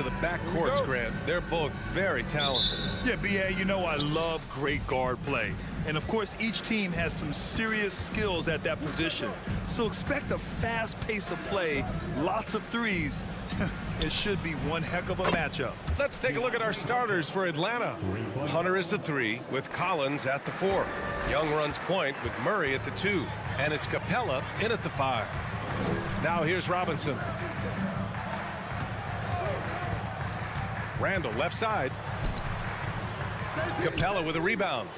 to the backcourts, Grant. They're both very talented. Yeah, B.A., you know I love great guard play. And, of course, each team has some serious skills at that position. So expect a fast pace of play, lots of threes. It should be one heck of a matchup. Let's take a look at our starters for Atlanta. Hunter is the 3 with Collins at the 4. Young runs point with Murray at the 2. And it's Capella in at the 5. Now here's Robinson. Randall left side. Capella with a rebound.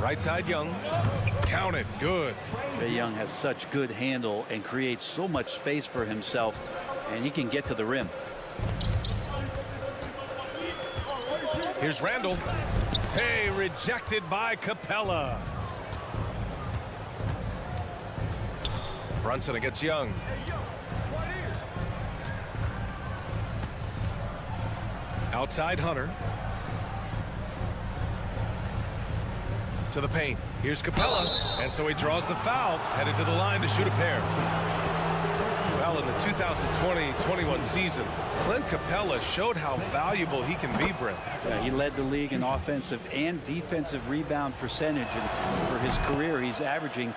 Right side Young. Count it. Good. Trae Young has such good handle and creates so much space for himself, and he can get to the rim. Here's Randall. Hey, rejected by Capella. Brunson against Young. Outside Hunter. To the paint. Here's Capella. And so he draws the foul. Headed to the line to shoot a pair. Well, in the 2020-21 season, Clint Capella showed how valuable he can be, Brent. Yeah, he led the league in offensive and defensive rebound percentage. And for his career, he's averaging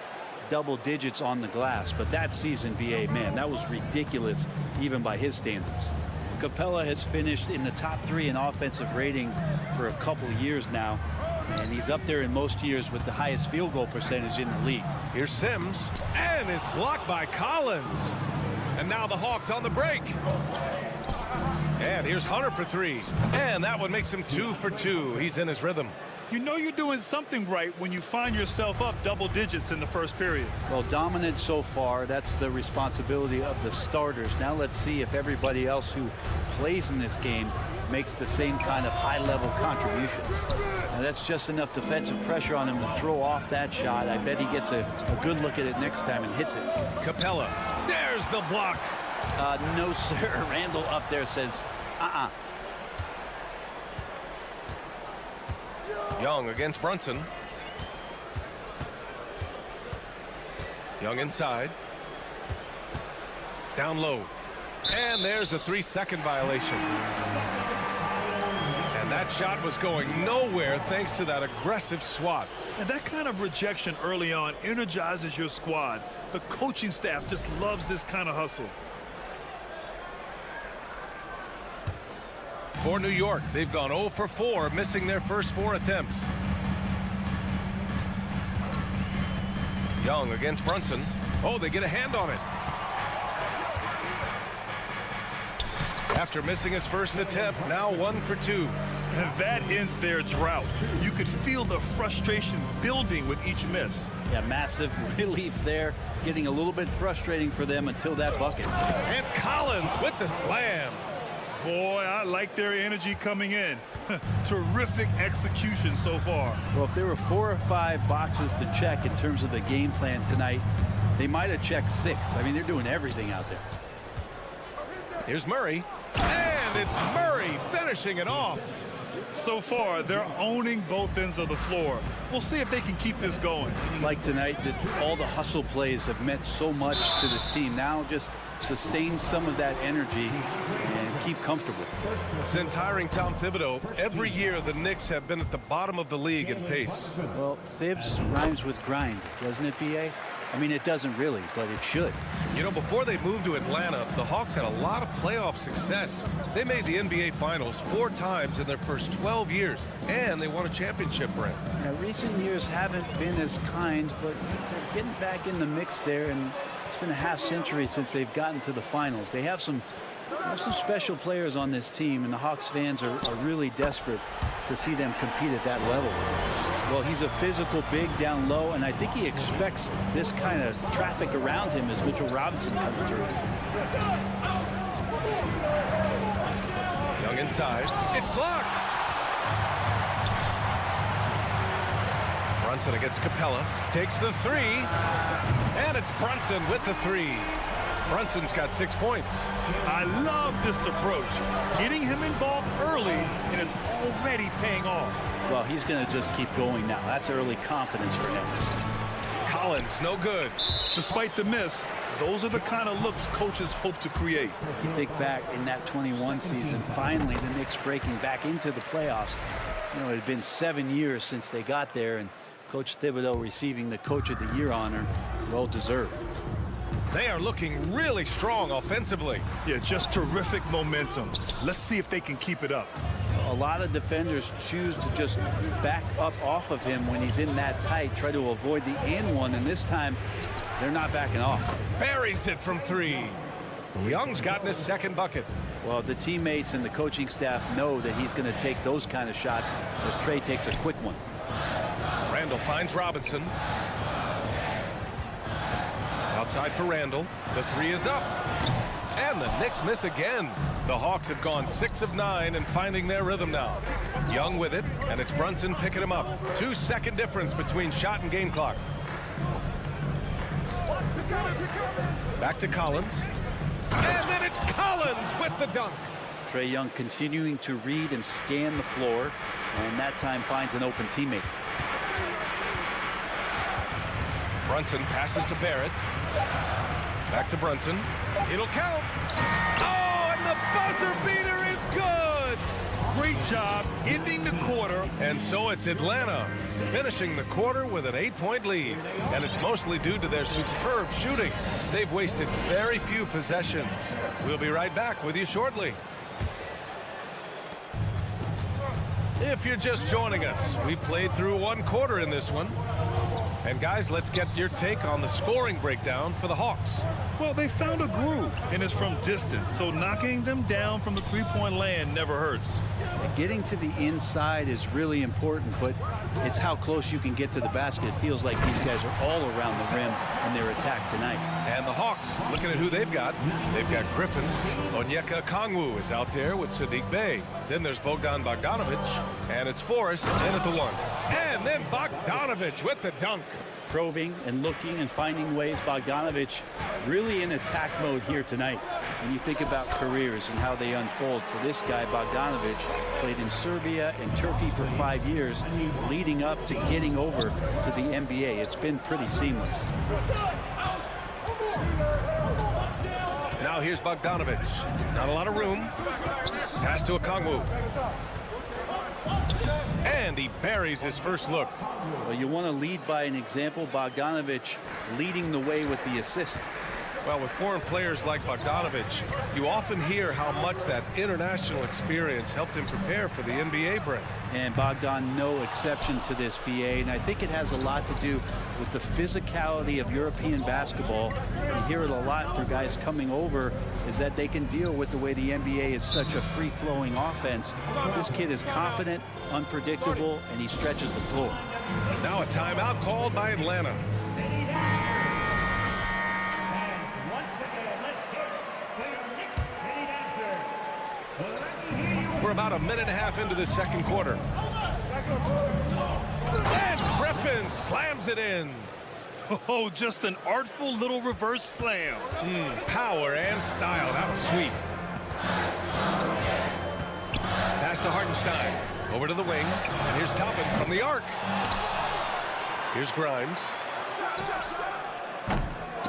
double digits on the glass. But that season, B.A., man, that was ridiculous, even by his standards. Capella has finished in the top 3 in offensive rating for a couple years now. And he's up there in most years with the highest field goal percentage in the league. Here's Sims. And it's blocked by Collins. And now the Hawks on the break. And here's Hunter for 3. And that one makes him 2 for 2. He's in his rhythm. You know you're doing something right when you find yourself up double digits in the first period. Well, dominant so far. That's the responsibility of the starters. Now let's see if everybody else who plays in this game makes the same kind of high-level contributions. Now that's just enough defensive pressure on him to throw off that shot. I bet he gets a good look at it next time and hits it. Capella. There's the block. No, sir. Randall up there says, Young against Brunson. Young inside. Down low. And there's a 3-second violation. And that shot was going nowhere thanks to that aggressive swat. And that kind of rejection early on energizes your squad. The coaching staff just loves this kind of hustle. For New York, they've gone 0 for 4, missing their first 4 attempts. Young against Brunson. Oh, they get a hand on it. After missing his first attempt, now 1 for 2. And that ends their drought. You could feel the frustration building with each miss. yeah, massive relief there. Getting a little bit frustrating for them until that bucket. And Collins with the slam. Boy, I like their energy coming in. Terrific execution so far. Well, if there were 4 or 5 boxes to check in terms of the game plan tonight, they might have checked 6. I mean, they're doing everything out there. Here's Murray. And it's Murray finishing it off. So far, they're owning both ends of the floor. We'll see if they can keep this going. Like tonight, that all the hustle plays have meant so much to this team. Now just sustain some of that energy and keep comfortable. Since hiring Tom Thibodeau, every year the Knicks have been at the bottom of the league in pace. Well, Thibs rhymes with grind, doesn't it, B.A.? I mean, it doesn't really, but it should. You know, before they moved to Atlanta, the Hawks had a lot of playoff success. They made the NBA Finals 4 times in their first 12 years, and they won a championship, Brent. Now, recent years haven't been as kind, but they're getting back in the mix there, and it's been a half-century since they've gotten to the finals. They have some special players on this team, and the Hawks fans are really desperate to see them compete at that level. Well, he's a physical big down low, and I think he expects this kind of traffic around him as Mitchell Robinson comes through. Young inside. It's blocked. Brunson against Capella. Takes the 3. And it's Brunson with the 3. Brunson's got 6 points. I love this approach. Getting him involved early, and it's already paying off. Well, he's going to just keep going now. That's early confidence for him. Collins, no good. Despite the miss, Those are the kind of looks coaches hope to create. You think back in that 21 season, finally the Knicks breaking back into the playoffs. You know, it had been 7 years since they got there, and Coach Thibodeau receiving the Coach of the Year honor, well deserved. They are looking really strong offensively. Yeah, just terrific momentum. Let's see if they can keep it up. A lot of defenders choose to just back up off of him when he's in that tight, try to avoid the and one, and this time they're not backing off. Buries it from three. Young's gotten his second bucket. Well, the teammates and the coaching staff know that he's going to take those kind of shots as Trey takes a quick one. Randall finds Robinson. Outside for Randall. The three is up. And the Knicks miss again. The Hawks have gone 6 of 9 and finding their rhythm now. Young with it, and it's Brunson picking him up. 2-second difference between shot and game clock. Back to Collins. And then it's Collins with the dunk. Trae Young continuing to read and scan the floor, and that time finds an open teammate. Brunson passes to Barrett. Back to Brunson. It'll count. Oh, and the buzzer beater is good. Great job ending the quarter. And so it's Atlanta finishing the quarter with an 8-point lead. And it's mostly due to their superb shooting. They've wasted very few possessions. We'll be right back with you shortly. If you're just joining us, we played through one quarter in this one. And guys, let's get your take on the scoring breakdown for the Hawks. Well, they found a groove, and it's from distance, so knocking them down from the three-point land never hurts. Getting to the inside is really important, but it's how close you can get to the basket. It feels like these guys are all around the rim in their attack tonight. And the Hawks, looking at who they've got Griffin. Onyeka Okongwu is out there with Sadiq Bey. Then there's Bogdan Bogdanovic, and it's Forrest in at the one. And then Bogdanovic with the dunk. Probing and looking and finding ways. Bogdanovic really in attack mode here tonight. When you think about careers and how they unfold, for this guy, Bogdanovic played in Serbia and Turkey for 5 years, leading up to getting over to the NBA. It's been pretty seamless. Now here's Bogdanovic. Not a lot of room. Pass to Okongwu. And he buries his first look. Well, you want to lead by an example. Bogdanovic leading the way with the assist. Well, with foreign players like Bogdanovic, you often hear how much that international experience helped him prepare for the NBA break. And Bogdan, no exception to this, BA. And I think it has a lot to do with the physicality of European basketball. You hear it a lot for guys coming over, is that they can deal with the way the NBA is such a free-flowing offense. This kid is confident, unpredictable, and he stretches the floor. Now a timeout called by Atlanta. We're about a minute and a half into the second quarter. And Griffin slams it in. Oh, just an artful little reverse slam. Power and style. That was sweet. Pass to Hartenstein. Over to the wing. And here's Toppin from the arc. Here's Grimes.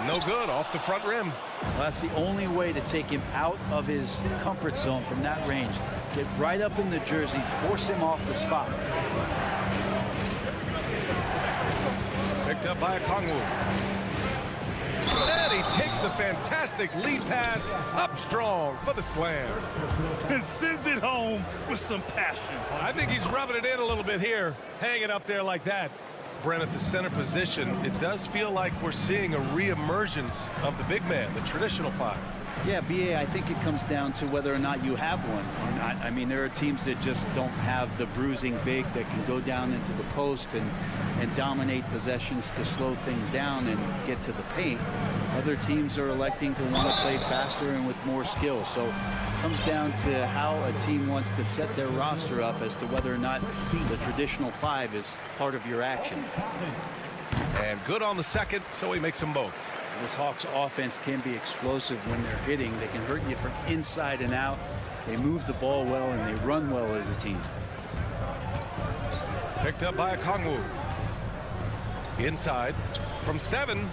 No good, off the front rim. Well, that's the only way to take him out of his comfort zone from that range. Get right up in the jersey, force him off the spot. Picked up by Okongwu. And he takes the fantastic lead pass up strong for the slam. And sends it home with some passion. I think he's rubbing it in a little bit here, hanging up there like that. Brent, at the center position, it does feel like we're seeing a re-emergence of the big man, the traditional five. Yeah, BA, I think it comes down to whether or not you have one or not. I mean, there are teams that just don't have the bruising big that can go down into the post and dominate possessions to slow things down and get to the paint. Other teams are electing to want to play faster and with more skill. So it comes down to how a team wants to set their roster up as to whether or not the traditional five is part of your action. And good on the second, so he makes them both. This Hawks offense can be explosive when they're hitting. They can hurt you from inside and out. They move the ball well and they run well as a team. Picked up by Okongwu. Inside from 7.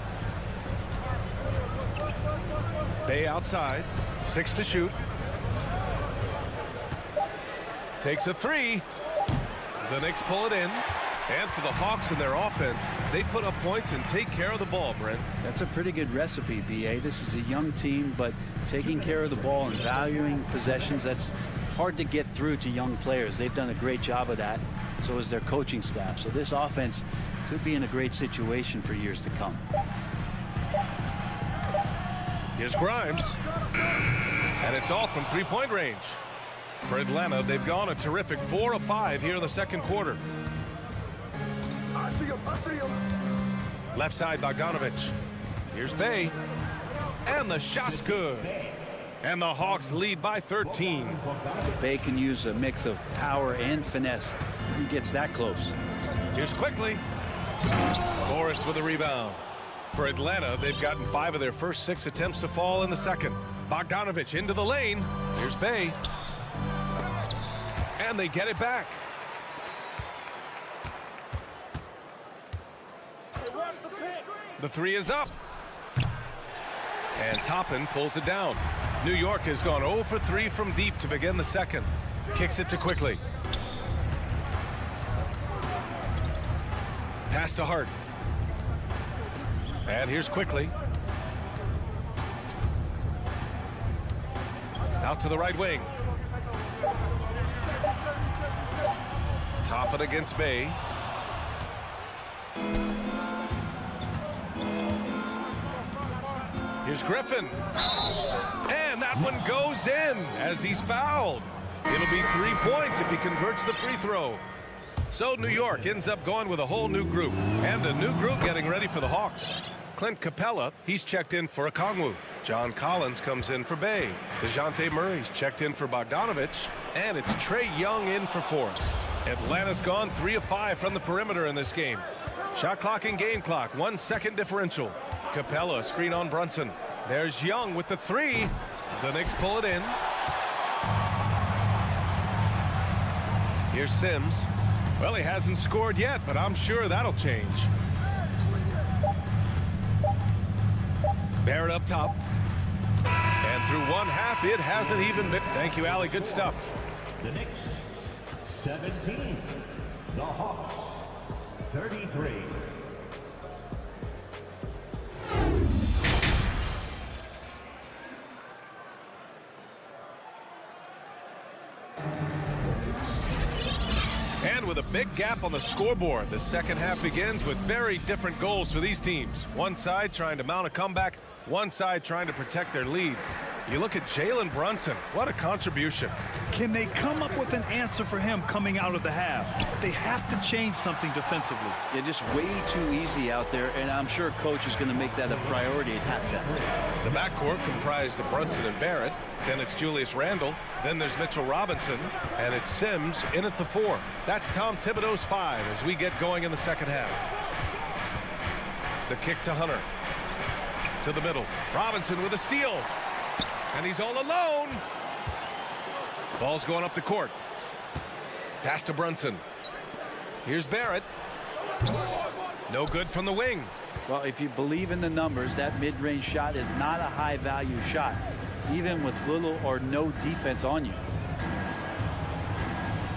Bay outside. 6 to shoot. Takes a 3. The Knicks pull it in. And for the Hawks in their offense, they put up points and take care of the ball, Brent. That's a pretty good recipe, B.A. This is a young team, but taking care of the ball and valuing possessions, that's hard to get through to young players. They've done a great job of that. So is their coaching staff. So this offense could be in a great situation for years to come. Here's Grimes. And it's all from three-point range. For Atlanta, they've gone a terrific 4 of 5 here in the second quarter. I see him. Left side, Bogdanovic. Here's Bay. And the shot's good. And the Hawks lead by 13. Bay can use a mix of power and finesse. He gets that close. Here's quickly. Forrest with a rebound. For Atlanta, they've gotten 5 of their first 6 attempts to fall in the second. Bogdanovic into the lane. Here's Bay. And they get it back. The 3 is up. And Toppin pulls it down. New York has gone 0 for 3 from deep to begin the second. Kicks it to Quickly. Pass to Hart. And here's Quickly. Out to the right wing. Toppin against Bay. Here's Griffin. And that one goes in as he's fouled. It'll be 3 points if he converts the free throw. So New York ends up going with a whole new group. And a new group getting ready for the Hawks. Clint Capella, he's checked in for Okongwu. John Collins comes in for Bay. DeJounte Murray's checked in for Bogdanovic. And it's Trae Young in for Forrest. Atlanta's gone 3 of 5 from the perimeter in this game. Shot clock and game clock, 1 second differential. Capella, screen on Brunson. There's Young with the 3. The Knicks pull it in. Here's Sims. Well, he hasn't scored yet, but I'm sure that'll change. Barrett up top. And through one half, it hasn't even been. Thank you, Allie. Good stuff. The Knicks, 17. The Hawks, 33. And with a big gap on the scoreboard, the second half begins with very different goals for these teams. One side trying to mount a comeback, one side trying to protect their lead. You look at Jalen Brunson. What a contribution. Can they come up with an answer for him coming out of the half? They have to change something defensively. They're just way too easy out there, and I'm sure coach is going to make that a priority at halftime. The backcourt comprised of Brunson and Barrett. Then it's Julius Randle. Then there's Mitchell Robinson. And it's Sims in at the 4. That's Tom Thibodeau's 5 as we get going in the second half. The kick to Hunter. To the middle. Robinson with a steal. And he's all alone. Ball's going up the court. Pass to Brunson. Here's Barrett. No good from the wing. Well, if you believe in the numbers, that mid-range shot is not a high-value shot, even with little or no defense on you.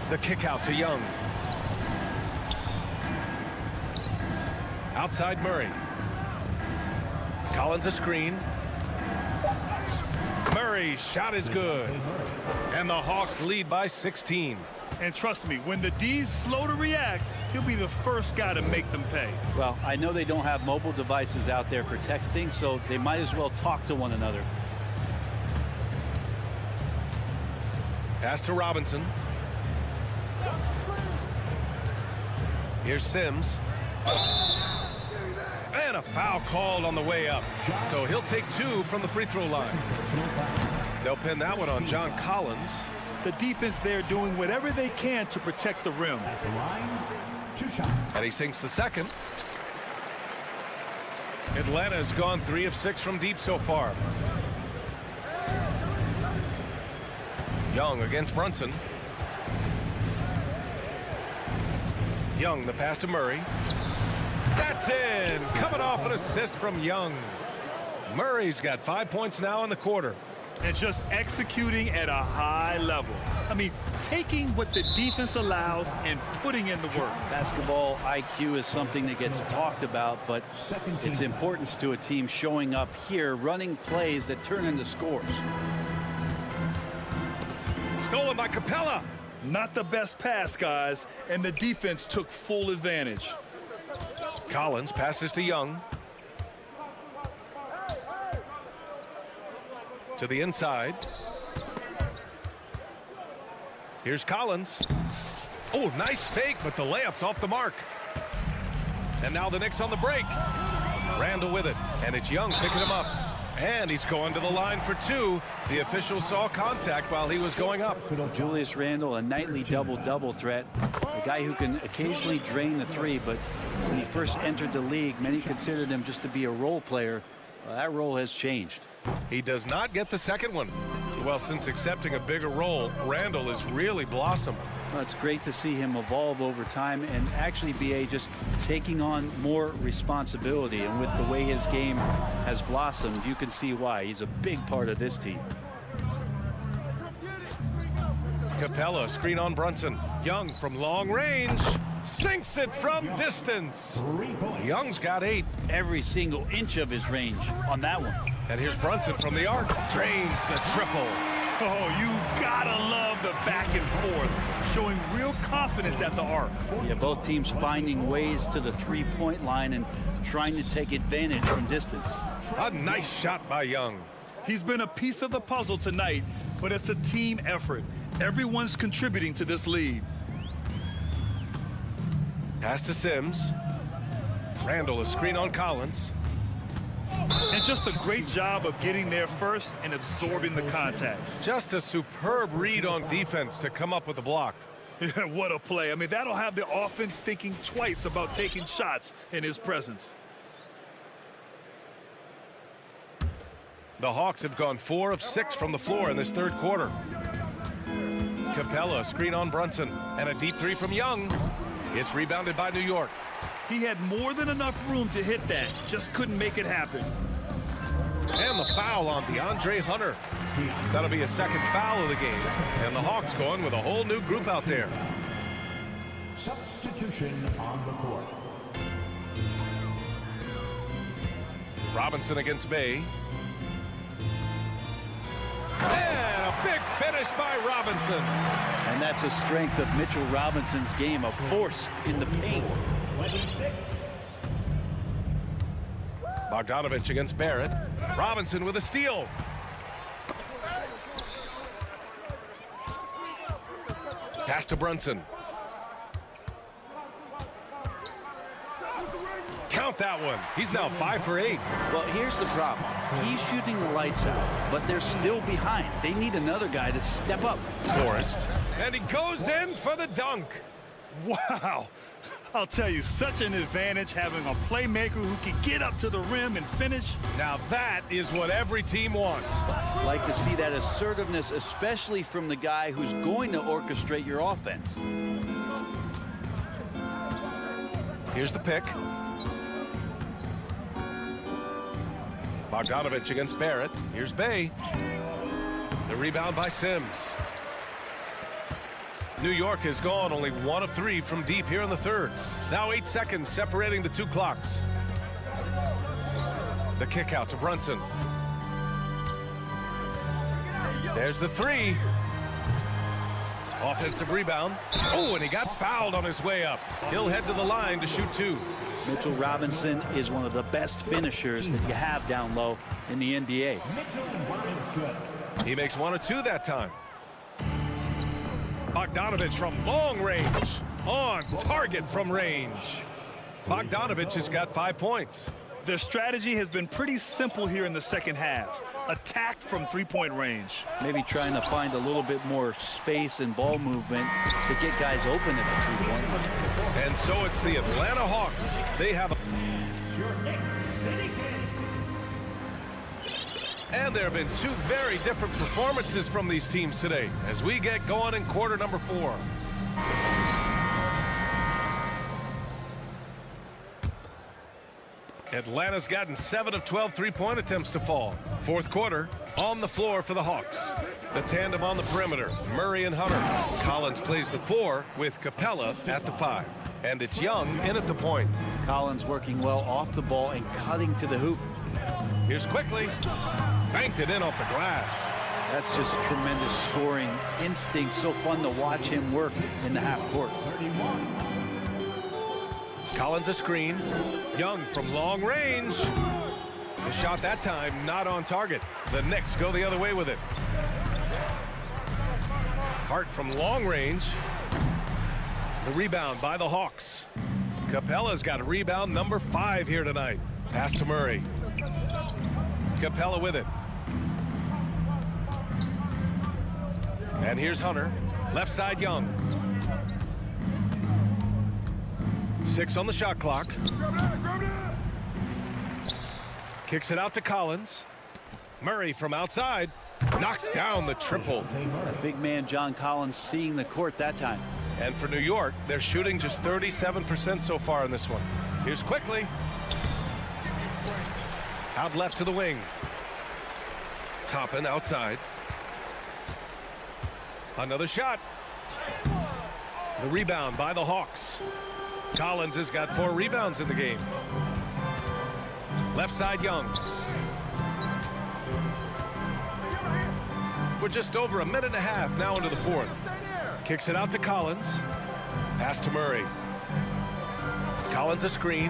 The kick out to Young. Outside Murray. Collins a screen. Murray's shot is good. And the Hawks lead by 16. And trust me, when the D's slow to react, he'll be the first guy to make them pay. Well, I know they don't have mobile devices out there for texting, so they might as well talk to one another. Pass to Robinson. Here's Sims. And a foul called on the way up. So he'll take 2 from the free throw line. They'll pin that one on John Collins. The defense there doing whatever they can to protect the rim. At the line, 2 shots. And he sinks the second. Atlanta has gone 3 of 6 from deep so far. Young against Brunson. Young, the pass to Murray. That's in. Coming off an assist from Young. Murray's got 5 points now in the quarter. And just executing at a high level. I mean, taking what the defense allows and putting in the work. Basketball IQ is something that gets talked about, but its importance to a team showing up here, running plays that turn into scores. Stolen by Capella. Not the best pass, guys, and the defense took full advantage. Collins passes to Young. To the inside. Here's Collins. Oh, nice fake, but the layup's off the mark. And now the Knicks on the break. Randall with it, and it's Young picking him up. And he's going to the line for two. The official saw contact while he was going up. Julius Randle, a nightly double-double threat. A guy who can occasionally drain the three, but when he first entered the league, many considered him just to be a role player. Well, that role has changed. He does not get the second one. Well, since accepting a bigger role, Randall has really blossomed. Well, it's great to see him evolve over time and actually be just taking on more responsibility. And with the way his game has blossomed, you can see why. He's a big part of this team. Capella, screen on Brunson. Young from long range. Sinks it from distance. Young's got 8. Every single inch of his range on that one. And here's Brunson from the arc. Drains the triple. Oh, you gotta love the back and forth, showing real confidence at the arc. Yeah, both teams finding ways to the three-point line and trying to take advantage from distance. A nice shot by Young. He's been a piece of the puzzle tonight, but it's a team effort. Everyone's contributing to this lead. Pass to Sims. Randall, a screen on Collins. And just a great job of getting there first and absorbing the contact. Just a superb read on defense to come up with the block. What a play. I mean, that'll have the offense thinking twice about taking shots in his presence. The Hawks have gone 4 of 6 from the floor in this third quarter. Capella, screen on Brunson, and a deep three from Young. It's rebounded by New York. He had more than enough room to hit that, just couldn't make it happen. And the foul on DeAndre Hunter. That'll be a second foul of the game. And the Hawks going with a whole new group out there. Substitution on the court. Robinson against Bay. And a big finish by Robinson. And that's a strength of Mitchell Robinson's game, a force in the paint. 26. Bogdanovich against Barrett. Robinson with a steal. Pass to Brunson. Count that one. He's now 5 for 8. Well, here's the problem. He's shooting the lights out, but they're still behind. They need another guy to step up. Forrest. And he goes in for the dunk. Wow. I'll tell you, such an advantage having a playmaker who can get up to the rim and finish. Now that is what every team wants. Like to see that assertiveness, especially from the guy who's going to orchestrate your offense. Here's the pick. Bogdanovich against Barrett. Here's Bay. The rebound by Sims. New York has gone only 1 of 3 from deep here in the third. Now 8 seconds separating the two clocks. The kick out to Brunson. There's the 3. Offensive rebound. Oh, and he got fouled on his way up. He'll head to the line to shoot 2. Mitchell Robinson is one of the best finishers that you have down low in the NBA. He makes 1 or 2 that time. Bogdanovich from long range. On target from range. Bogdanovich has got 5 points. Their strategy has been pretty simple here in the second half. Attack from three-point range. Maybe trying to find a little bit more space and ball movement to get guys open at the three-point. And so it's the Atlanta Hawks. They have And there have been 2 very different performances from these teams today as we get going in quarter number 4. Atlanta's gotten 7 of 12 three-point attempts to fall. Fourth quarter, on the floor for the Hawks. The tandem on the perimeter, Murray and Hunter. Collins plays the 4 with Capella at the 5. And it's Young in at the point. Collins working well off the ball and cutting to the hoop. Here's quickly. Banked it in off the glass. That's just tremendous scoring instinct. So fun to watch him work in the half court. Collins a screen. Young from long range. The shot that time not on target. The Knicks go the other way with it. Hart from long range. The rebound by the Hawks. Capella's got a rebound number 5 here tonight. Pass to Murray. Capella with it. And here's Hunter. Left side Young. 6 on the shot clock. Kicks it out to Collins. Murray from outside. Knocks down the triple. Big man John Collins seeing the court that time. And for New York, they're shooting just 37% so far in this one. Here's quickly. Out left to the wing. Toppin outside. Another shot. The rebound by the Hawks. Collins has got 4 rebounds in the game. Left side Young. We're just over a minute and a half now into the fourth. Kicks it out to Collins. Pass to Murray. Collins a screen.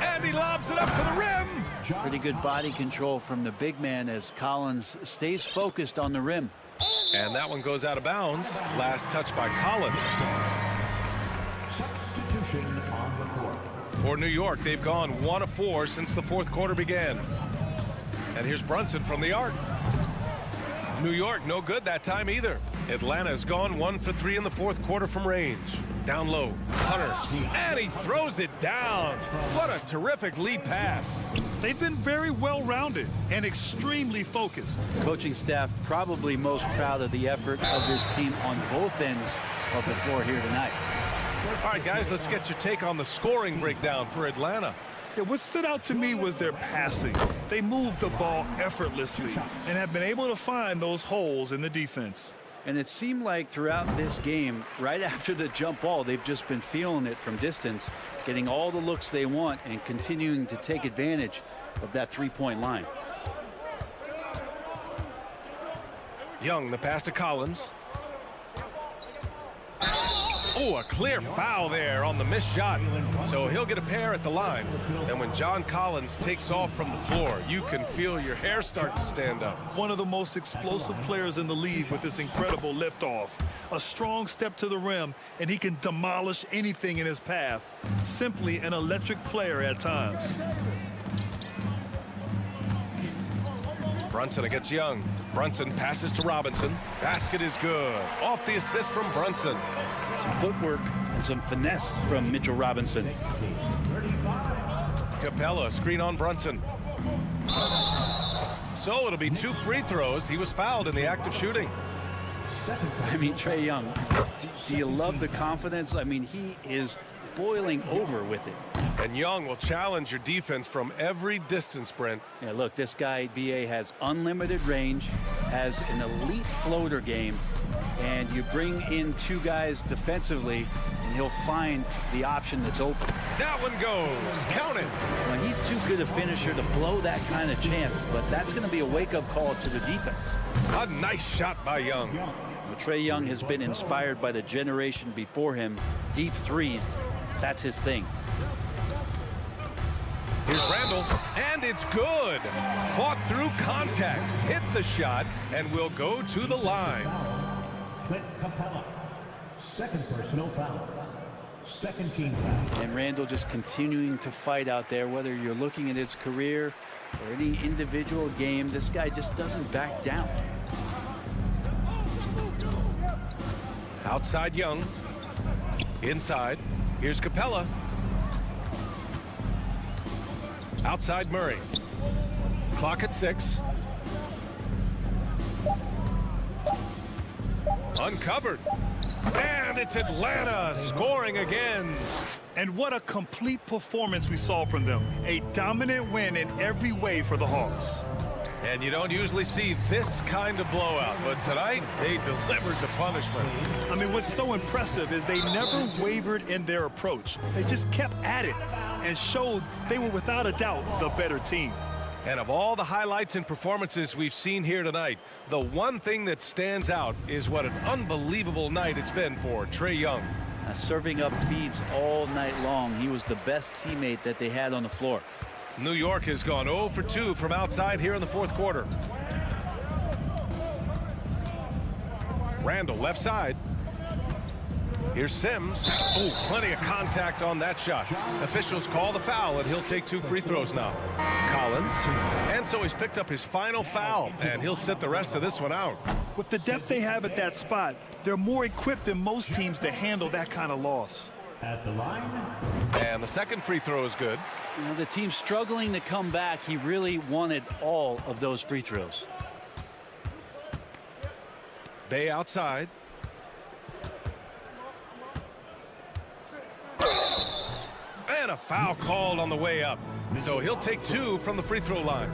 And he lobs it up to the rim. Pretty good body control from the big man as Collins stays focused on the rim. And that one goes out of bounds. Last touch by Collins. Substitution on the court. For New York, they've gone 1 of 4 since the fourth quarter began. And here's Brunson from the arc. New York, no good that time either. Atlanta's gone 1 for 3 in the fourth quarter from range. Down low, Hunter, and he throws it down. What a terrific lead pass. They've been very well-rounded and extremely focused. Coaching staff probably most proud of the effort of this team on both ends of the floor here tonight. All right, guys, let's get your take on the scoring breakdown for Atlanta. Yeah, what stood out to me was their passing. They moved the ball effortlessly and have been able to find those holes in the defense. And it seemed like throughout this game, right after the jump ball, they've just been feeling it from distance, getting all the looks they want and continuing to take advantage of that three-point line. Young, the pass to Collins. Oh, a clear foul there on the missed shot. So he'll get a pair at the line. And when John Collins takes off from the floor, you can feel your hair start to stand up. One of the most explosive players in the league with this incredible liftoff. A strong step to the rim, and he can demolish anything in his path. Simply an electric player at times. Brunson against Young. Brunson passes to Robinson. Basket is good. Off the assist from Brunson. Some footwork and some finesse from Mitchell Robinson. Capella, screen on Brunson. So it'll be 2 free throws. He was fouled in the act of shooting. I mean, Trae Young, do you love the confidence? I mean, he is boiling over with it. And Young will challenge your defense from every distance, Brent. Yeah, look, this guy, BA, has unlimited range, has an elite floater game, and you bring in 2 guys defensively, and he'll find the option that's open. That one goes. Count it. Well, he's too good a finisher to blow that kind of chance, but that's going to be a wake-up call to the defense. A nice shot by Young. Well, Trae Young has been inspired by the generation before him. Deep threes, that's his thing. Here's Randall, and it's good. Fought through contact, hit the shot, and will go to the line. Clint Capella. Second personal foul. Second team foul. And Randall just continuing to fight out there, whether you're looking at his career or any individual game, this guy just doesn't back down. Outside Young. Inside. Here's Capella. Outside Murray. Clock at 6. Uncovered. And it's Atlanta scoring again. And what a complete performance we saw from them. A dominant win in every way for the Hawks. And you don't usually see this kind of blowout, but tonight they delivered the punishment. I mean, what's so impressive is they never wavered in their approach. They just kept at it and showed they were without a doubt the better team. And of all the highlights and performances we've seen here tonight, the one thing that stands out is what an unbelievable night it's been for Trae Young. Serving up feeds all night long. He was the best teammate that they had on the floor. New York has gone 0 for 2 from outside here in the fourth quarter. Randall left side. Here's Sims. Oh, plenty of contact on that shot. Officials call the foul, and he'll take 2 free throws now. Collins. And so he's picked up his final foul, and he'll sit the rest of this one out. With the depth they have at that spot, they're more equipped than most teams to handle that kind of loss. At the line. And the second free throw is good. You know, the team struggling to come back. He really wanted all of those free throws. Bay outside. And a foul called on the way up. So he'll take 2 from the free throw line.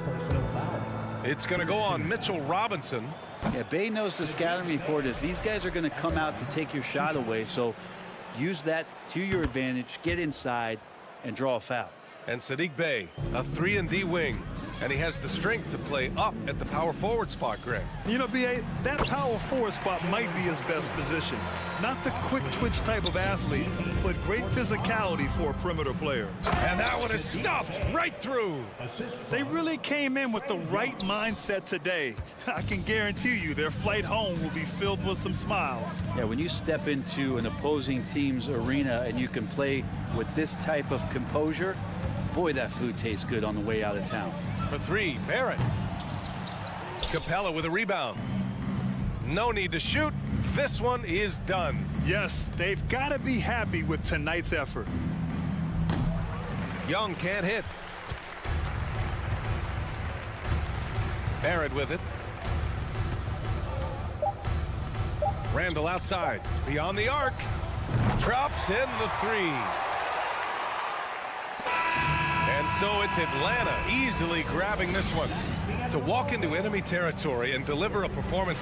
It's going to go on Mitchell Robinson. Yeah, Bay knows the scouting report is these guys are going to come out to take your shot away. So use that to your advantage, get inside, and draw a foul. And Saddiq Bey, a 3-and-D wing. And he has the strength to play up at the power forward spot, Greg. You know, B.A., that power forward spot might be his best position. Not the quick twitch type of athlete, but great physicality for a perimeter player. And that one is stuffed right through. They really came in with the right mindset today. I can guarantee you their flight home will be filled with some smiles. Yeah, when you step into an opposing team's arena and you can play with this type of composure, boy, that food tastes good on the way out of town. For 3, Barrett. Capella with a rebound. No need to shoot. This one is done. Yes, they've got to be happy with tonight's effort. Young can't hit. Barrett with it. Randall outside. Beyond the arc. Drops in the 3. And so it's Atlanta easily grabbing this one. To walk into enemy territory and deliver a performance.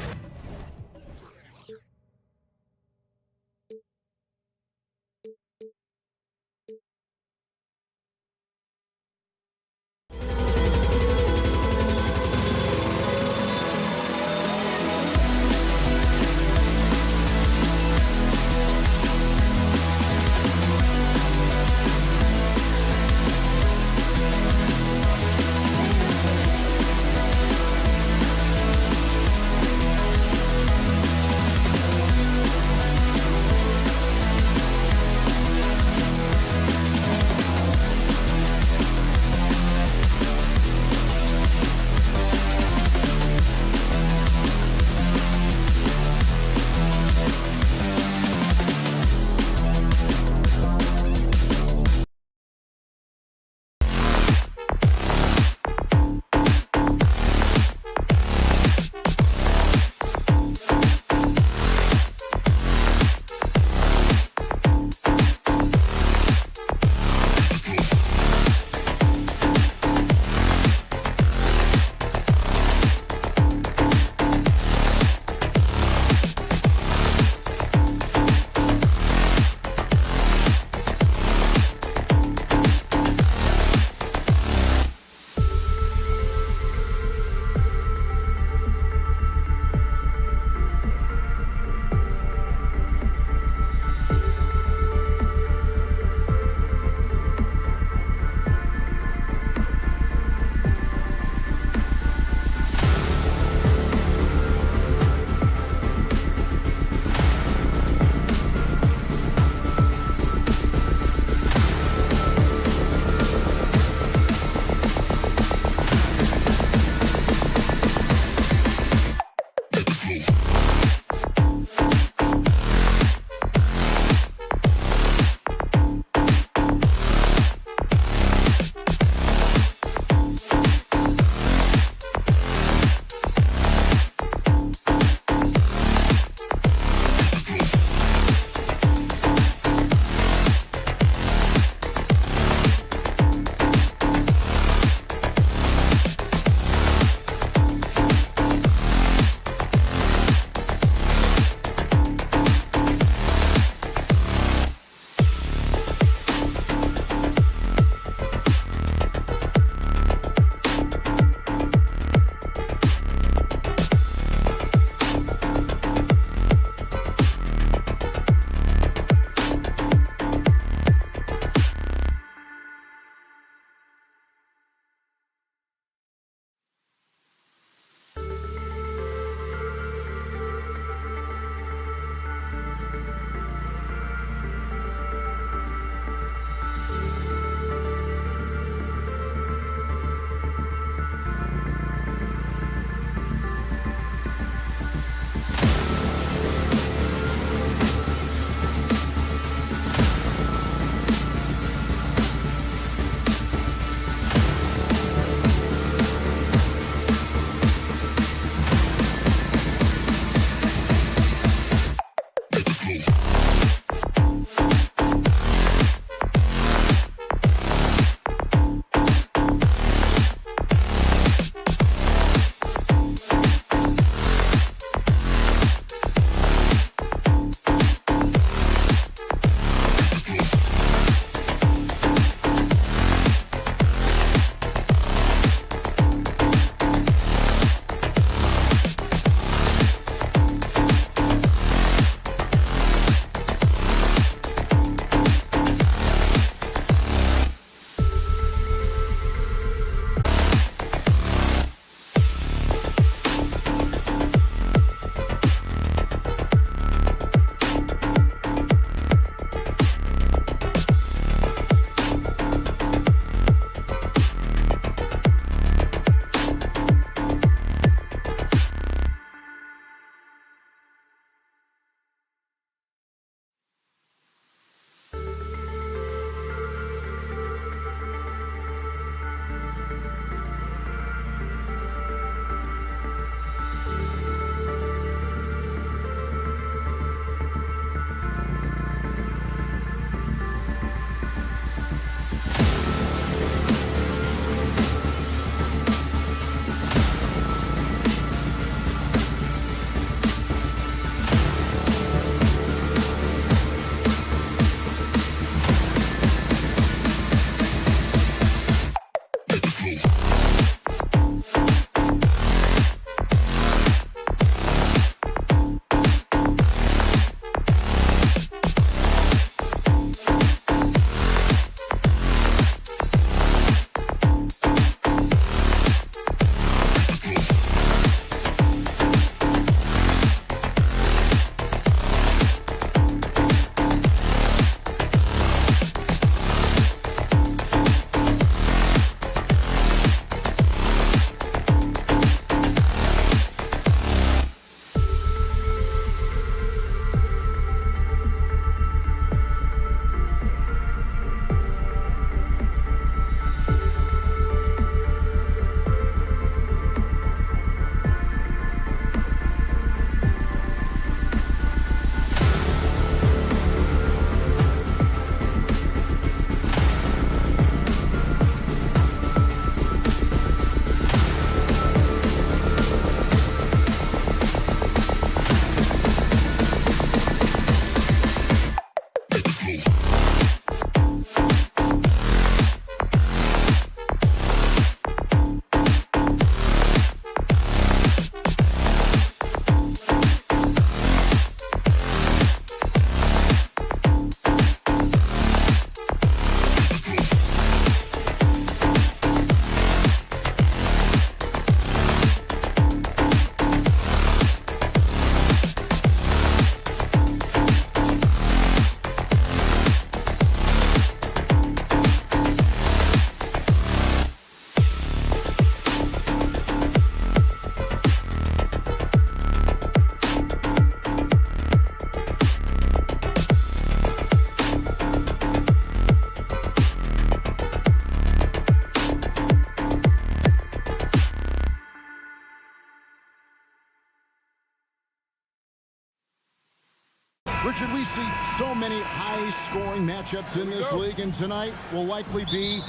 Richard, we see so many high-scoring matchups in this league, and tonight will likely be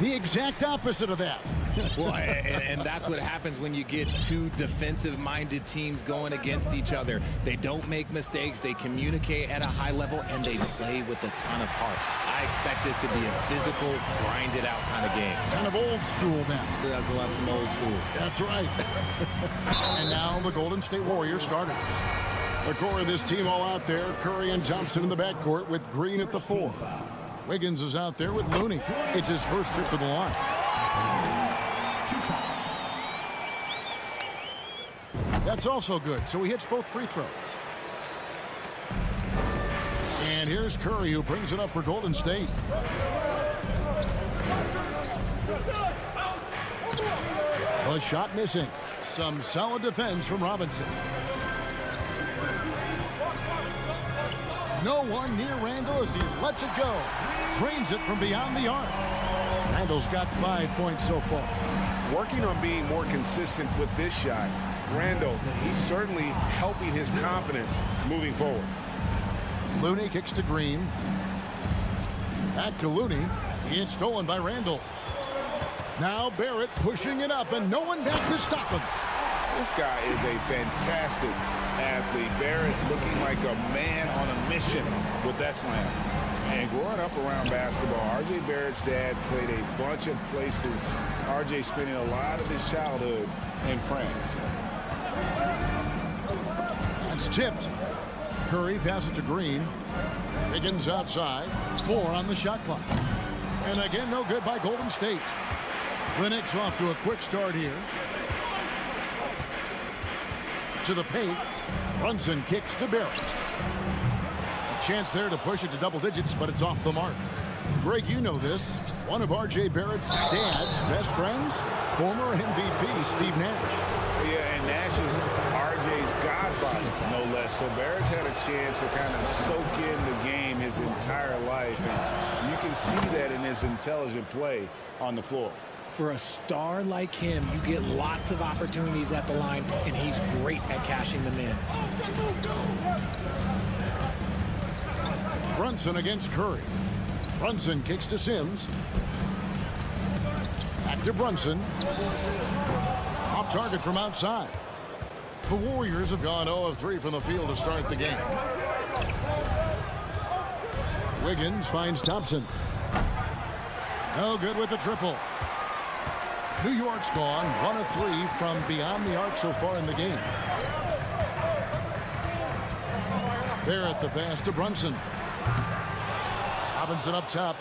the exact opposite of that. Well, and that's what happens when you get two defensive-minded teams going against each other. They don't make mistakes, they communicate at a high level, and they play with a ton of heart. I expect this to be a physical, grinded-out kind of game. Kind of old school now. Doesn't love some old school. That's right. And now the Golden State Warriors starters. The core of this team all out there. Curry and Thompson in the backcourt with Green at the 4. Wiggins is out there with Looney. It's his first trip to the line. That's also good, so he hits both free throws. And here's Curry, who brings it up for Golden State. A shot missing. Some solid defense from Robinson. No one near Randall as he lets it go. Drains it from beyond the arc. Randall's got 5 points so far. Working on being more consistent with this shot. Randall, he's certainly helping his confidence moving forward. Looney kicks to Green. Back to Looney. It's stolen by Randall. Now Barrett pushing it up, and no one back to stop him. This guy is a fantastic athlete. Barrett looking like a man on a mission with that slam. And growing up around basketball, R.J. Barrett's dad played a bunch of places. R.J. spending a lot of his childhood in France. It's tipped. Curry passes to Green. Wiggins outside. 4 on the shot clock. And again, no good by Golden State. The Knicks off to a quick start here. To the paint. Brunson kicks to Barrett. A chance there to push it to double digits, but it's off the mark. Greg, you know this. One of R.J. Barrett's dad's best friends, former MVP Steve Nash. Yeah, and Nash is R.J.'s godfather, no less. So Barrett's had a chance to kind of soak in the game his entire life. And you can see that in his intelligent play on the floor. For a star like him, you get lots of opportunities at the line, and he's great at cashing them in. Brunson against Curry. Brunson kicks to Sims. Back to Brunson. Off target from outside. The Warriors have gone 0 of 3 from the field to start the game. Wiggins finds Thompson. No good with the triple. New York's gone 1 of 3 from beyond the arc so far in the game. Barrett the pass to Brunson. Robinson up top.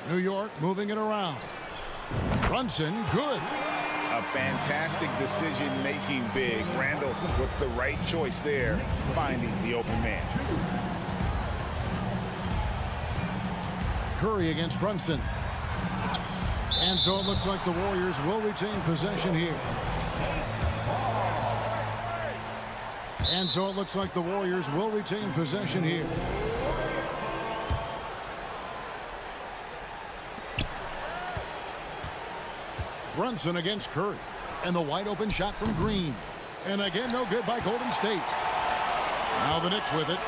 New York moving it around. Brunson, good. A fantastic decision-making big. Randall with the right choice there, finding the open man. Curry against Brunson. And so it looks like the Warriors will retain possession here. And so it looks like the Warriors will retain possession here. Brunson against Curry. And the wide open shot from Green. And again, no good by Golden State. Now the Knicks with it.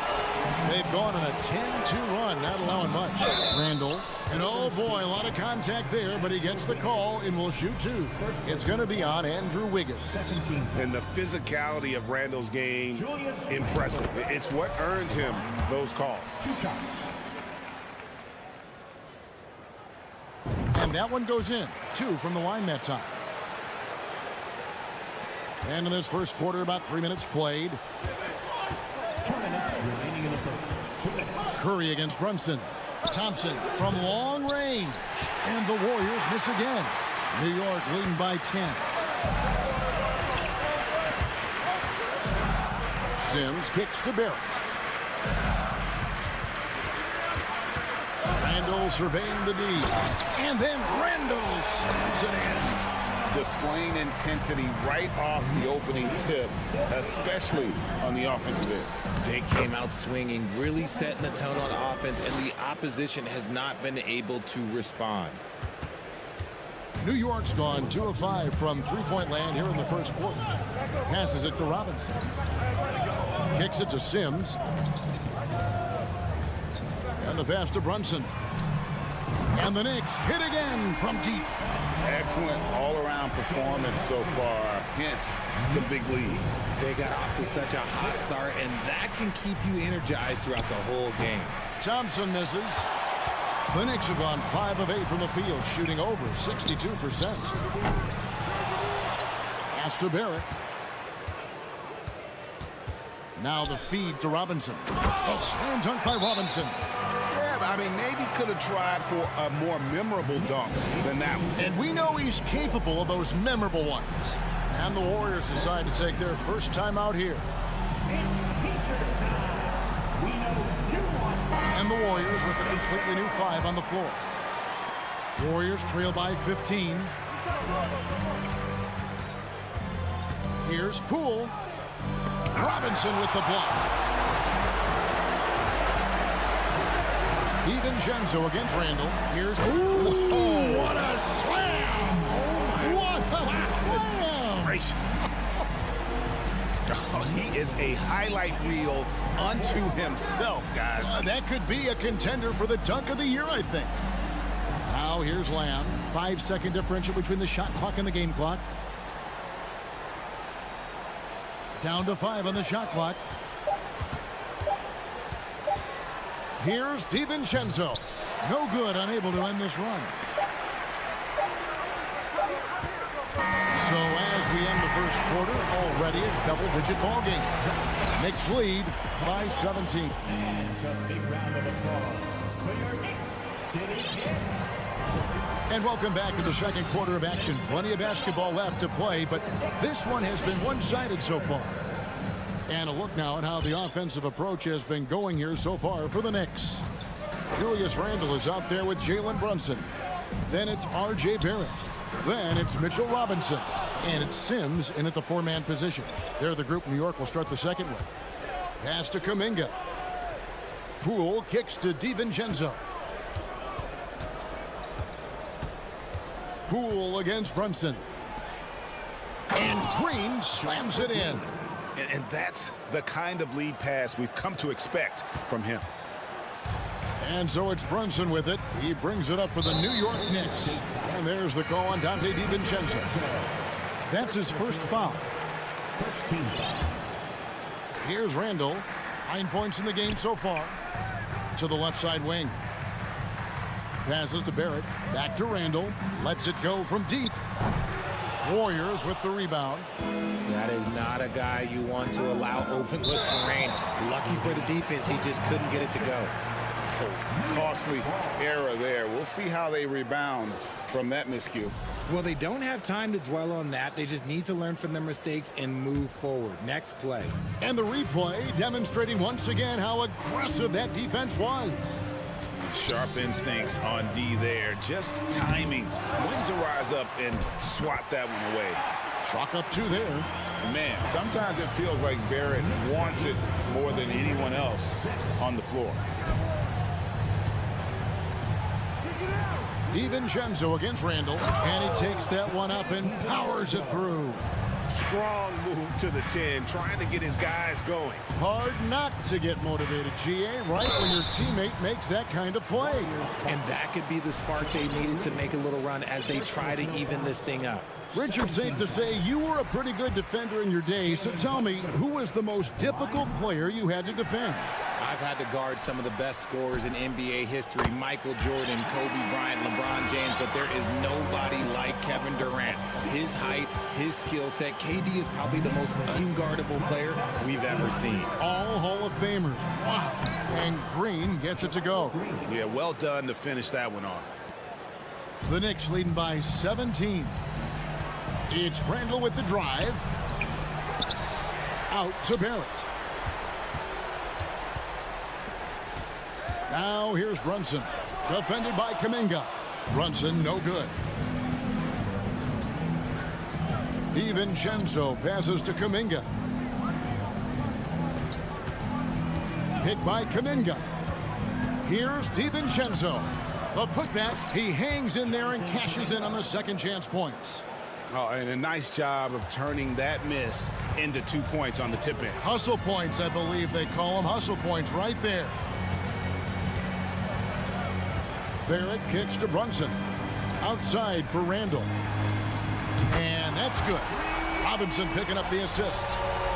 They've gone on a 10-2 run, not allowing much. Randall. And oh boy, a lot of contact there, but he gets the call and will shoot 2. It's going to be on Andrew Wiggins. And the physicality of Randall's game, impressive. It's what earns him those calls. 2 shots. And that one goes in. 2 from the line that time. And in this first quarter, about 3 minutes played. 2 minutes remaining in the first. 2 minutes. Curry against Brunson. Thompson from long range. And the Warriors miss again. New York leading by 10. Sims kicks to Barrett. Randall surveying the D. And then Randall slams it in. Displaying intensity right off the opening tip, especially on the offensive end. They came out swinging, really setting the tone on offense, and the opposition has not been able to respond. New York's gone 2 of 5 from three-point land here in the first quarter. Passes it to Robinson. Kicks it to Sims. And the pass to Brunson. And the Knicks hit again from deep. Excellent all-around performance so far, hence the big lead. They got off to such a hot start, and that can keep you energized throughout the whole game. Thompson misses. The Knicks have gone 5 of 8 from the field, shooting over 62%. Pass to Barrett. Now the feed to Robinson. A slam dunk by Robinson. Yeah, I mean, maybe could have tried for a more memorable dunk than that one. And we know he's capable of those memorable ones. And the Warriors decide to take their first time out here. And the Warriors with a completely new 5 on the floor. Warriors trail by 15. Here's Poole. Robinson with the block. DiVincenzo against Randall. Here's what a slam! What a slam! Gracious. Oh, he is a highlight reel unto himself, guys. That could be a contender for the dunk of the year, I think. Now here's Lamb. 5-second differential between the shot clock and the game clock. Down to 5 on the shot clock. Here's DiVincenzo. No good, unable to end this run. So as we end the first quarter, already a double-digit ball game. Knicks lead by 17. And a big round of applause for your Knicks City Kings. And welcome back to the second quarter of action. Plenty of basketball left to play, but this one has been one-sided so far. And a look now at how the offensive approach has been going here so far for the Knicks. Julius Randle is out there with Jalen Brunson. Then it's R.J. Barrett. Then it's Mitchell Robinson. And it's Sims in at the 4-man position. They're the group New York will start the second with. Pass to Kuminga. Poole kicks to DiVincenzo. Poole against Brunson. And Green slams it in. And that's the kind of lead pass we've come to expect from him. And so it's Brunson with it. He brings it up for the New York Knicks. And there's the call on Dante DiVincenzo. That's his first foul. Here's Randall. 9 points in the game so far. To the left side wing. Passes to Barrett. Back to Randall. Lets it go from deep. Warriors with the rebound. That is not a guy you want to allow open looks for range. Lucky for the defense, he just couldn't get it to go. Costly error there. We'll see how they rebound from that miscue. Well, they don't have time to dwell on that. They just need to learn from their mistakes and move forward. Next play. And the replay demonstrating once again how aggressive that defense was. Sharp instincts on D there. Just timing when to rise up and swat that one away. Chalk up 2 there. Man, sometimes it feels like Barrett wants it more than anyone else on the floor. DiVincenzo against Randall. And he takes that one up and powers it through. Strong move to the 10, trying to get his guys going. Hard not to get motivated, GA, right when your teammate makes that kind of play. And that could be the spark they needed to make a little run as they try to even this thing up. Richard, safe to say you were a pretty good defender in your day, so tell me, who was the most difficult player you had to defend? I've had to guard some of the best scorers in NBA history, Michael Jordan, Kobe Bryant, LeBron James, but there is nobody like Kevin Durant. His height, his skill set, KD is probably the most unguardable player we've ever seen. All Hall of Famers. Wow. And Green gets it to go. Yeah, well done to finish that one off. The Knicks leading by 17. It's Randall with the drive. Out to Barrett. Now here's Brunson. Defended by Kuminga. Brunson no good. DiVincenzo passes to Kuminga. Picked by Kuminga. Here's DiVincenzo. The putback, he hangs in there and cashes in on the second chance points. Oh, and a nice job of turning that miss into 2 points on the tip in. Hustle points, I believe they call them. Hustle points right there. Barrett kicks to Brunson. Outside for Randall. And that's good. Robinson picking up the assists.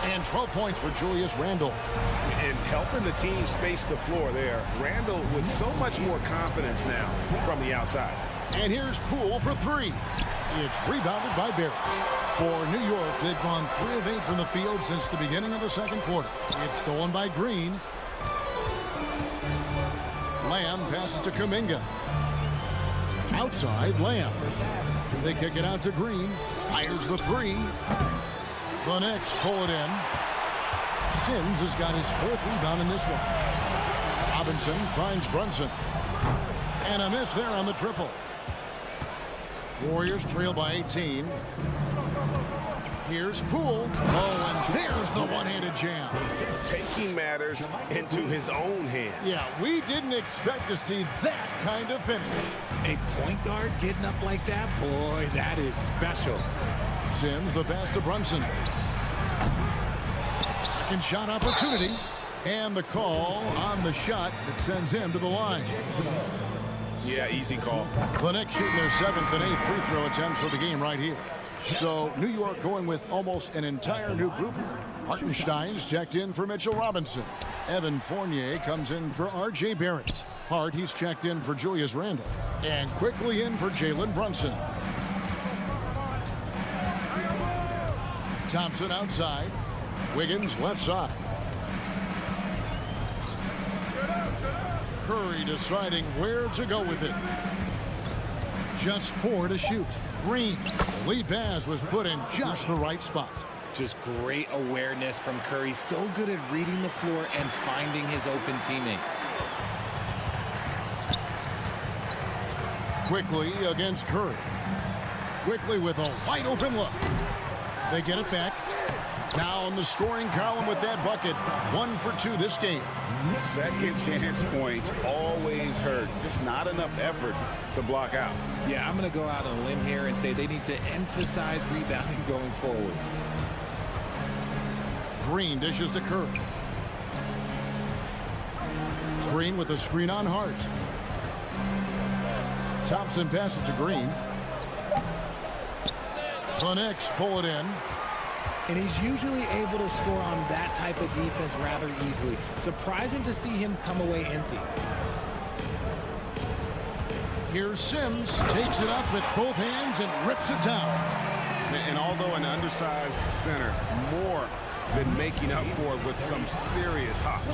And 12 points for Julius Randle. And helping the team space the floor there. Randall with so much more confidence now from the outside. And here's Poole for 3. It's rebounded by Barrett. For New York, they've gone 3 of 8 from the field since the beginning of the second quarter. It's stolen by Green. Lamb passes to Kuminga. Outside, Lamb. They kick it out to Green. Fires the 3. The Knicks pull it in. Sims has got his 4th rebound in this one. Robinson finds Brunson. And a miss there on the triple. Warriors trail by 18. Here's Poole. Oh, and there's the one-handed jam. Taking matters into his own hands. Yeah, we didn't expect to see that kind of finish. A point guard getting up like that, boy, that is special. Sims the pass to Brunson. Second shot opportunity. And the call on the shot that sends him to the line. Yeah, easy call. The Knicks shooting their 7th and 8th free throw attempts for the game right here. So New York going with almost an entire new group here. Hartenstein's checked in for Mitchell Robinson. Evan Fournier comes in for R.J. Barrett. Hart, he's checked in for Julius Randle. And quickly in for Jalen Brunson. Thompson outside. Wiggins left side. Curry deciding where to go with it. Just 4 to shoot. Green. The lead pass was put in just the right spot. Just great awareness from Curry. So good at reading the floor and finding his open teammates. Quickly against Curry. Quickly with a wide open look. They get it back. Now in the scoring column with that bucket. 1 for 2 this game. Second chance points always hurt. Just not enough effort to block out. Yeah, I'm going to go out on a limb here and say they need to emphasize rebounding going forward. Green dishes to Curry. Green with a screen on Hart. Thompson passes to Green. The Knicks pull it in. And he's usually able to score on that type of defense rather easily. Surprising to see him come away empty. Here's Sims. Takes it up with both hands and rips it down. And although an undersized center, more than making up for it with some serious hops.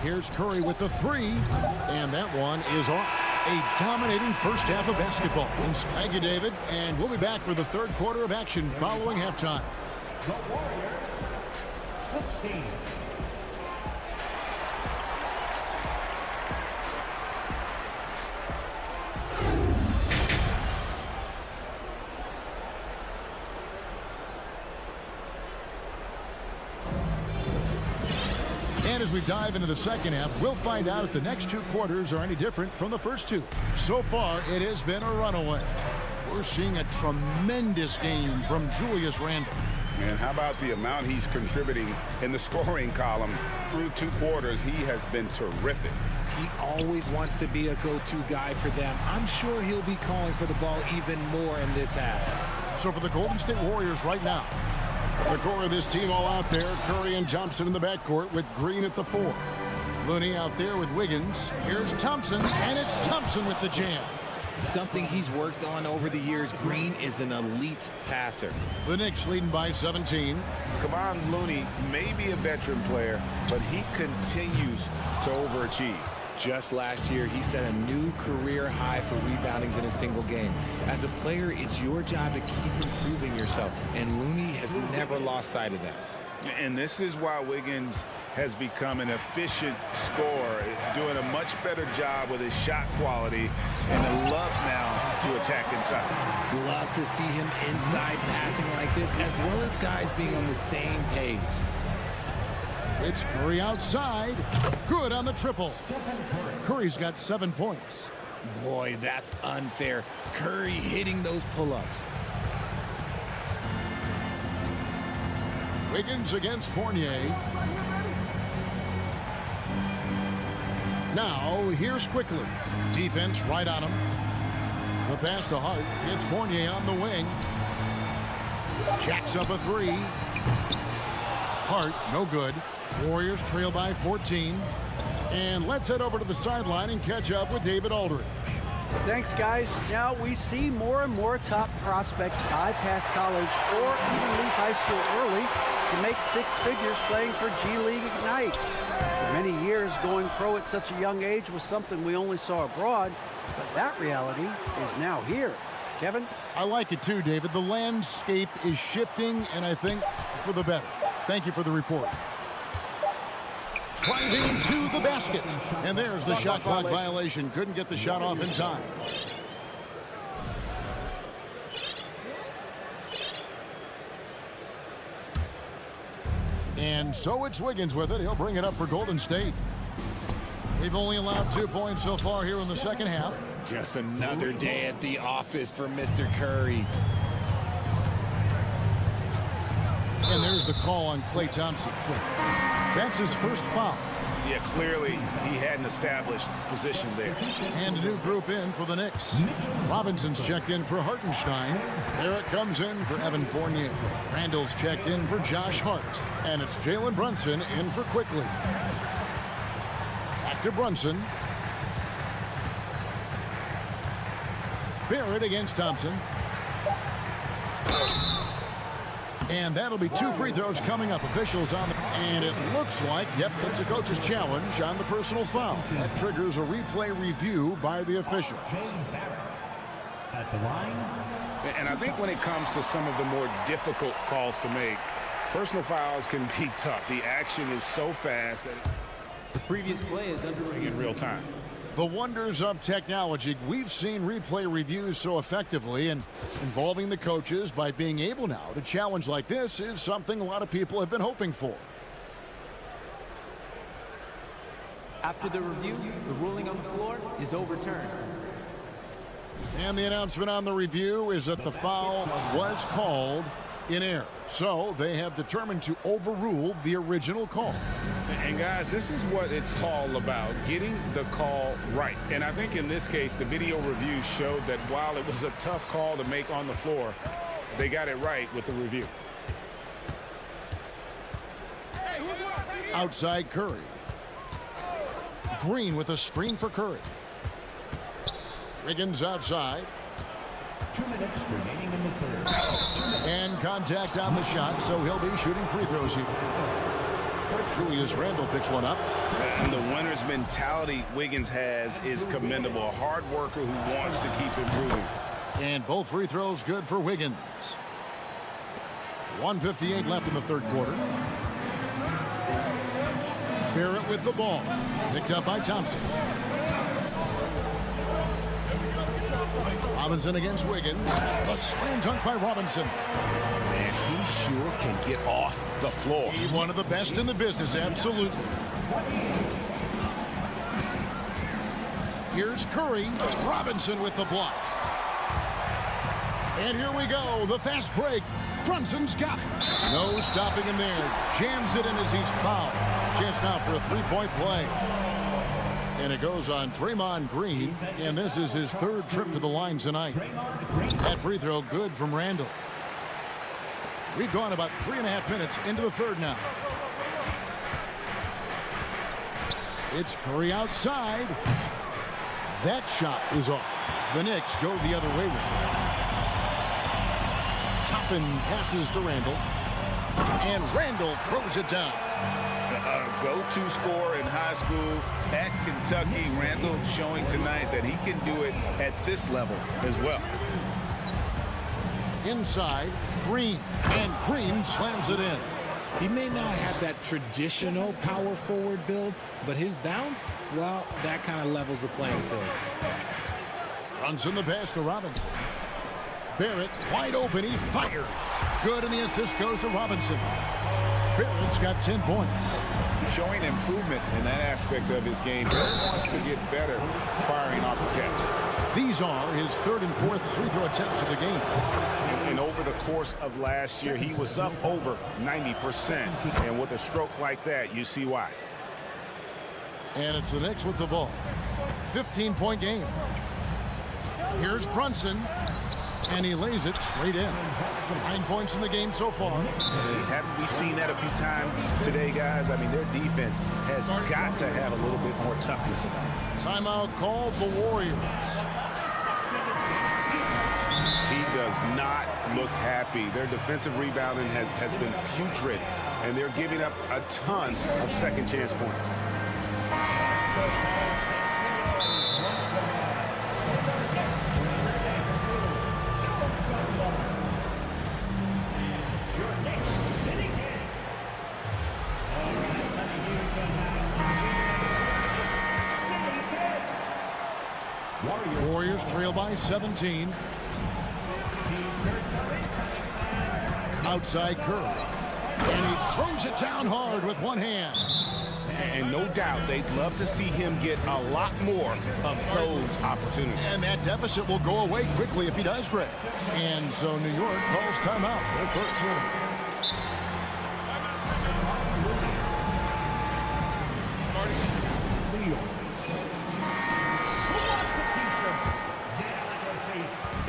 Here's Curry with the 3. And that one is off. A dominating first half of basketball. Thank you, David. And we'll be back for the third quarter of action following halftime. The Warriors, 16. And as we dive into the second half, we'll find out if the next 2 quarters are any different from the first 2. So far, it has been a runaway. We're seeing a tremendous game from Julius Randle. And how about the amount he's contributing in the scoring column through 2 quarters? He has been terrific. He always wants to be a go-to guy for them. I'm sure he'll be calling for the ball even more in this half. So for the Golden State Warriors right now, the core of this team all out there. Curry and Thompson in the backcourt with Green at the 4. Looney out there with Wiggins. Here's Thompson, and it's Thompson with the jam. Something he's worked on over the years. Green is an elite passer. The Knicks leading by 17. Kevon Looney may be a veteran player, but he continues to overachieve. Just last year, he set a new career high for reboundings in a single game. As a player, it's your job to keep improving yourself, and Looney has never lost sight of that. And this is why Wiggins has become an efficient scorer, doing a much better job with his shot quality, and loves now to attack inside. Love to see him inside passing like this, as well as guys being on the same page. It's Curry outside. Good on the triple. Curry's got 7 points. Boy, that's unfair. Curry hitting those pull-ups. Wiggins against Fournier. Now, here's Quickly. Defense right on him. The pass to Hart. It's Fournier on the wing. Jacks up a 3. Hart, no good. Warriors trail by 14. And let's head over to the sideline and catch up with David Aldridge. Thanks, guys. Now we see more and more top prospects bypass college or even leave high school early to make 6 figures playing for G League Ignite. For many years, going pro at such a young age was something we only saw abroad, but that reality is now here. Kevin? I like it too, David. The landscape is shifting, and I think for the better. Thank you for the report. Driving to the basket. And there's the shot clock violation. Couldn't get the shot off in time. And so it's Wiggins with it. He'll bring it up for Golden State. We've only allowed 2 points so far here in the second half. Just another day at the office for Mr. Curry. And there's the call on Klay Thompson. That's his first foul. Yeah, clearly he had an established position there. And a new group in for the Knicks. Robinson's checked in for Hartenstein. Barrett comes in for Evan Fournier. Randall's checked in for Josh Hart. And it's Jalen Brunson in for Quickly. Back to Brunson. Barrett against Thompson. And that'll be 2 free throws coming up. Officials on the... And it looks like, yep, it's a coach's challenge on the personal foul. That triggers a replay review by the official. At the line. And I think when it comes to some of the more difficult calls to make, personal fouls can be tough. The action is so fast that the previous play is under review in real time. The wonders of technology. We've seen replay reviews so effectively, and involving the coaches by being able now to challenge like this is something a lot of people have been hoping for. After the review, the ruling on the floor is overturned. And the announcement on the review is that the foul was called in error. So they have determined to overrule the original call. And guys, this is what it's all about, getting the call right. And I think in this case, the video review showed that while it was a tough call to make on the floor, they got it right with the review. Outside Curry. Green with a screen for Curry. Wiggins outside. 2 minutes remaining in the third. And contact on the shot, so he'll be shooting free throws here. Julius Randle picks one up. And the winner's mentality Wiggins has is commendable. A hard worker who wants to keep improving. And both free throws good for Wiggins. 1:58 left in the third quarter. Barrett with the ball. Picked up by Thompson. Robinson against Wiggins. A slam dunk by Robinson. Man, he sure can get off the floor. He's one of the best in the business, absolutely. Here's Curry. Robinson with the block. And here we go, the fast break. Brunson's got it. No stopping him there. Jams it in as he's fouled. Chance now for a three-point play. And it goes on Draymond Green, and this is his third trip to the line tonight. That free throw good from Randall. We've gone about 3.5 minutes into the third now. It's Curry outside. That shot is off. The Knicks go the other way with it. Toppin passes to Randall. And Randall throws it down. A go-to scorer in high school at Kentucky. Randall showing tonight that he can do it at this level as well. Inside, Green. And Green slams it in. He may not have that traditional power forward build, but his bounce, well, that kind of levels the playing field. Runs in the pass to Robinson. Barrett wide open. He fires. Good, and the assist goes to Robinson. Barrett's got 10 points. Showing improvement in that aspect of his game. Barrett wants to get better firing off the catch. These are his 3rd and 4th free throw attempts of the game. And over the course of last year, he was up over 90%. And with a stroke like that, you see why. And it's the Knicks with the ball. 15-point game. Here's Brunson. And he lays it straight in. 9 points in the game so far. Haven't we seen that a few times today, guys? I mean, their defense has got to have a little bit more toughness about it. Timeout called the Warriors. He does not look happy. Their defensive rebounding has been putrid, and they're giving up a ton of second chance points. Warriors trail by 17. Outside Curry. And he throws it down hard with one hand. And no doubt they'd love to see him get a lot more of those opportunities. And that deficit will go away quickly if he does, Greg. And so New York calls timeout. Their first.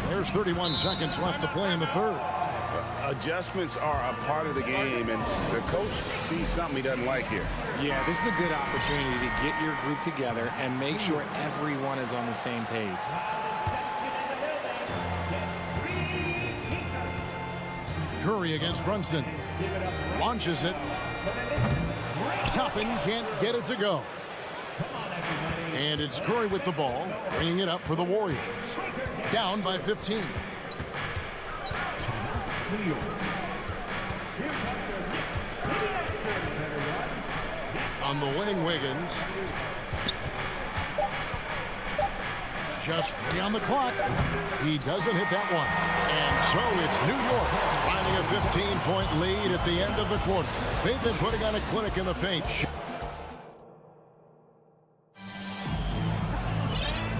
There's 31 seconds left to play in the 3rd. Adjustments are a part of the game, and the coach sees something he doesn't like here. Yeah, this is a good opportunity to get your group together and make sure everyone is on the same page. Curry against Brunson. Launches it. Toppin can't get it to go. And it's Curry with the ball, bringing it up for the Warriors. Down by 15. On the wing, Wiggins. Just 3 on the clock. He doesn't hit that one. And so it's New York finding a 15-point lead at the end of the quarter. They've been putting on a clinic in the paint.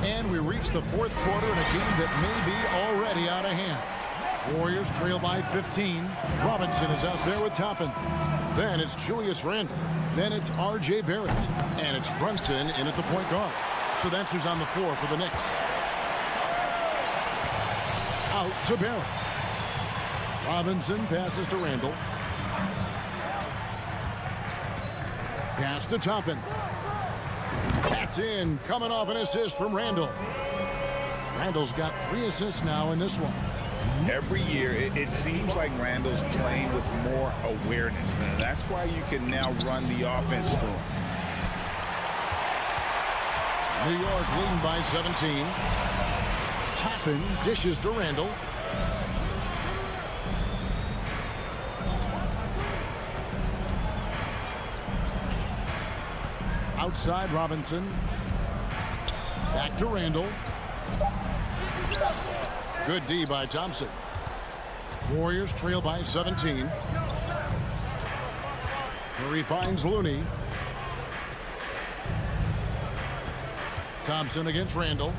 And we reach the 4th quarter in a game that may be already out of hand. Warriors trail by 15. Robinson is out there with Toppin. Then it's Julius Randle. Then it's R.J. Barrett. And it's Brunson in at the point guard. So that's who's on the floor for the Knicks. Out to Barrett. Robinson passes to Randle. Pass to Toppin. That's in, coming off an assist from Randle. Randle's got 3 assists now in this one. Every year, it seems like Randle's playing with more awareness. And that's why you can now run the offense through him. New York leading by 17. Toppin dishes to Randle. Outside Robinson. Back to Randle. Good D by Thompson. Warriors trail by 17. Curry finds Looney. Thompson against Randle.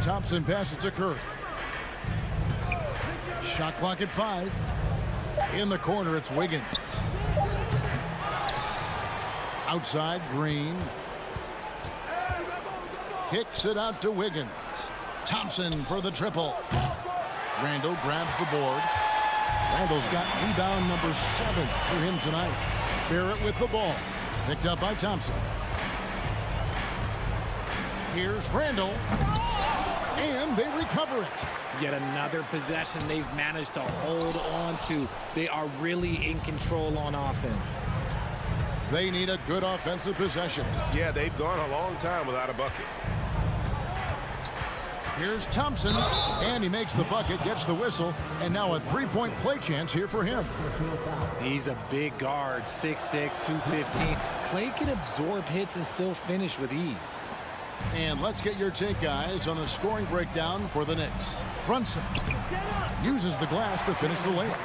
Thompson passes to Curry. Shot clock at 5. In the corner, it's Wiggins. Outside, Green. Kicks it out to Wiggins. Thompson for the triple. Randle grabs the board. Randle's got rebound number 7 for him tonight. Barrett with the ball. Picked up by Thompson. Here's Randle. And they recover it. Yet another possession they've managed to hold on to. They are really in control on offense. They need a good offensive possession. Yeah, they've gone a long time without a bucket. Here's Thompson, and he makes the bucket, gets the whistle, and now a 3-point play chance here for him. He's a big guard, 6'6", 215. Clay can absorb hits and still finish with ease. And let's get your take, guys, on the scoring breakdown for the Knicks. Brunson uses the glass to finish the layup.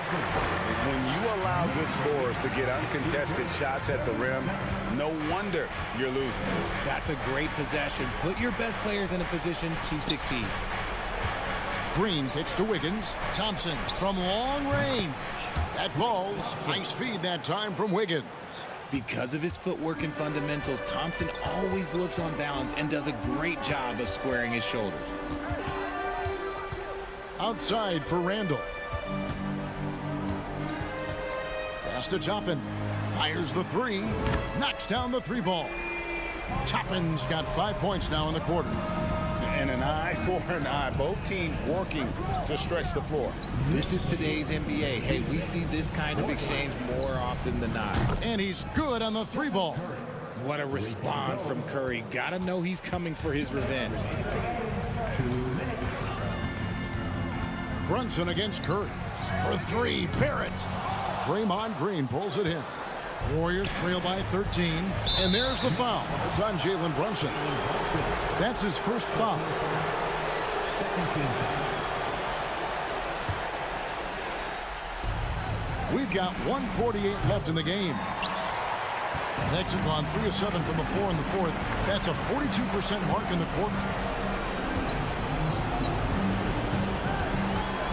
When you allow good scorers to get uncontested shots at the rim, no wonder you're losing. That's a great possession. Put your best players in a position to succeed. Green kicks to Wiggins. Thompson from long range. That ball's nice feed that time from Wiggins. Because of his footwork and fundamentals, Thompson always looks on balance and does a great job of squaring his shoulders. Outside for Randall. Pass to Toppin. Fires the three. Knocks down the three ball. Toppin's got 5 points now in the quarter. And an eye for an eye. Both teams working to stretch the floor. This is today's NBA. Hey, we see this kind of exchange more often than not. And he's good on the three ball. What a response from Curry. Gotta know he's coming for his revenge. Brunson against Curry. For three, Barrett. Draymond Green pulls it in. Warriors trail by 13. And there's the foul. It's on Jalen Brunson. That's his first foul. We've got 1:48 left in the game. Knicks have gone 3 of 7 from the floor in the fourth. That's a 42% mark in the quarter.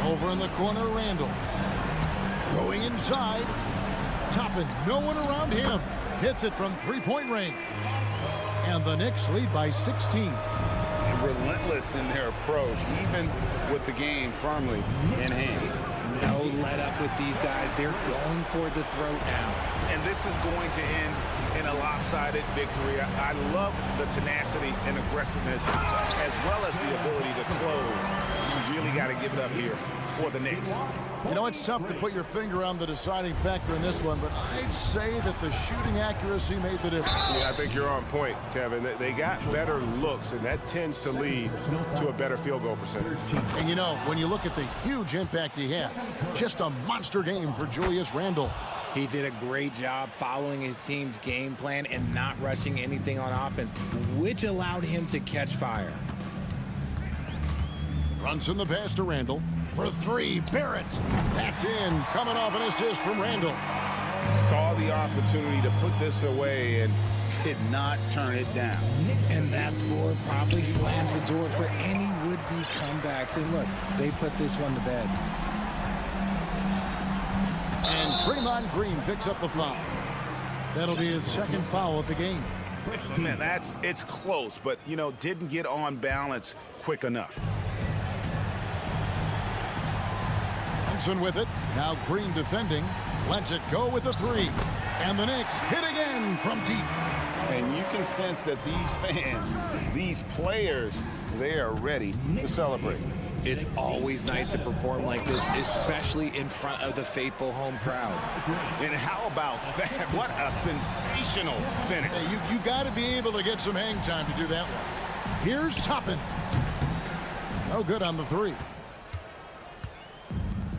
Over in the corner, Randall. Going inside. Toppin, no one around him. Hits it from three-point range. And the Knicks lead by 16. Relentless in their approach, even with the game firmly in hand. No let up with these guys. They're going for the throat now. And this is going to end in a lopsided victory. I love the tenacity and aggressiveness as well as the ability to close. You really got to give it up here for the Knicks. You know, it's tough to put your finger on the deciding factor in this one, but I'd say that the shooting accuracy made the difference. Yeah, I think you're on point, Kevin. They got better looks, and that tends to lead to a better field goal percentage. And, you know, when you look at the huge impact he had, just a monster game for Julius Randle. He did a great job following his team's game plan and not rushing anything on offense, which allowed him to catch fire. Brunson the pass to Randall. For three, Barrett. That's in, coming off an assist from Randall. Saw the opportunity to put this away and did not turn it down. And that score probably slams the door for any would-be comebacks. And look, they put this one to bed. And Draymond Green picks up the foul. That'll be his second foul of the game. Man, it's close, but, you know, didn't get on balance quick enough. With it. Now Green defending. Lets it go with the three. And the Knicks hit again from deep. And you can sense that these fans, these players, they are ready to celebrate. It's always nice to perform like this, especially in front of the faithful home crowd. And how about that? What a sensational finish. Hey, you got to be able to get some hang time to do that one. Here's Toppin. No good on the three.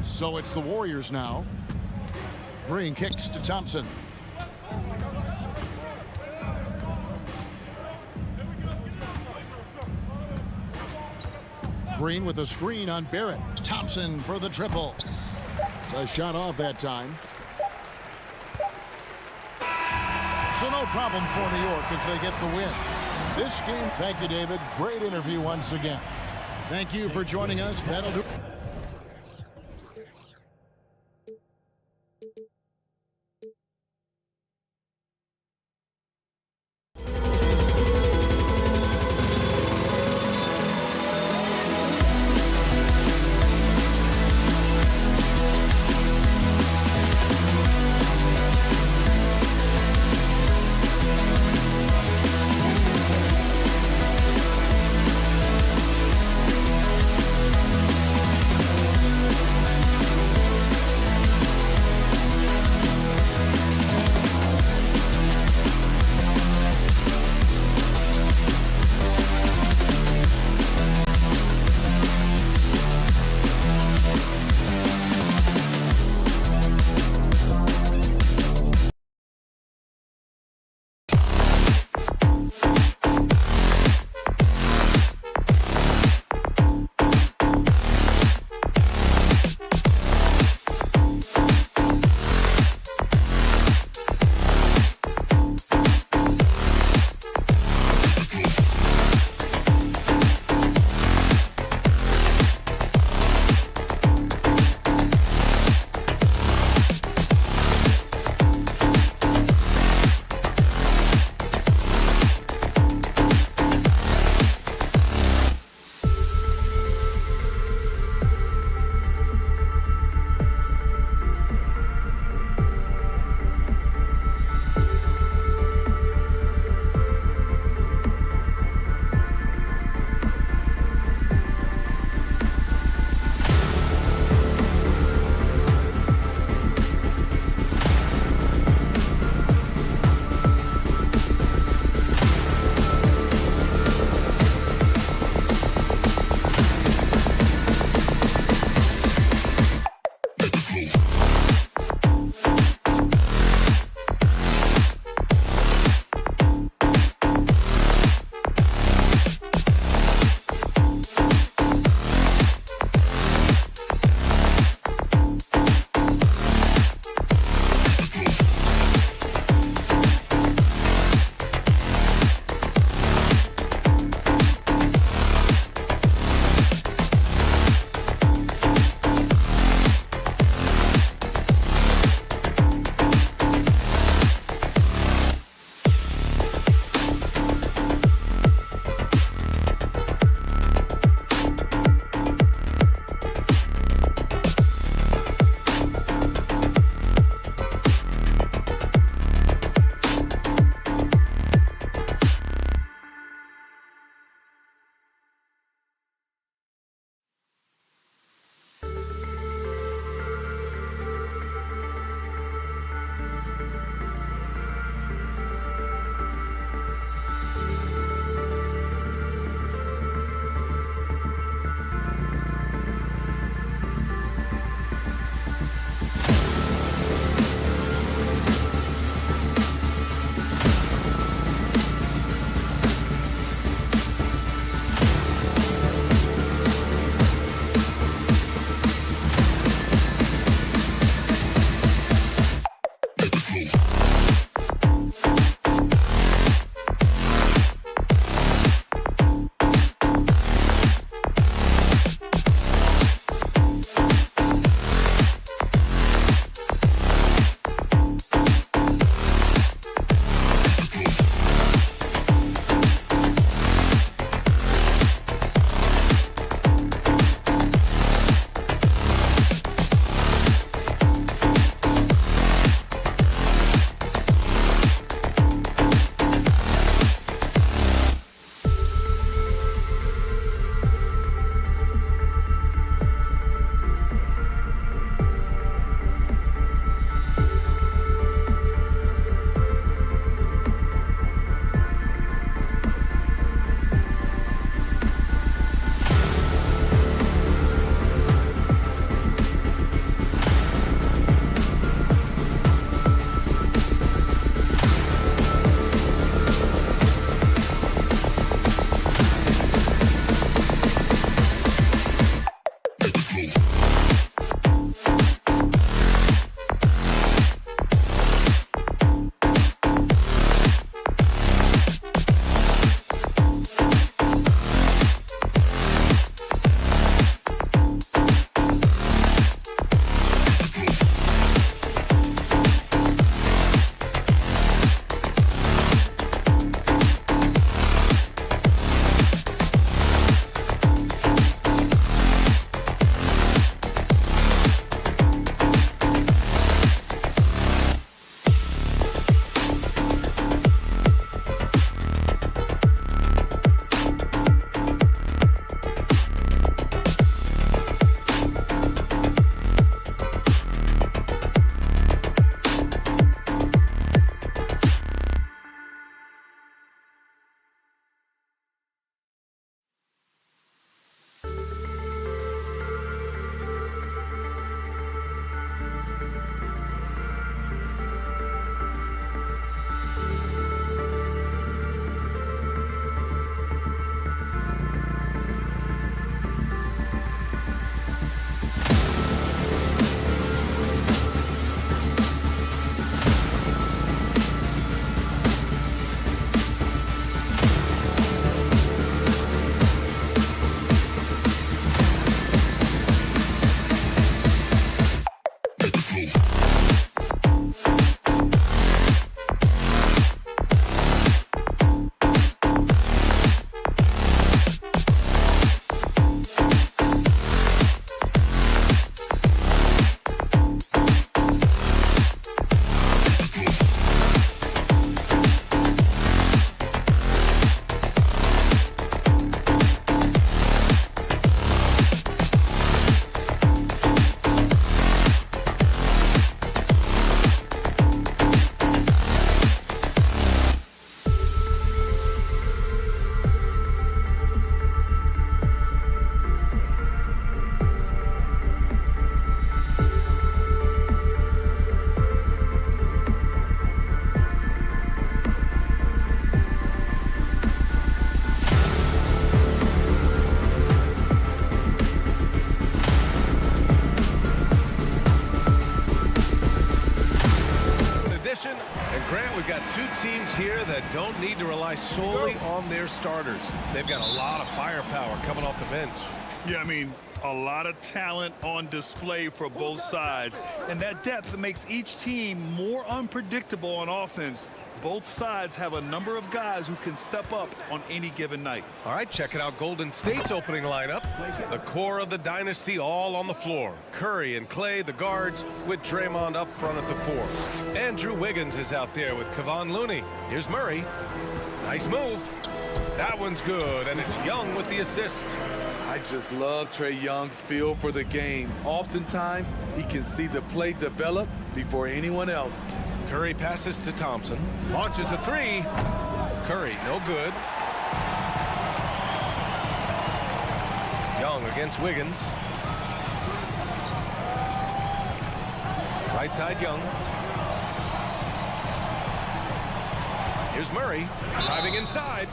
So it's the Warriors now. Green kicks to Thompson. Green with a screen on Barrett. Thompson for the triple. A shot off that time. So no problem for New York as they get the win. This game, thank you, David. Great interview once again. Thank you for joining us. That'll do. teams here that don't need to rely solely on their starters. They've got a lot of firepower coming off the bench. Yeah, I mean, a lot of talent on display for both sides. And that depth makes each team more unpredictable on offense. Both sides have a number of guys who can step up on any given night. All right, checking out Golden State's opening lineup. The core of the dynasty all on the floor. Curry and Clay, the guards, with Draymond up front at the 4. Andrew Wiggins is out there with Kevon Looney. Here's Murray. Nice move. That one's good, and it's Young with the assist. I just love Trae Young's feel for the game. Oftentimes, he can see the play develop before anyone else. Curry passes to Thompson. Launches a 3. Curry, no good. Young against Wiggins. Right side, Young. Here's Murray, driving inside.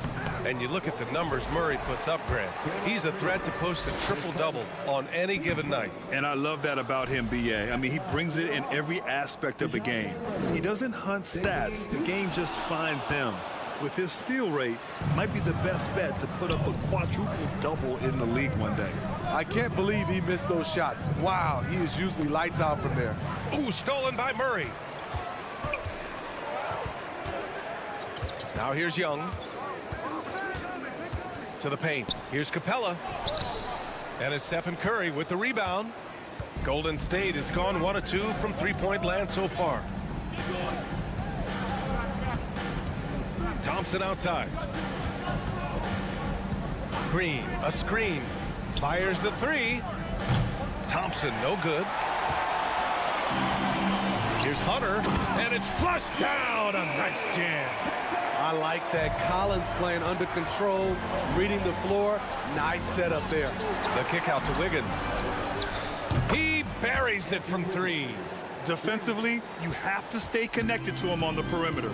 And you look at the numbers Murray puts up, Grant. He's a threat to post a triple-double on any given night. And I love that about him, B.A. I mean, he brings it in every aspect of the game. He doesn't hunt stats. The game just finds him. With his steal rate, might be the best bet to put up a quadruple-double in the league one day. I can't believe he missed those shots. Wow, he is usually lights out from there. Ooh, stolen by Murray. Now here's Young. To the paint. Here's Capella. And it's Stephen Curry with the rebound. Golden State has gone 1 of 2 from three-point land so far. Thompson outside. Green, a screen. Fires the 3. Thompson, no good. Here's Hunter, and it's flushed down. A nice jam. I like that. Collins playing under control, reading the floor. Nice setup there. The kick out to Wiggins. He buries it from 3. Defensively, you have to stay connected to him on the perimeter.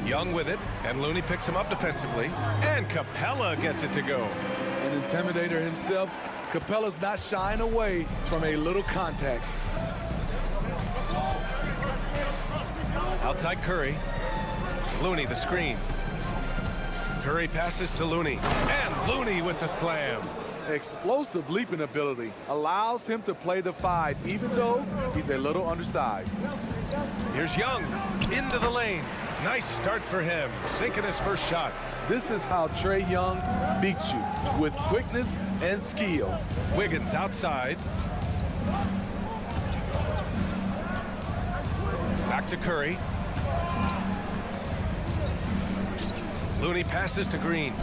Young with it, and Looney picks him up defensively, and Capella gets it to go. An intimidator himself, Capella's not shying away from a little contact. Outside Curry. Looney the screen. Curry passes to Looney, and Looney with the slam. Explosive leaping ability allows him to play the 5, even though he's a little undersized. Here's Young into the lane. Nice start for him, sinking his first shot. This is how Trae Young beats you, with quickness and skill. Wiggins outside. Back to Curry. Looney passes to Green.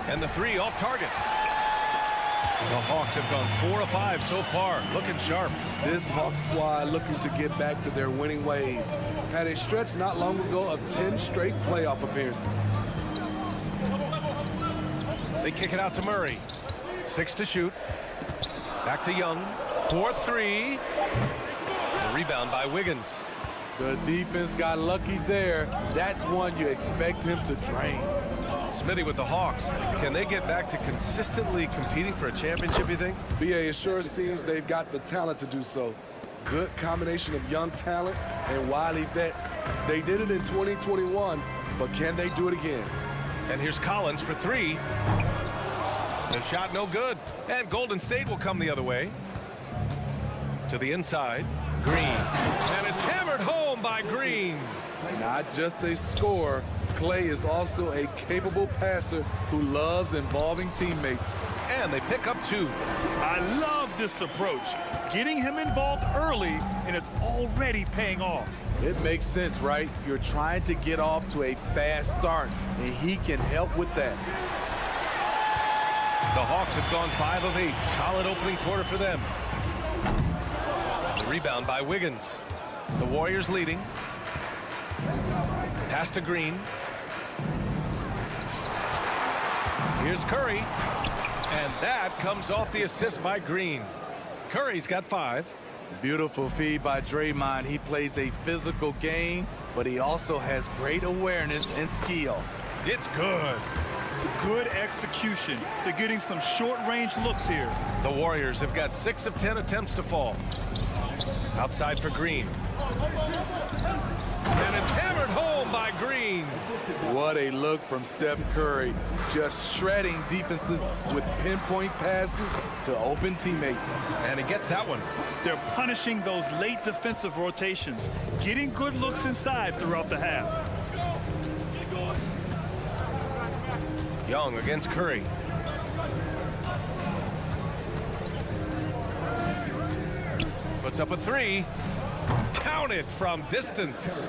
And the 3 off target. The Hawks have gone 4 of 5 so far, looking sharp. This Hawks squad looking to get back to their winning ways. Had a stretch not long ago of 10 straight playoff appearances. They kick it out to Murray. 6 to shoot. Back to Young. 4-3. The rebound by Wiggins. The defense got lucky there. That's one you expect him to drain. Smitty with the Hawks. Can they get back to consistently competing for a championship, you think? BA, it sure seems they've got the talent to do so. Good combination of young talent and wily vets. They did it in 2021, but can they do it again? And here's Collins for 3. The shot no good. And Golden State will come the other way. To the inside. Green. And it's hammered home by Green. Not just a scorer, Clay is also a capable passer who loves involving teammates. And they pick up 2. I love this approach. Getting him involved early, and it's already paying off. It makes sense, right? You're trying to get off to a fast start, and he can help with that. The Hawks have gone 5 of 8. Solid opening quarter for them. The rebound by Wiggins. The Warriors leading. Pass to Green. Here's Curry. And that comes off the assist by Green. Curry's got 5. Beautiful feed by Draymond. He plays a physical game, but he also has great awareness and skill. It's good. Good execution. They're getting some short-range looks here. The Warriors have got 6 of 10 attempts to fall. Outside for Green. And it's hammered home by Green. What a look from Steph Curry. Just shredding defenses with pinpoint passes to open teammates. And he gets that one. They're punishing those late defensive rotations, getting good looks inside throughout the half. Young against Curry. Puts up a three. Counted from distance.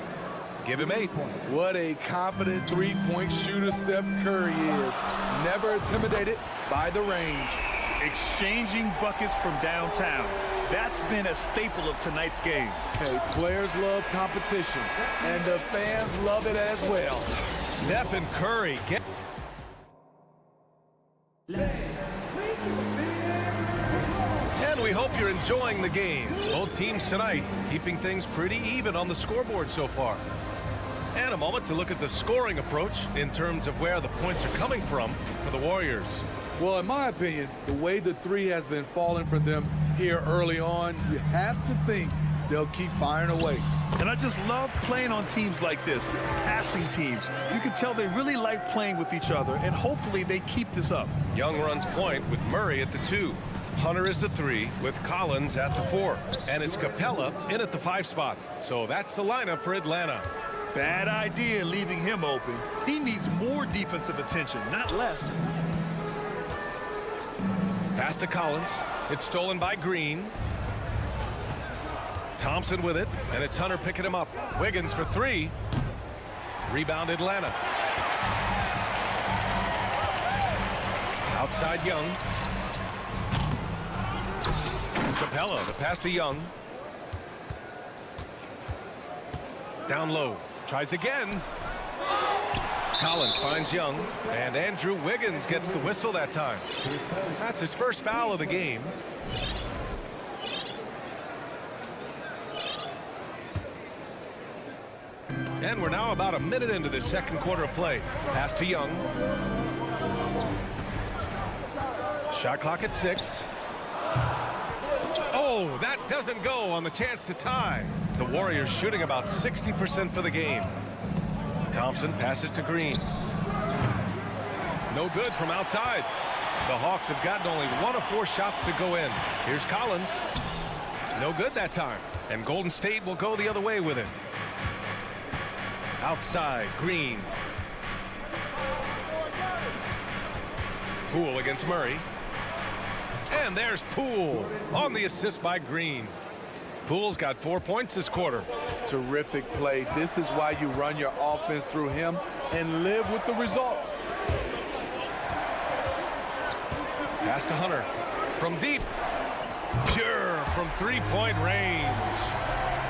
Give him 8. What a confident three-point shooter Steph Curry is. Never intimidated by the range. Exchanging buckets from downtown. That's been a staple of tonight's game. Hey, players love competition, and the fans love it as well. Steph and Curry get... And we hope you're enjoying the game. Both teams tonight keeping things pretty even on the scoreboard so far. And a moment to look at the scoring approach in terms of where the points are coming from for the Warriors. Well, in my opinion, the way the three has been falling for them here early on, you have to think they'll keep firing away. And I just love playing on teams like this, passing teams. You can tell they really like playing with each other, and hopefully they keep this up. Young runs point with Murray at the 2. Hunter is the 3 with Collins at the 4. And it's Capella in at the 5 spot. So that's the lineup for Atlanta. Bad idea leaving him open. He needs more defensive attention, not less. Pass to Collins. It's stolen by Green. Thompson with it, and it's Hunter picking him up. Wiggins for 3. Rebound Atlanta. Outside Young. Capella, the pass to Young. Down low. Tries again. Collins finds Young, and Andrew Wiggins gets the whistle that time. That's his first foul of the game. And we're now about a minute into the second quarter of play. Pass to Young. Shot clock at 6. Oh, that doesn't go on the chance to tie. The Warriors shooting about 60% for the game. Thompson passes to Green. No good from outside. The Hawks have gotten only 1 of 4 shots to go in. Here's Collins. No good that time. And Golden State will go the other way with it. Outside, Green. Poole against Murray. And there's Poole on the assist by Green. Poole's got 4 points this quarter. Terrific play. This is why you run your offense through him and live with the results. Pass to Hunter from deep. Pure from 3-point range.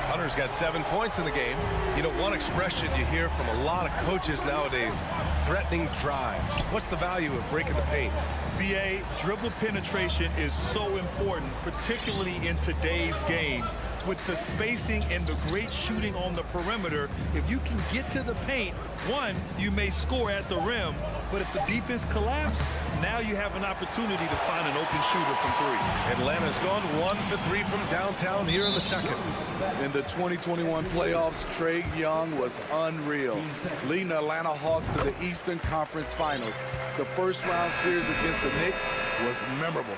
Hunter's got 7 points in the game. You know, one expression you hear from a lot of coaches nowadays, threatening drives. What's the value of breaking the paint? BA, dribble penetration is so important, particularly in today's game. With the spacing and the great shooting on the perimeter, if you can get to the paint, one, you may score at the rim, but if the defense collapses, now you have an opportunity to find an open shooter from 3. Atlanta's gone 1 for 3 from downtown here in the second. In the 2021 playoffs, Trae Young was unreal, leading the Atlanta Hawks to the Eastern Conference Finals. The first round series against the Knicks was memorable.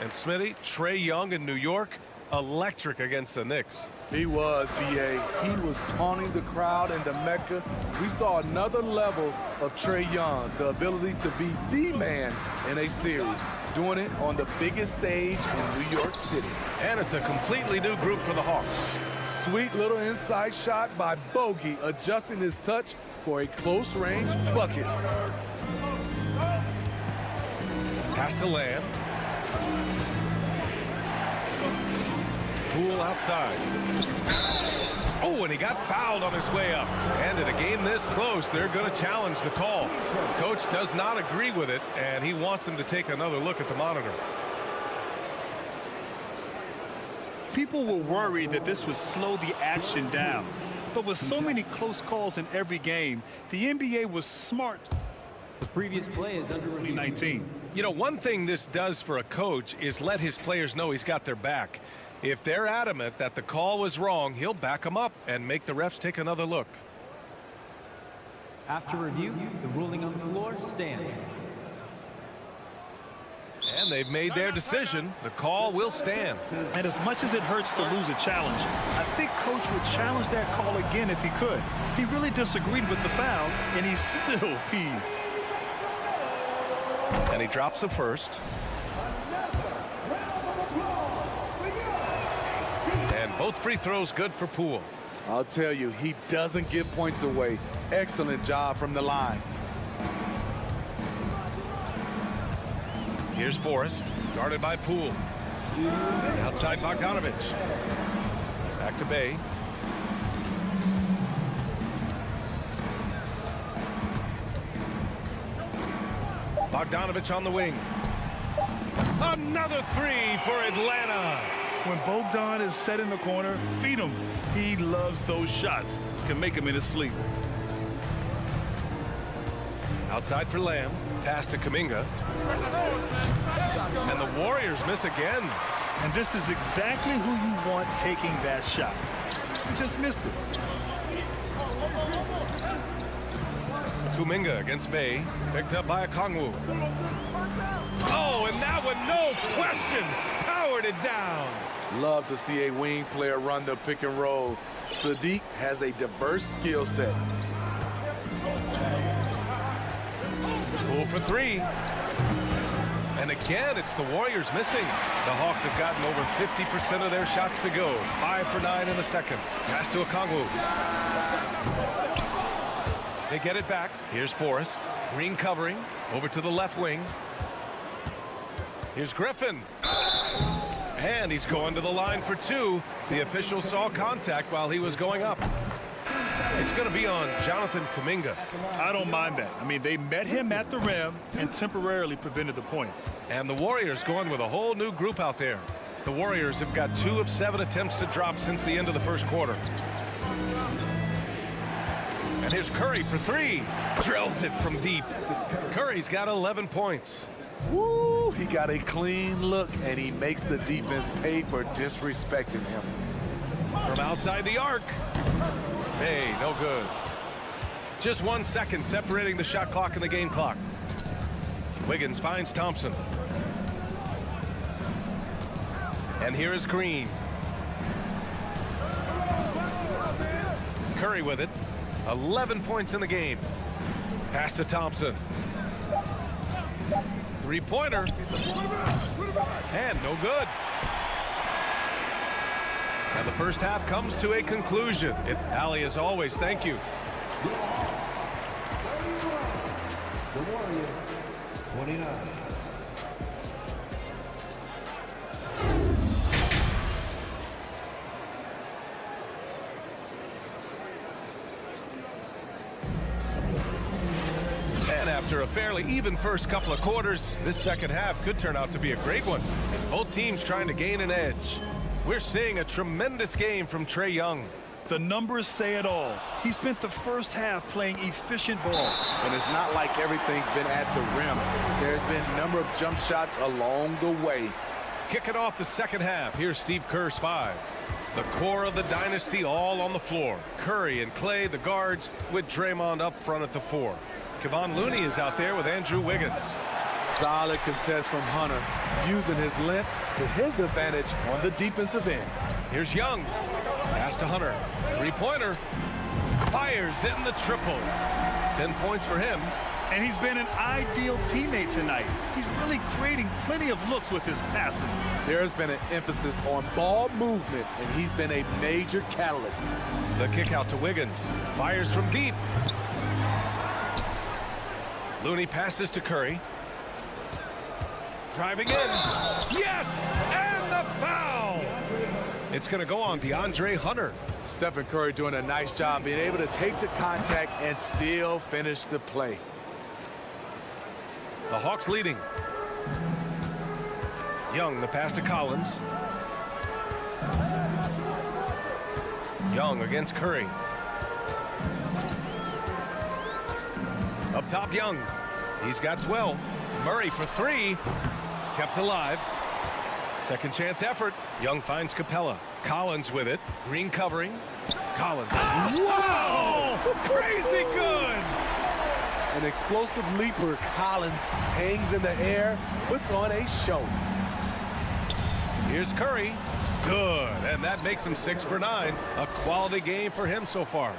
And Smitty, Trae Young in New York, electric against the Knicks. He was, B.A. He was taunting the crowd in the Mecca. We saw another level of Trae Young, the ability to be the man in a series, doing it on the biggest stage in New York City. And it's a completely new group for the Hawks. Sweet little inside shot by Bogey, adjusting his touch for a close-range bucket. Pass to Lamb. Poole outside. Oh, and he got fouled on his way up. And in a game this close, they're going to challenge the call. Coach does not agree with it, and he wants him to take another look at the monitor. People were worried that this would slow the action down. But with so many close calls in every game, the NBA was smart. The previous play is under review. 19. You know, one thing this does for a coach is let his players know he's got their back. If they're adamant that the call was wrong, he'll back them up and make the refs take another look. After review, the ruling on the floor stands. And they've made their decision. The call will stand. And as much as it hurts to lose a challenge, I think Coach would challenge that call again if he could. He really disagreed with the foul, and he's still peeved. And he drops the first. And both free throws good for Poole. I'll tell you, he doesn't give points away. Excellent job from the line. Here's Forrest, guarded by Poole. Outside Bogdanovich. Back to Bay. Bogdanovich on the wing. Another three for Atlanta. When Bogdan is set in the corner, feed him. He loves those shots. Can make him in his sleep. Outside for Lamb. Pass to Kuminga. And the Warriors miss again. And this is exactly who you want taking that shot. He just missed it. Kuminga against Bay. Picked up by Okongwu. Oh, and that one, no question, powered it down. Love to see a wing player run the pick and roll. Sadiq has a diverse skill set. Poole for three. And again, it's the Warriors missing. The Hawks have gotten over 50% of their shots to go. 5 for 9 in the second. Pass to Okongwu. They get it back. Here's Forrest. Green covering. Over to the left wing. Here's Griffin. And he's going to the line for two. The official saw contact while he was going up. It's going to be on Jonathan Kuminga. I don't mind that. I mean, they met him at the rim and temporarily prevented the points. And the Warriors going with a whole new group out there. The Warriors have got 2 of 7 attempts to drop since the end of the first quarter. And here's Curry for three. Drills it from deep. Curry's got 11 points. Woo, he got a clean look, and he makes the defense pay for disrespecting him. From outside the arc. Hey, no good. Just 1 second separating the shot clock and the game clock. Wiggins finds Thompson. And here is Green. Curry with it. 11 points in the game. Pass to Thompson. Three-pointer. And no good. And the first half comes to a conclusion. Allie, as always, thank you. The Warriors, 29. And after a fairly even first couple of quarters, this second half could turn out to be a great one, as both teams trying to gain an edge. We're seeing a tremendous game from Trae Young. The numbers say it all. He spent the first half playing efficient ball. And it's not like everything's been at the rim. There's been a number of jump shots along the way. Kicking off the second half, here's Steve Kerr's 5. The core of the dynasty all on the floor. Curry and Clay, the guards, with Draymond up front at the 4. Kevon Looney is out there with Andrew Wiggins. Solid contest from Hunter, using his length to his advantage on the defensive end. Here's Young. Pass to Hunter. Three-pointer. Fires in the triple. 10 points for him. And he's been an ideal teammate tonight. He's really creating plenty of looks with his passing. There's been an emphasis on ball movement, and he's been a major catalyst. The kick out to Wiggins. Fires from deep. Looney passes to Curry. Driving in. Yes! And the foul! It's going to go on DeAndre Hunter. Stephen Curry doing a nice job being able to take the contact and still finish the play. The Hawks leading. Young, the pass to Collins. Young against Curry. Up top, Young. He's got 12. Murray for three. Kept alive. Second chance effort. Young finds Capella. Collins with it. Green covering. Collins. Wow! Crazy good! An explosive leaper, Collins hangs in the air, puts on a show. Here's Curry. Good, and that makes him 6 for 9. A quality game for him so far.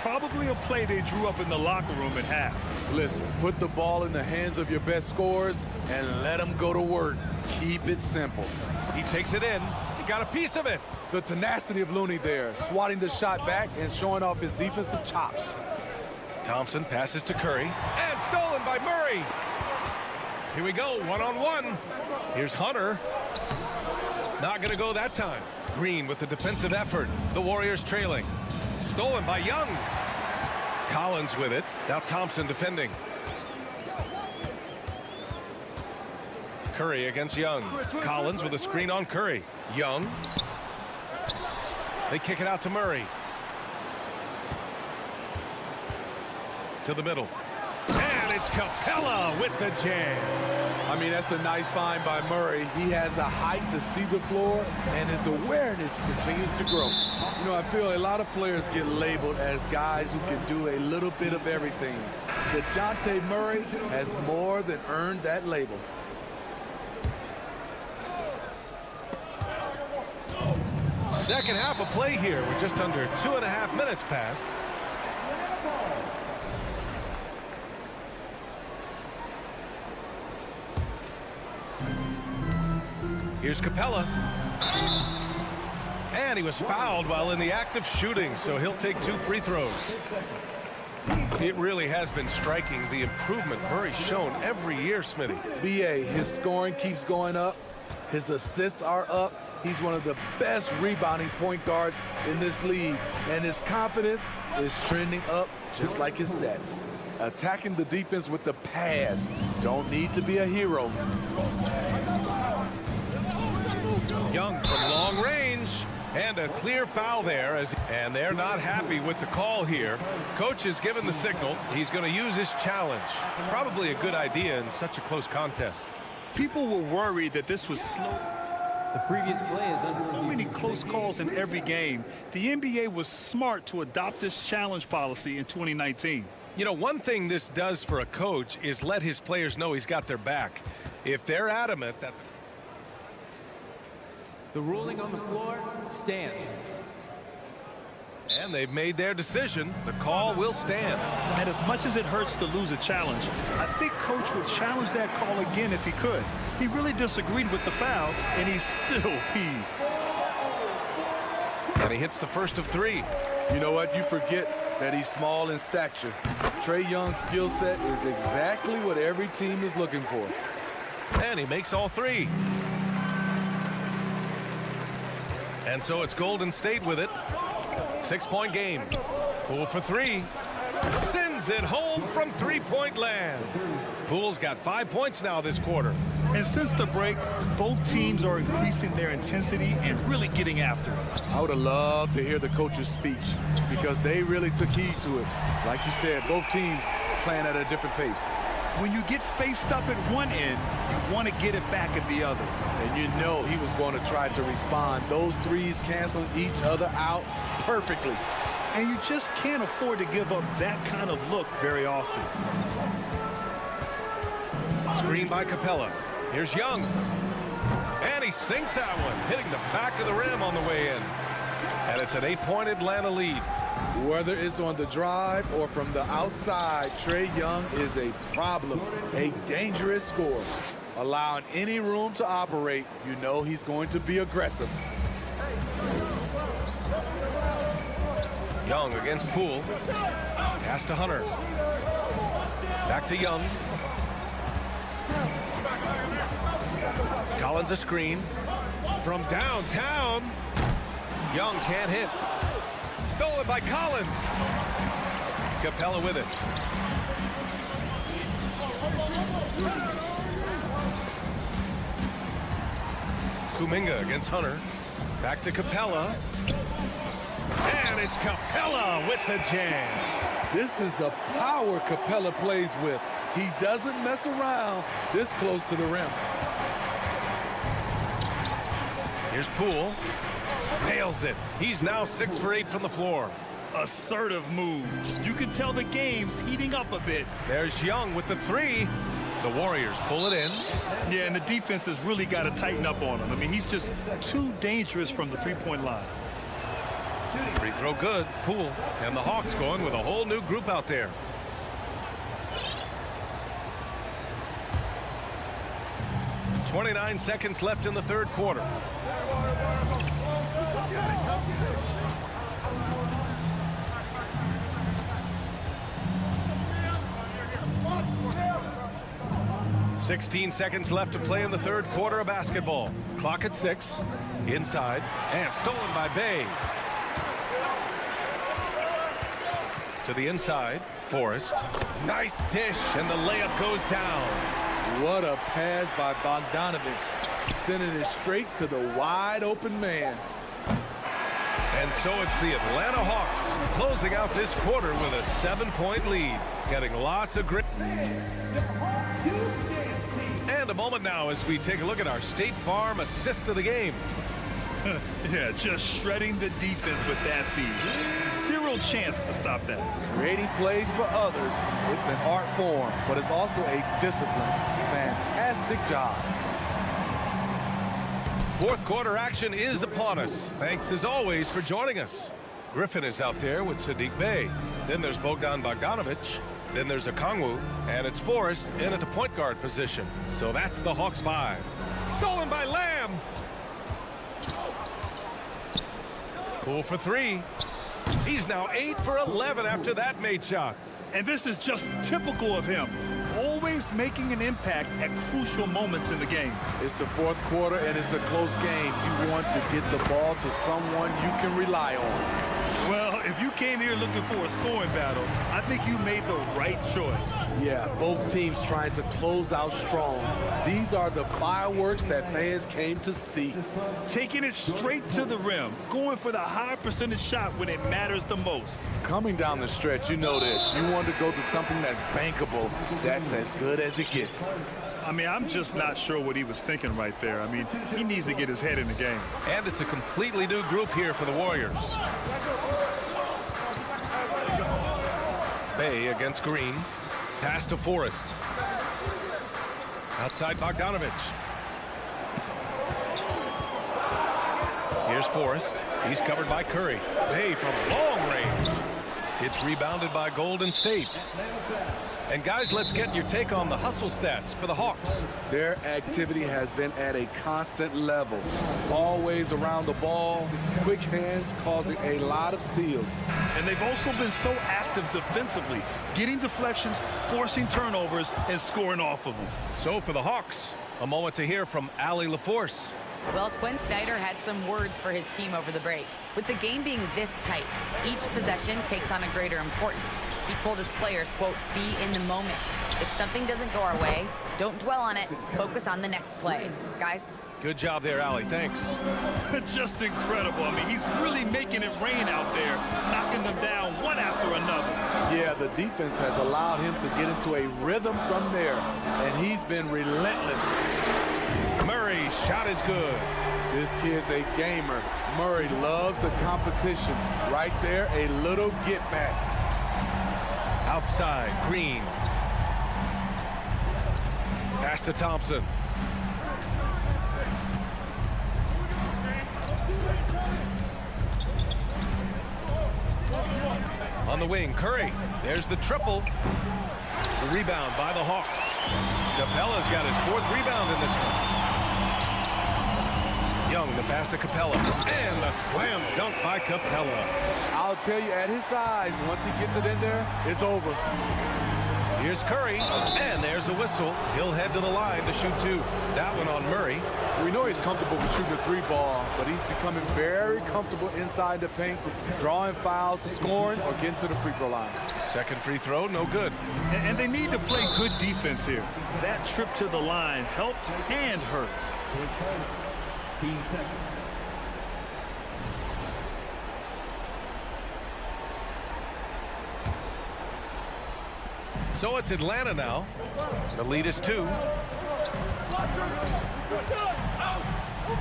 Probably a play they drew up in the locker room at half. Listen, put the ball in the hands of your best scorers and let them go to work. Keep it simple. He takes it in. He got a piece of it. The tenacity of Looney there, swatting the shot back and showing off his defensive chops. Thompson passes to Curry, and stolen by Murray. Here we go, one-on-one. Here's Hunter. Not going to go that time. Green with the defensive effort. The Warriors trailing. Stolen by Young. Collins with it. Now Thompson defending. Curry against Young. Collins with a screen on Curry. Young. They kick it out to Murray. To the middle. And it's Capella with the jam. I mean, that's a nice find by Murray. He has the height to see the floor, and his awareness continues to grow. You know, I feel a lot of players get labeled as guys who can do a little bit of everything. DeJounte Murray has more than earned that label. Second half of play here with just under 2.5 minutes passed. Here's Capella. And he was fouled while in the act of shooting, so he'll take 2 free throws. It really has been striking, the improvement Murray's shown every year, Smitty. BA, his scoring keeps going up. His assists are up. He's one of the best rebounding point guards in this league, and his confidence is trending up just like his stats. Attacking the defense with the pass. Don't need to be a hero. Young from long range, and a clear foul there, and they're not happy with the call here. Coach has given the signal. He's going to use his challenge. Probably a good idea in such a close contest. People were worried that this was slow. The previous play is under So many close calls in every game. The NBA was smart to adopt this challenge policy in 2019. You know, one thing this does for a coach is let his players know he's got their back. If they're adamant that The ruling on the floor stands. and they've made their decision, the call will stand. And as much as it hurts to lose a challenge, I think Coach would challenge that call again if he could. He really disagreed with the foul, and he's still peeved. And he hits the first of 3. You know what? You forget that he's small in stature. Trae Young's skill set is exactly what every team is looking for. And he makes all 3. And so it's Golden State with it. 6-point game. Poole for 3. Sends it home from 3-point land. Poole's got 5 points now this quarter. And since the break, both teams are increasing their intensity and really getting after it. I would have loved to hear the coach's speech because they really took heed to it. Like you said, both teams playing at a different pace. When you get faced up at one end, you want to get it back at the other. And you know he was going to try to respond. Those threes canceling each other out perfectly. And you just can't afford to give up that kind of look very often. Screen by Capella. Here's Young. And he sinks that one, hitting the back of the rim on the way in. And it's an 8-point Atlanta lead. Whether it's on the drive or from the outside, Trae Young is a problem, a dangerous scorer. Allowing any room to operate, you know he's going to be aggressive. Young against Poole. Pass to Hunter. Back to Young. Collins a screen. From downtown. Young can't hit. Stolen by Collins. Capella with it. Kuminga against Hunter. Back to Capella. And it's Capella with the jam. This is the power Capella plays with. He doesn't mess around this close to the rim. Here's Poole. Nails it. He's now 6 for 8 from the floor. Assertive move. You can tell the game's heating up a bit. There's Young with the 3. The Warriors pull it in. Yeah, and the defense has really got to tighten up on him. I mean, he's just too dangerous from the three-point line. Free throw good. Poole. And the Hawks going with a whole new group out there. .29 seconds left in the third quarter. .16 seconds left to play in the third quarter of basketball. Clock at 6. Inside. And stolen by Bay. To the inside. Forrest. Nice dish. And the layup goes down. What a pass by Bogdanovich. Sending it straight to the wide open man. And so it's the Atlanta Hawks closing out this quarter with a 7-point lead. Getting lots of grit. And a moment now as we take a look at our State Farm assist of the game. Yeah, just shredding the defense with that feed. Zero chance to stop that. Creating plays for others. It's an art form, but it's also a discipline. Fantastic job. Fourth quarter action is upon us. Thanks as always for joining us. Griffin is out there with Sadiq Bey. Then there's Bogdan Bogdanovich. Then there's Okongwu, and it's Forrest in at the point guard position. So that's the Hawks 5. Stolen by Lamb. Poole for 3. He's now 8 for 11 after that made shot. And this is just typical of him. Always making an impact at crucial moments in the game. It's the fourth quarter, and it's a close game. You want to get the ball to someone you can rely on. Well, if you came here looking for a scoring battle, I think you made the right choice. Yeah, both teams trying to close out strong. These are the fireworks that fans came to see. Taking it straight to the rim, going for the high percentage shot when it matters the most. Coming down the stretch, you know this. You want to go to something that's bankable. That's as good as it gets. I mean, I'm just not sure what he was thinking right there. I mean, he needs to get his head in the game. And it's a completely new group here for the Warriors. Bay against Green. Pass to Forrest. Outside Bogdanovich. Here's Forrest. He's covered by Curry. Bay from long range. It's rebounded by Golden State. And guys, let's get your take on the hustle stats for the Hawks. Their activity has been at a constant level. Always around the ball, quick hands causing a lot of steals. And they've also been so active defensively, getting deflections, forcing turnovers, and scoring off of them. So for the Hawks, a moment to hear from Allie LaForce. Well, Quinn Snyder had some words for his team over the break. With the game being this tight, each possession takes on a greater importance. He told his players, quote, be in the moment. If something doesn't go our way, don't dwell on it. Focus on the next play. Guys? Good job there, Allie. Thanks. Just incredible. I mean, he's really making it rain out there, knocking them down one after another. Yeah, the defense has allowed him to get into a rhythm from there, and he's been relentless. Murray's shot is good. This kid's a gamer. Murray loves the competition. Right there, a little get back. Outside, Green. Pass to Thompson. On the wing, Curry. There's the triple. The rebound by the Hawks. Capella's got his 4th rebound in this one. Young, the pass to Capella. And the slam dunk by Capella. I'll tell you, at his size, once he gets it in there, it's over. Here's Curry, and there's a whistle. He'll head to the line to shoot 2. That one on Murray. We know he's comfortable with shooting the 3 ball, but he's becoming very comfortable inside the paint, drawing fouls, scoring, or getting to the free throw line. Second free throw, no good. And they need to play good defense here. That trip to the line helped and hurt. Team second. So it's Atlanta now. The lead is 2.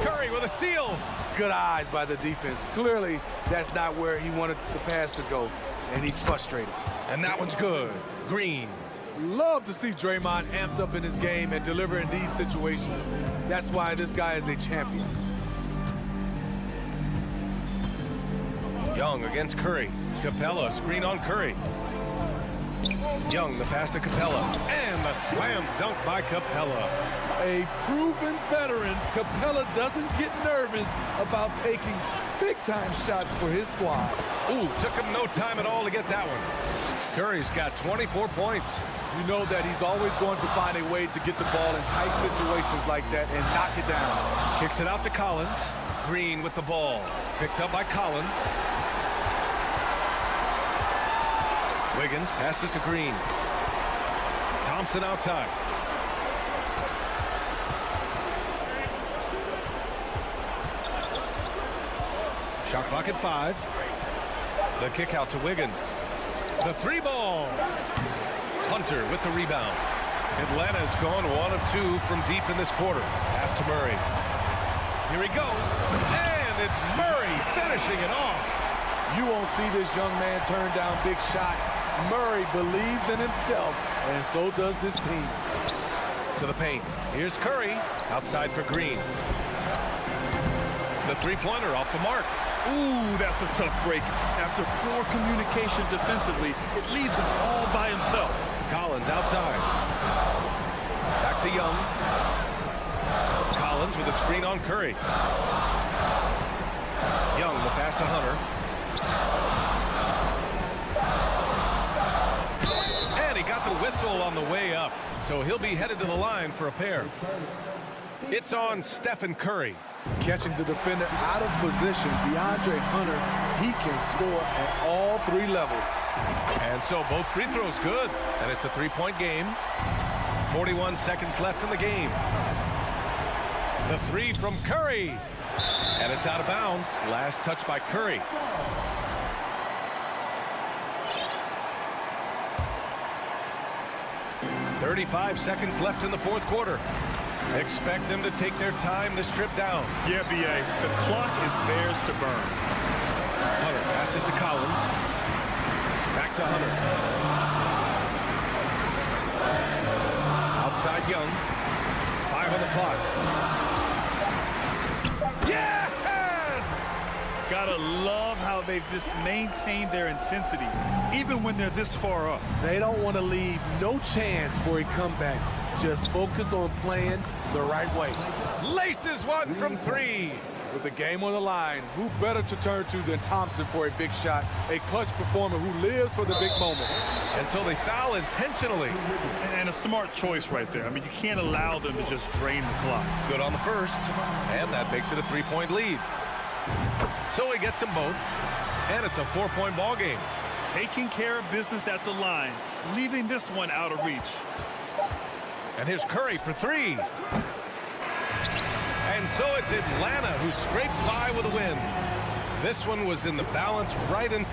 Curry with a steal. Good eyes by the defense. Clearly, that's not where he wanted the pass to go, and he's frustrated. And that one's good. Green. Love to see Draymond amped up in his game and deliver in these situations. That's why this guy is a champion. Young against Curry. Capella, screen on Curry. Young, the pass to Capella. And the slam dunk by Capella. A proven veteran, Capella doesn't get nervous about taking big-time shots for his squad. Ooh, took him no time at all to get that one. Curry's got 24 points. You know that he's always going to find a way to get the ball in tight situations like that and knock it down. Kicks it out to Collins. Green with the ball. Picked up by Collins. Wiggins passes to Green. Thompson outside. Shot clock at 5. The kick out to Wiggins. The 3 ball. Hunter with the rebound. Atlanta's gone 1 of 2 from deep in this quarter. Pass to Murray. Here he goes. And it's Murray finishing it off. You won't see this young man turn down big shots. Murray believes in himself, and so does this team. To the paint. Here's Curry. Outside for Green. The three-pointer off the mark. Ooh, that's a tough break. After poor communication defensively, it leaves him all by himself. Collins outside. Back to Young. Collins with a screen on Curry. Young, the pass to Hunter. And he got the whistle on the way up, so he'll be headed to the line for a pair. It's on Stephen Curry. Catching the defender out of position, DeAndre Hunter, he can score at all 3 levels. And so both free throws good, and it's a 3-point game. 41 seconds left in the game. The 3 from Curry, and it's out of bounds. Last touch by Curry. "35 seconds left in the 4th quarter. Expect them to take their time this trip down. Yeah, B.A., the clock is theirs to burn. Hunter passes to Collins. Back to Hunter. Outside Young. 5 on the clock. Yes! Gotta love how they've just maintained their intensity, even when they're this far up. They don't want to leave no chance for a comeback. Just focus on playing the right way. Laces one from 3. With the game on the line, who better to turn to than Thompson for a big shot? A clutch performer who lives for the big moment. And so they foul intentionally. And a smart choice right there. I mean, you can't allow them to just drain the clock. Good on the first, and that makes it a 3-point lead. So he gets them both, and it's a 4-point ball game. Taking care of business at the line, leaving this one out of reach. And here's Curry for 3. And so it's Atlanta who scrapes by with a win. This one was in the balance right in.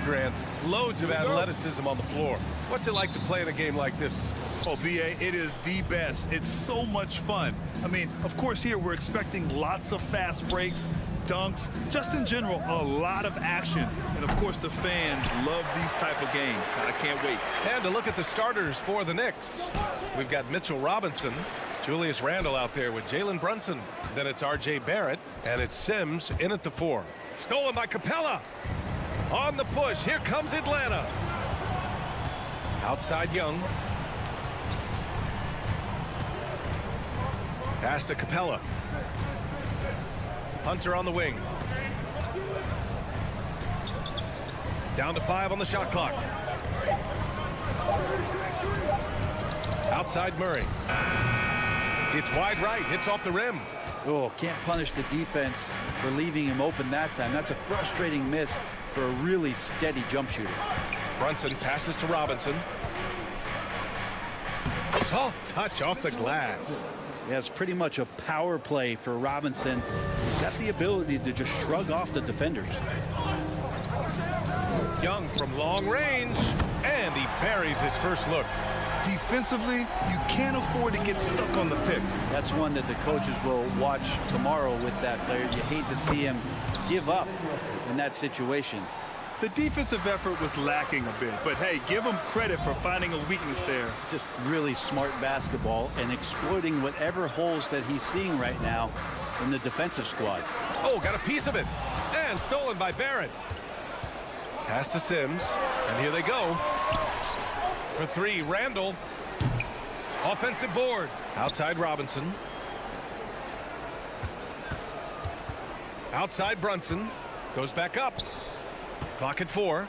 Grant. Loads of athleticism on the floor. What's it like to play in a game like this? Oh, B.A., it is the best. It's so much fun. I mean, of course, here we're expecting lots of fast breaks, dunks, just in general, a lot of action. And, of course, the fans love these type of games. I can't wait. And to look at the starters for the Knicks. We've got Mitchell Robinson, Julius Randle out there with Jalen Brunson. Then it's R.J. Barrett, and it's Sims in at the 4. Stolen by Capella. On the push, here comes Atlanta. Outside Young. Pass to Capella. Hunter on the wing. Down to 5 on the shot clock. Outside Murray. It's wide right, hits off the rim. Oh, can't punish the defense for leaving him open that time. That's a frustrating miss for a really steady jump shooter. Brunson passes to Robinson. Soft touch off the glass. Yeah, it's pretty much a power play for Robinson. He's got the ability to just shrug off the defenders. Young from long range, and he buries his first look. Defensively, you can't afford to get stuck on the pick. That's one that the coaches will watch tomorrow with that player. You hate to see him give up in that situation. The defensive effort was lacking a bit, but hey, give him credit for finding a weakness there. Just really smart basketball and exploiting whatever holes that he's seeing right now in the defensive squad. Oh, got a piece of it. And stolen by Barrett. Pass to Sims, and here they go. For 3, Randle. Offensive board. Outside Robinson. Outside Brunson. Goes back up. Clock at 4.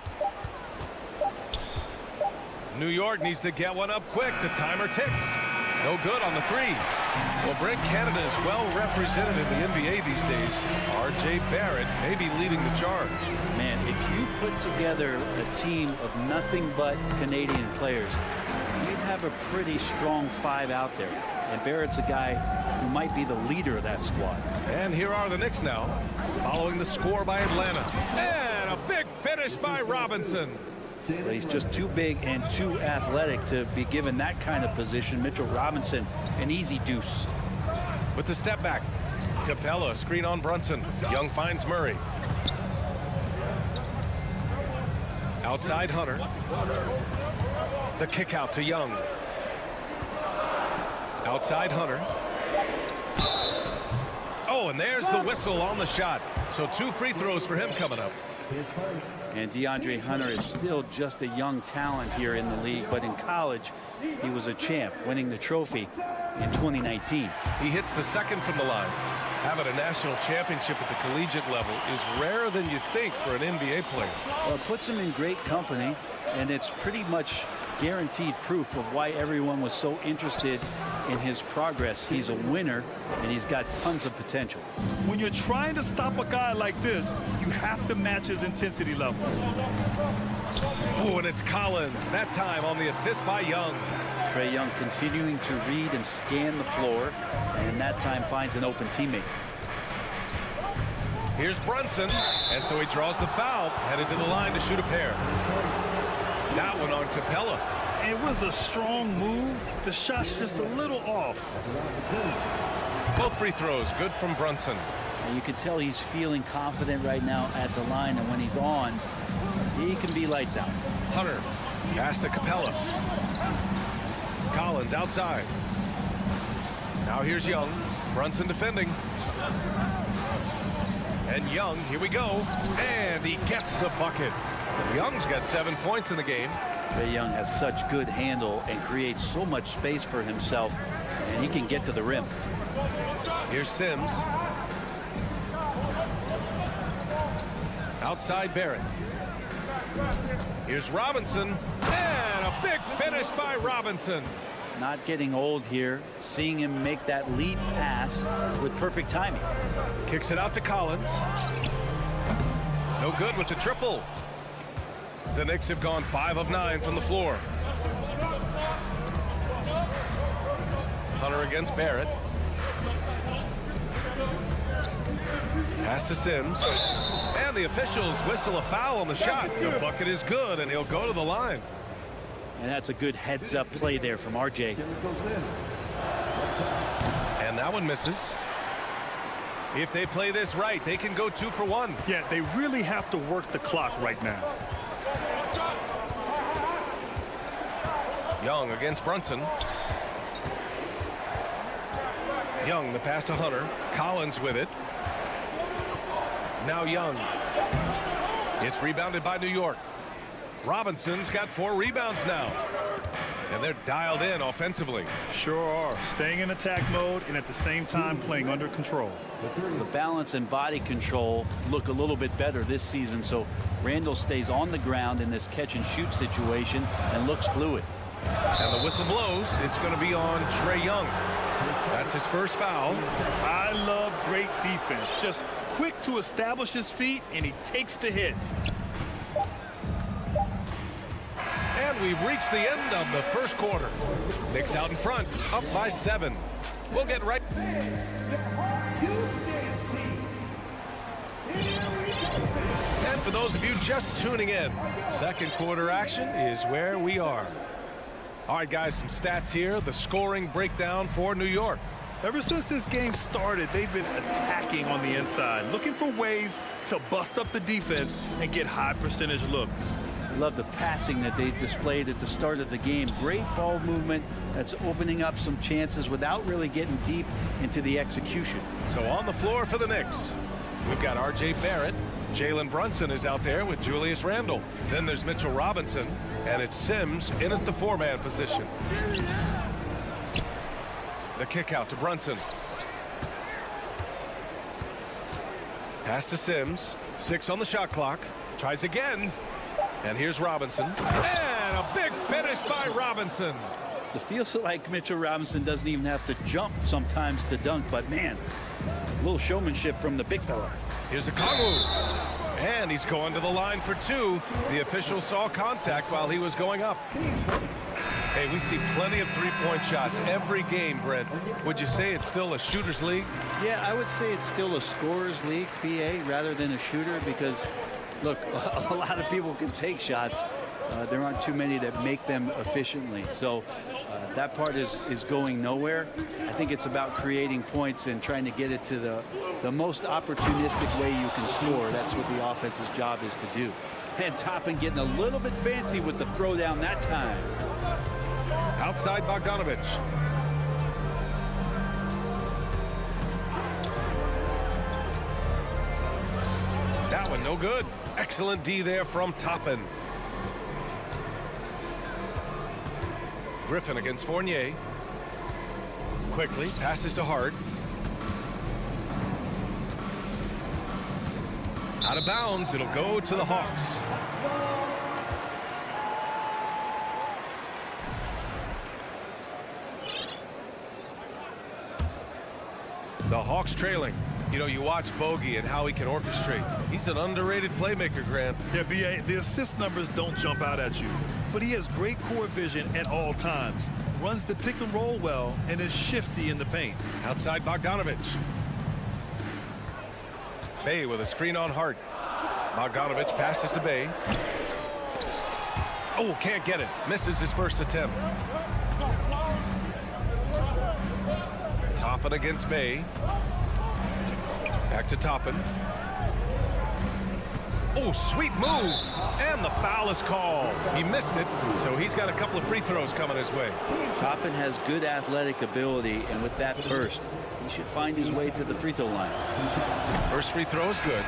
New York needs to get one up quick. The timer ticks. No good on the 3. Well, Brent Canada is well represented in the NBA these days. R.J. Barrett may be leading the charge. Man, if you put together a team of nothing but Canadian players, you'd have a pretty strong 5 out there. And Barrett's a guy who might be the leader of that squad. And here are the Knicks now, following the score by Atlanta. And a big finish by Robinson. But he's just too big and too athletic to be given that kind of position. Mitchell Robinson, an easy deuce. With the step back, Capella, screen on Brunson. Young finds Murray. Outside Hunter. The kick out to Young. Outside Hunter. Oh, and there's the whistle on the shot. So 2 free throws for him coming up. And DeAndre Hunter is still just a young talent here in the league, but in college, he was a champ, winning the trophy in 2019. He hits the second from the line. Having a national championship at the collegiate level is rarer than you think for an NBA player. Well, it puts him in great company, and it's pretty much guaranteed proof of why everyone was so interested in his progress. He's a winner, and he's got tons of potential. When you're trying to stop a guy like this, you have to match his intensity level. Oh, and it's Collins, that time on the assist by Young. Trae Young continuing to read and scan the floor, and that time finds an open teammate. Here's Brunson, and so he draws the foul, headed to the line to shoot a pair. That one on Capella. It was a strong move. The shot's just a little off. Both free throws good from Brunson. And you can tell he's feeling confident right now at the line, and when he's on, he can be lights out. Hunter, pass to Capella. Collins outside. Now here's Young. Brunson defending. And Young, here we go. And he gets the bucket. Young's got 7 points in the game. Trae Young has such good handle and creates so much space for himself, and he can get to the rim. Here's Sims. Outside Barrett. Here's Robinson. And a big finish by Robinson. Not getting old here. Seeing him make that lead pass with perfect timing. Kicks it out to Collins. No good with the triple. The Knicks have gone 5 of 9 from the floor. Hunter against Barrett. Pass to Sims. And the officials whistle a foul on the shot. The bucket is good, and he'll go to the line. And that's a good heads-up play there from RJ. And that one misses. If they play this right, they can go 2 for 1. Yeah, they really have to work the clock right now. Young against Brunson. Young, the pass to Hunter. Collins with it. Now Young. It's rebounded by New York. Robinson's got 4 rebounds now. And they're dialed in offensively. Sure are. Staying in attack mode and at the same time playing under control. The balance and body control look a little bit better this season, so Randall stays on the ground in this catch-and-shoot situation and looks fluid. And the whistle blows. It's going to be on Trae Young. That's his first foul. I love great defense. Just quick to establish his feet, and he takes the hit. And we've reached the end of the first quarter. Knicks out in front, up by 7. We'll get right. And for those of you just tuning in, second quarter action is where we are. All right, guys, some stats here. The scoring breakdown for New York. Ever since this game started, they've been attacking on the inside, looking for ways to bust up the defense and get high percentage looks. Love the passing that they displayed at the start of the game. Great ball movement that's opening up some chances without really getting deep into the execution. So on the floor for the Knicks, we've got R.J. Barrett. Jalen Brunson is out there with Julius Randle. Then there's Mitchell Robinson, and it's Sims in at the 4-man position. The kick out to Brunson. Pass to Sims. 6 on the shot clock. Tries again. And here's Robinson. And a big finish by Robinson. It feels like Mitchell Robinson doesn't even have to jump sometimes to dunk, but man, a little showmanship from the big fella. Here's a Kongwu. And he's going to the line for 2. The official saw contact while he was going up. Hey, we see plenty of three-point shots every game, Brent. Would you say it's still a shooter's league? Yeah, I would say it's still a scorer's league, PA, rather than a shooter, because, look, a lot of people can take shots. There aren't too many that make them efficiently. So that part is going nowhere. I think it's about creating points and trying to get it to the most opportunistic way you can score. That's what the offense's job is to do. And Toppin getting a little bit fancy with the throwdown that time. Outside Bogdanovich. That one no good. Excellent D there from Toppin. Griffin against Fournier. Quickly passes to Hart. Out of bounds. It'll go to the Hawks. The Hawks trailing. You know, you watch Bogey and how he can orchestrate. He's an underrated playmaker, Grant. Yeah, B.A., the assist numbers don't jump out at you, but he has great court vision at all times. Runs the pick and roll well and is shifty in the paint. Outside Bogdanovich. Bay with a screen on Hart. Bogdanovich passes to Bay. Oh, can't get it. Misses his first attempt. Toppin against Bay. Back to Toppin. Oh, sweet move. And the foul is called. He missed it, so he's got a couple of free throws coming his way. Toppin has good athletic ability, and with that burst, he should find his way to the free throw line. First free throw is good.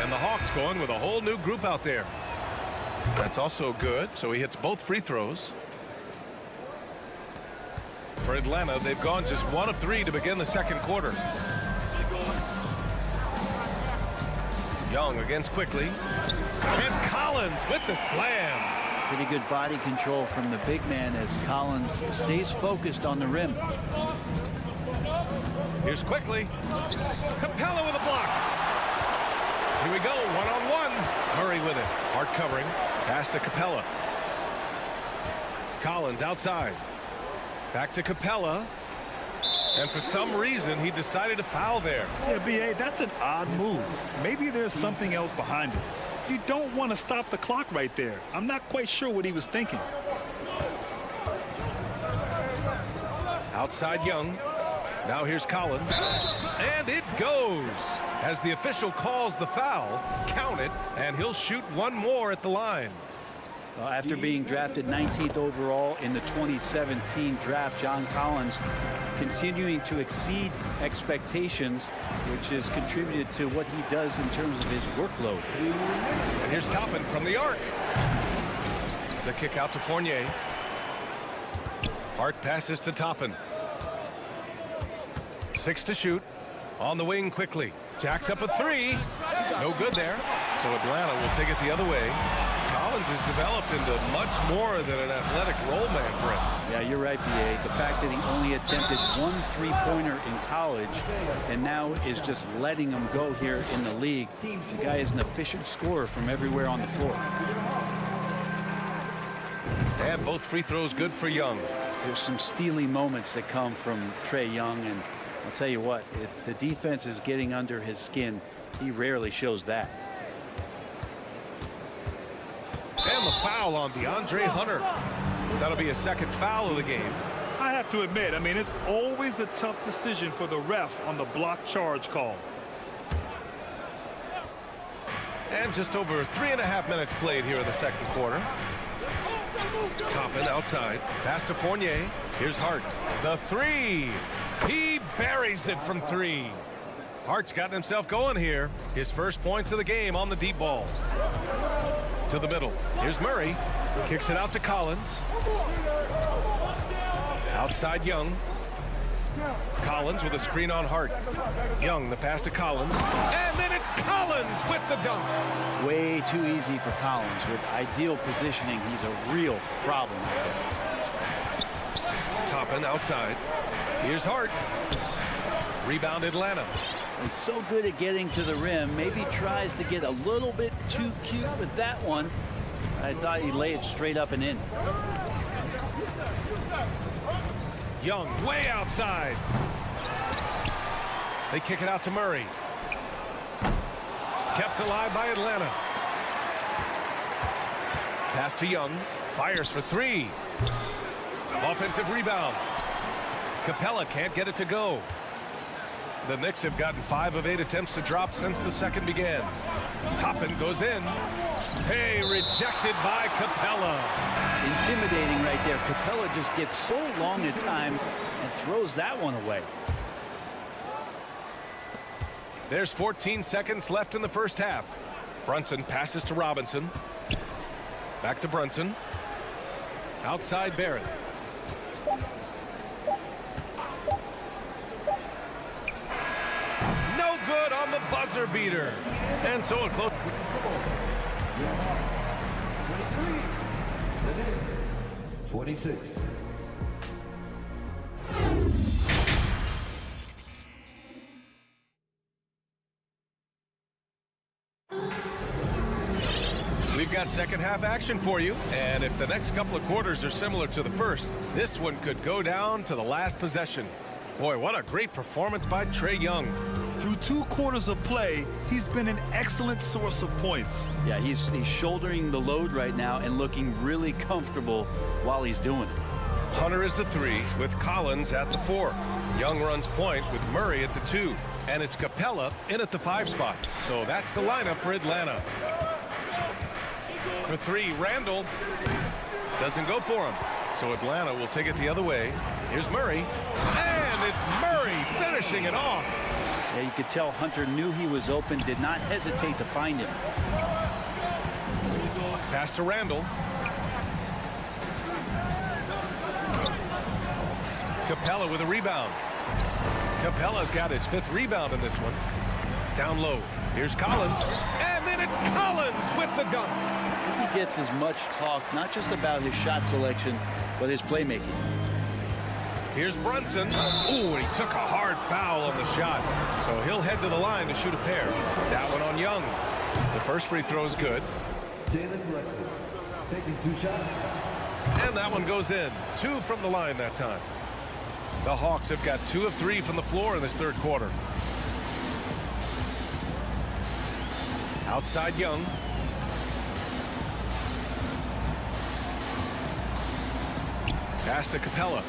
And the Hawks going with a whole new group out there. That's also good, so he hits both free throws. For Atlanta, they've gone just 1 of 3 to begin the second quarter. Young against Quickly. And Collins with the slam. Pretty good body control from the big man as Collins stays focused on the rim. Here's Quickly. Capella with a block. Here we go, one-on-one. Murray with it. Hart covering. Pass to Capella. Collins outside. Back to Capella. And for some reason, he decided to foul there. Yeah, B.A., that's an odd move. Maybe there's something else behind it. You don't want to stop the clock right there. I'm not quite sure what he was thinking. Outside Young. Now here's Collins. And it goes. As the official calls the foul, count it, and he'll shoot one more at the line. After being drafted 19th overall in the 2017 draft, John Collins continuing to exceed expectations, which has contributed to what he does in terms of his workload. And here's Toppin from the arc. The kick out to Fournier. Hart passes to Toppin. 6 to shoot. On the wing quickly. Jacks up a 3. No good there. So Atlanta will take it the other way. Collins has developed into much more than an athletic roll man, Brent. Yeah, you're right, B.A. The fact that he only attempted 1 3-pointer in college and now is just letting him go here in the league. The guy is an efficient scorer from everywhere on the floor. And both free throws good for Young. There's some steely moments that come from Trae Young, and I'll tell you what, if the defense is getting under his skin, he rarely shows that. And the foul on DeAndre Hunter. That'll be a second foul of the game. I have to admit, I mean, it's always a tough decision for the ref on the block charge call. And just over 3.5 minutes played here in the second quarter. Toppin outside. Pass to Fournier. Here's Hart. The 3. He buries it from 3. Hart's gotten himself going here. His first points of the game on the deep ball. To the middle. Here's Murray. Kicks it out to Collins. Outside Young. Collins with a screen on Hart. Young, the pass to Collins. And then it's Collins with the dunk. Way too easy for Collins. With ideal positioning, he's a real problem out there. Toppin outside. Here's Hart. Rebound Atlanta. He's so good at getting to the rim. Maybe tries to get a little bit too cute with that one. I thought he'd lay it straight up and in. Young way outside. They kick it out to Murray. Kept alive by Atlanta. Pass to Young. Fires for 3. Offensive rebound. Capella can't get it to go. The Knicks have gotten 5 of 8 attempts to drop since the second began. Toppin goes in. Hey, rejected by Capella. Intimidating right there. Capella just gets so long at times and throws that one away. There's 14 seconds left in the first half. Brunson passes to Robinson. Back to Brunson. Outside Barrett. No good on the buzzer beater. And so a close. 26. We've got second half action for you, and if the next couple of quarters are similar to the first, this one could go down to the last possession. Boy, what a great performance by Trae Young. Through 2 quarters of play, he's been an excellent source of points. Yeah, he's shouldering the load right now and looking really comfortable while he's doing it. Hunter is the 3 with Collins at the 4. Young runs point with Murray at the 2. And it's Capella in at the 5 spot. So that's the lineup for Atlanta. For 3, Randall doesn't go for him. So Atlanta will take it the other way. Here's Murray. And it's Murray finishing it off. Yeah, you could tell Hunter knew he was open, did not hesitate to find him. Pass to Randall. Capella with a rebound. Capella's got his 5th rebound in this one. Down low. Here's Collins. And then it's Collins with the dunk. He gets as much talk, not just about his shot selection, but his playmaking. Here's Brunson. Ooh, and he took a hard foul on the shot. So he'll head to the line to shoot a pair. That one on Young. The first free throw is good. Jalen Brunson taking 2 shots. And that one goes in. 2 from the line that time. The Hawks have got 2 of 3 from the floor in this third quarter. Outside Young. Pass to Capella.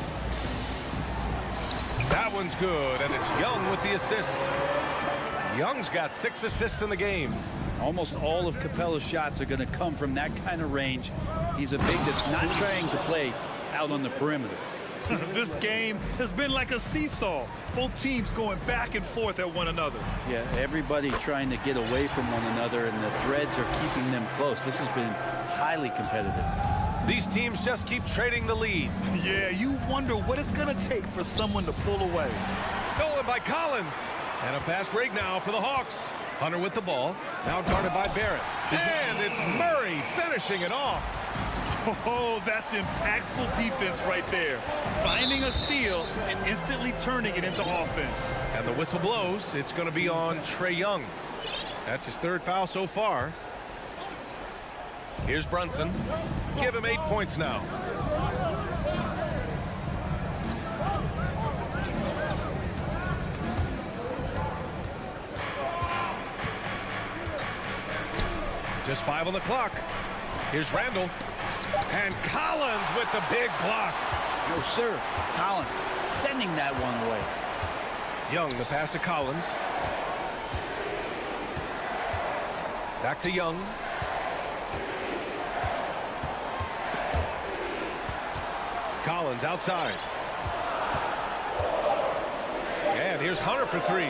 That one's good, and it's Young with the assist. Young's got 6 assists in the game. Almost all of Capella's shots are going to come from that kind of range. He's a big that's not trying to play out on the perimeter. This game has been like a seesaw. Both teams going back and forth at one another. Yeah, everybody trying to get away from one another, and the threads are keeping them close. This has been highly competitive. These teams just keep trading the lead. Yeah, you wonder what it's going to take for someone to pull away. Stolen by Collins. And a fast break now for the Hawks. Hunter with the ball. Now guarded by Barrett. And it's Murray finishing it off. Oh, that's impactful defense right there. Finding a steal and instantly turning it into offense. And the whistle blows. It's going to be on Trae Young. That's his 3rd foul so far. Here's Brunson. Give him 8 points now. Just 5 on the clock. Here's Randall. And Collins with the big block. No, sir. Collins sending that one away. Young, the pass to Collins. Back to Young. Collins outside. And here's Hunter for 3.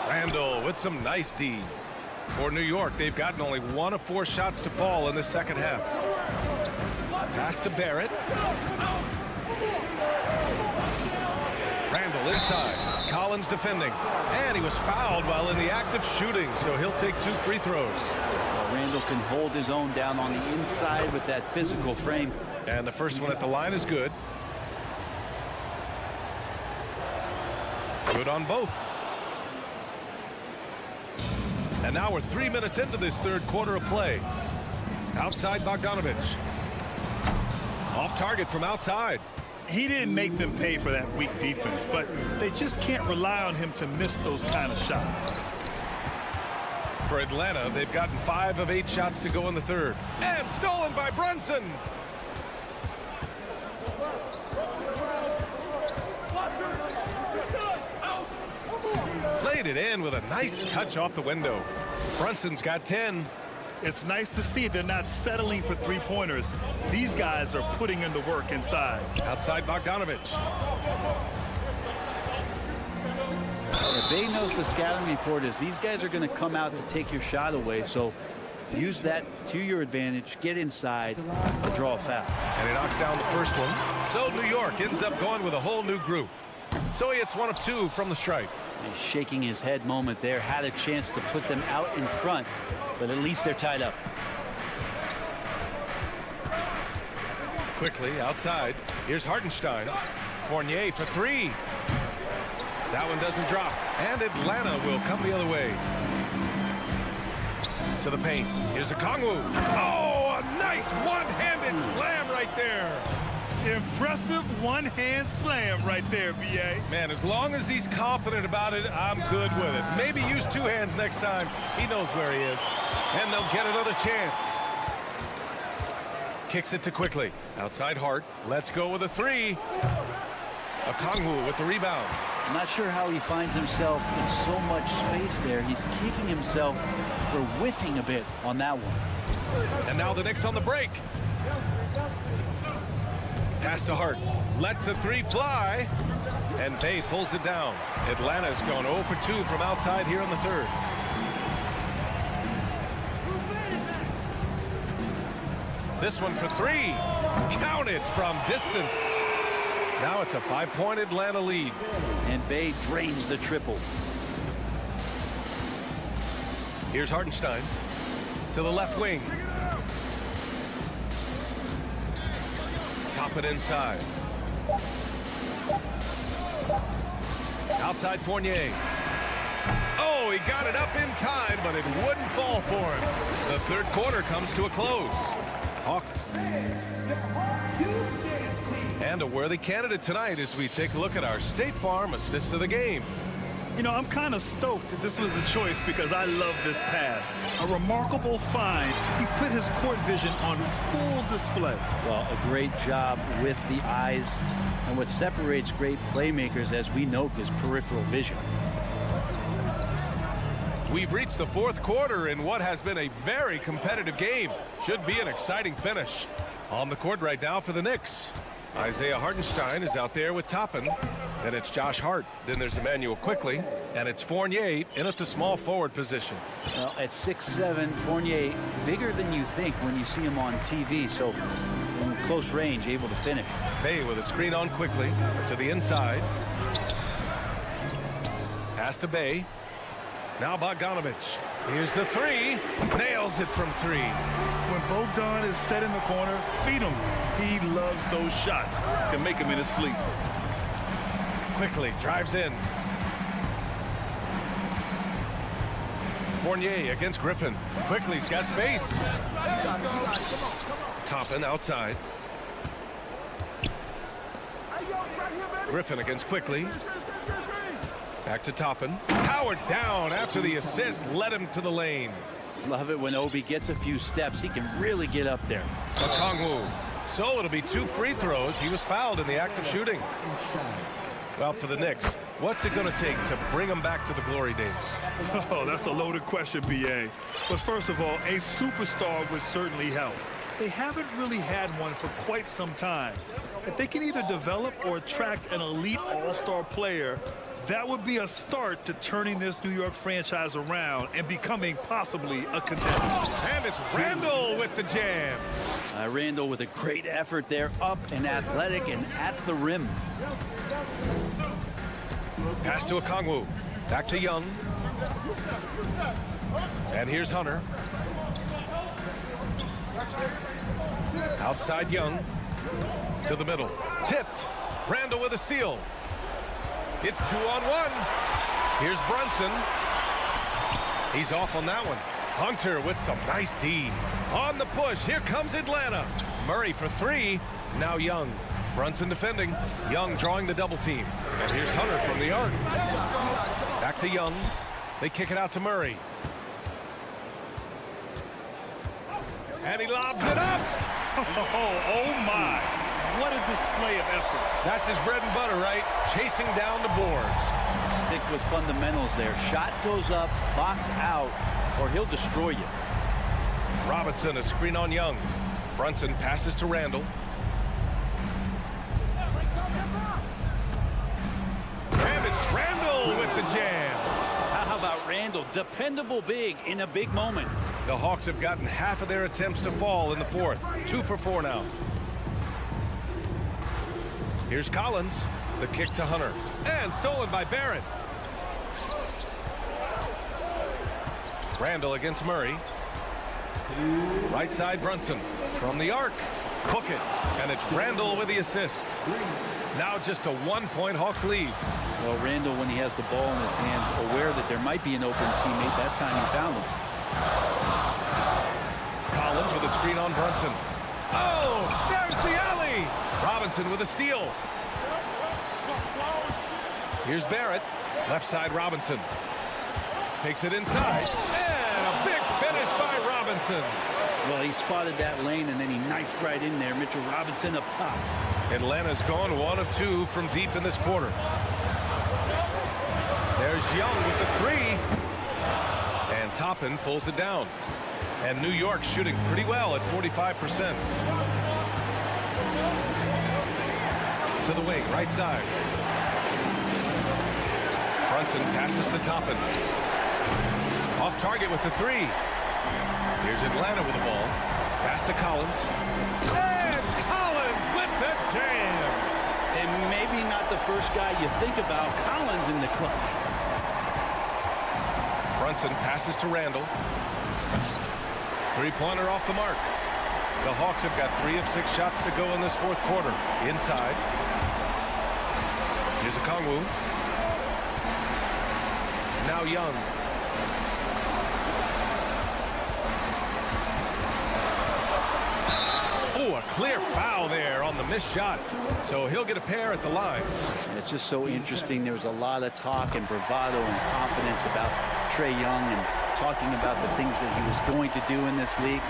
Randall with some nice D. For New York, they've gotten only 1 of 4 shots to fall in the second half. Pass to Barrett. Randall inside. Collins defending. And he was fouled while in the act of shooting, so he'll take 2 free throws. Well, Randall can hold his own down on the inside with that physical frame. And the first one at the line is good. Good on both. And now we're 3 minutes into this third quarter of play. Outside Bogdanovich. Off target from outside. He didn't make them pay for that weak defense, but they just can't rely on him to miss those kind of shots. For Atlanta, they've gotten 5 of 8 shots to go in the third. And stolen by Brunson. Played it in with a nice touch off the window. Brunson's got 10. It's nice to see they're not settling for 3-pointers. These guys are putting in the work inside. Outside Bogdanovich. Yeah, Bay knows the scouting report is these guys are going to come out to take your shot away, so use that to your advantage, get inside, and draw a foul. And he knocks down the first one. So New York ends up going with a whole new group. So he hits 1 of 2 from the stripe. A shaking his head moment there, had a chance to put them out in front, but at least they're tied up. Quickly outside. Here's Hartenstein. Fournier for 3. That one doesn't drop. And Atlanta will come the other way. To the paint. Here's Okongwu. Oh, a nice one-handed slam right there. Impressive one-hand slam right there, B.A. Man, as long as he's confident about it, I'm good with it. Maybe use 2 hands next time. He knows where he is. And they'll get another chance. Kicks it to Quickly. Outside Hart. Let's go with a 3. Okongwu with the rebound. I'm not sure how he finds himself in so much space there. He's kicking himself for whiffing a bit on that one. And now the Knicks on the break. Pass to Hart. Lets the 3 fly. And Bay pulls it down. Atlanta's gone 0 for 2 from outside here in the third. This one for 3. Counted from distance. Now it's a 5-point Atlanta lead. And Bay drains the triple. Here's Hartenstein. To the left wing. Top it inside. Outside Fournier. Oh, he got it up in time, but it wouldn't fall for him. The third quarter comes to a close. Hawk. And And a worthy candidate tonight as we take a look at our State Farm assists of the game. You know, I'm kind of stoked that this was a choice because I love this pass. A remarkable find. He put his court vision on full display. Well, a great job with the eyes. And what separates great playmakers, as we note, is peripheral vision. We've reached the fourth quarter in what has been a very competitive game. Should be an exciting finish. On the court right now for the Knicks, Isaiah Hartenstein is out there with Toppin. Then it's Josh Hart. Then there's Emmanuel Quickly. And it's Fournier in at the small forward position. Well, at 6'7", Fournier, bigger than you think when you see him on TV. So in close range, able to finish. Bay with a screen on Quickly to the inside. Pass to Bay. Now Bogdanovich. Here's the three. Nails it from three. When Bogdan is set in the corner, feed him. He loves those shots. Can make him in his sleep. Quickly drives in. Fournier against Griffin. Quickly's got space. Toppin outside. Griffin against Quickly. Back to Toppin. Powered down after the assist led him to the lane. Love it when Obi gets a few steps. He can really get up there. Okongwu. So it'll be 2 free throws. He was fouled in the act of shooting. Well, for the Knicks, what's it going to take to bring them back to the glory days? Oh, that's a loaded question, B.A. But first of all, a superstar would certainly help. They haven't really had one for quite some time. If they can either develop or attract an elite all-star player, that would be a start to turning this New York franchise around and becoming possibly a contender. And it's Randall with the jam. Randall with a great effort there, up and athletic and at the rim. Pass to Okongwu. Back to Young. And here's Hunter. Outside Young. To the middle. Tipped. Randall with a steal. It's 2-on-1. Here's Brunson. He's off on that one. Hunter with some nice D. On the push. Here comes Atlanta. Murray for three. Now Young. Brunson defending. Young drawing the double team. And here's Hunter from the arc. Back to Young. They kick it out to Murray. And he lobs it up. Oh my. What a display of effort. That's his bread and butter, right? Chasing down the boards. Stick with fundamentals there. Shot goes up, box out, or he'll destroy you. Robinson, a screen on Young. Brunson passes to Randall. And it's Randall with the jam. How about Randall? Dependable big in a big moment. The Hawks have gotten half of their attempts to fall in the fourth. 2 for 4 now. Here's Collins. The kick to Hunter. And stolen by Barrett. Randall against Murray. Right side Brunson. From the arc. Cook it. And it's Randall with the assist. Now just a 1-point Hawks lead. Well, Randall, when he has the ball in his hands, aware that there might be an open teammate. That time he found him. Collins with a screen on Brunson. Oh, there's the alley. Robinson with a steal. Here's Barrett. Left side Robinson. Takes it inside. And a big finish by Robinson. Well, he spotted that lane and then he knifed right in there. Mitchell Robinson up top. Atlanta's gone 1 of 2 from deep in this quarter. There's Young with the three. And Toppin pulls it down. And New York shooting pretty well at 45%. To the wing, right side. Brunson passes to Toppin. Off target with the three. Here's Atlanta with the ball. Pass to Collins. And Collins with the jam. And maybe not the first guy you think about. Collins in the clutch. Brunson passes to Randall. Three-pointer off the mark. The Hawks have got 3 of 6 shots to go in this fourth quarter. Inside. Here's Okongwu. Now Young. Oh, a clear foul there on the missed shot. So he'll get a pair at the line. And it's just so interesting. There was a lot of talk and bravado and confidence about Trae Young and talking about the things that he was going to do in this league.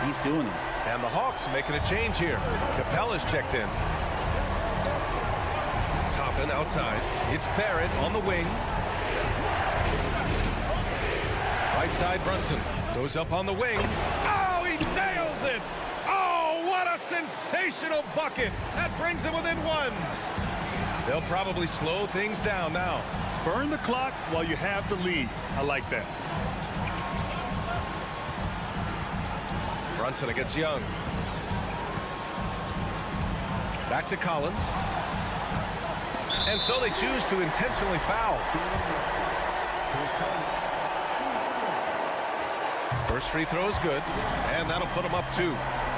He's doing them. And the Hawks making a change here. Capella's checked in. Toppin outside. It's Barrett on the wing. Right side, Brunson goes up on the wing. Oh, he nails it! Oh, what a sensational bucket! That brings him within one. They'll probably slow things down now. Burn the clock while you have the lead. I like that. Brunson against Young. Back to Collins. And so they choose to intentionally foul. First free throw is good, and that'll put him up 2.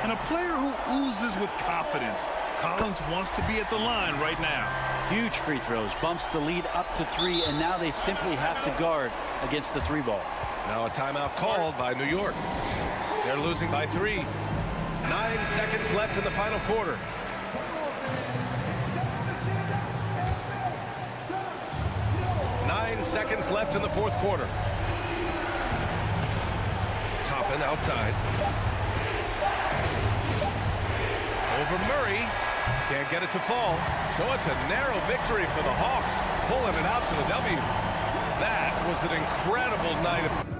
And a player who oozes with confidence. Collins wants to be at the line right now. Huge free throws, bumps the lead up to 3, and now they simply have to guard against the 3-ball. Now a timeout called by New York. They're losing by 3. 9 seconds left in the final quarter. Nine seconds left in the fourth quarter. Toppin outside. Over Murray. Can't get it to fall. So it's a narrow victory for the Hawks. Pulling it out for the W. That was an incredible night of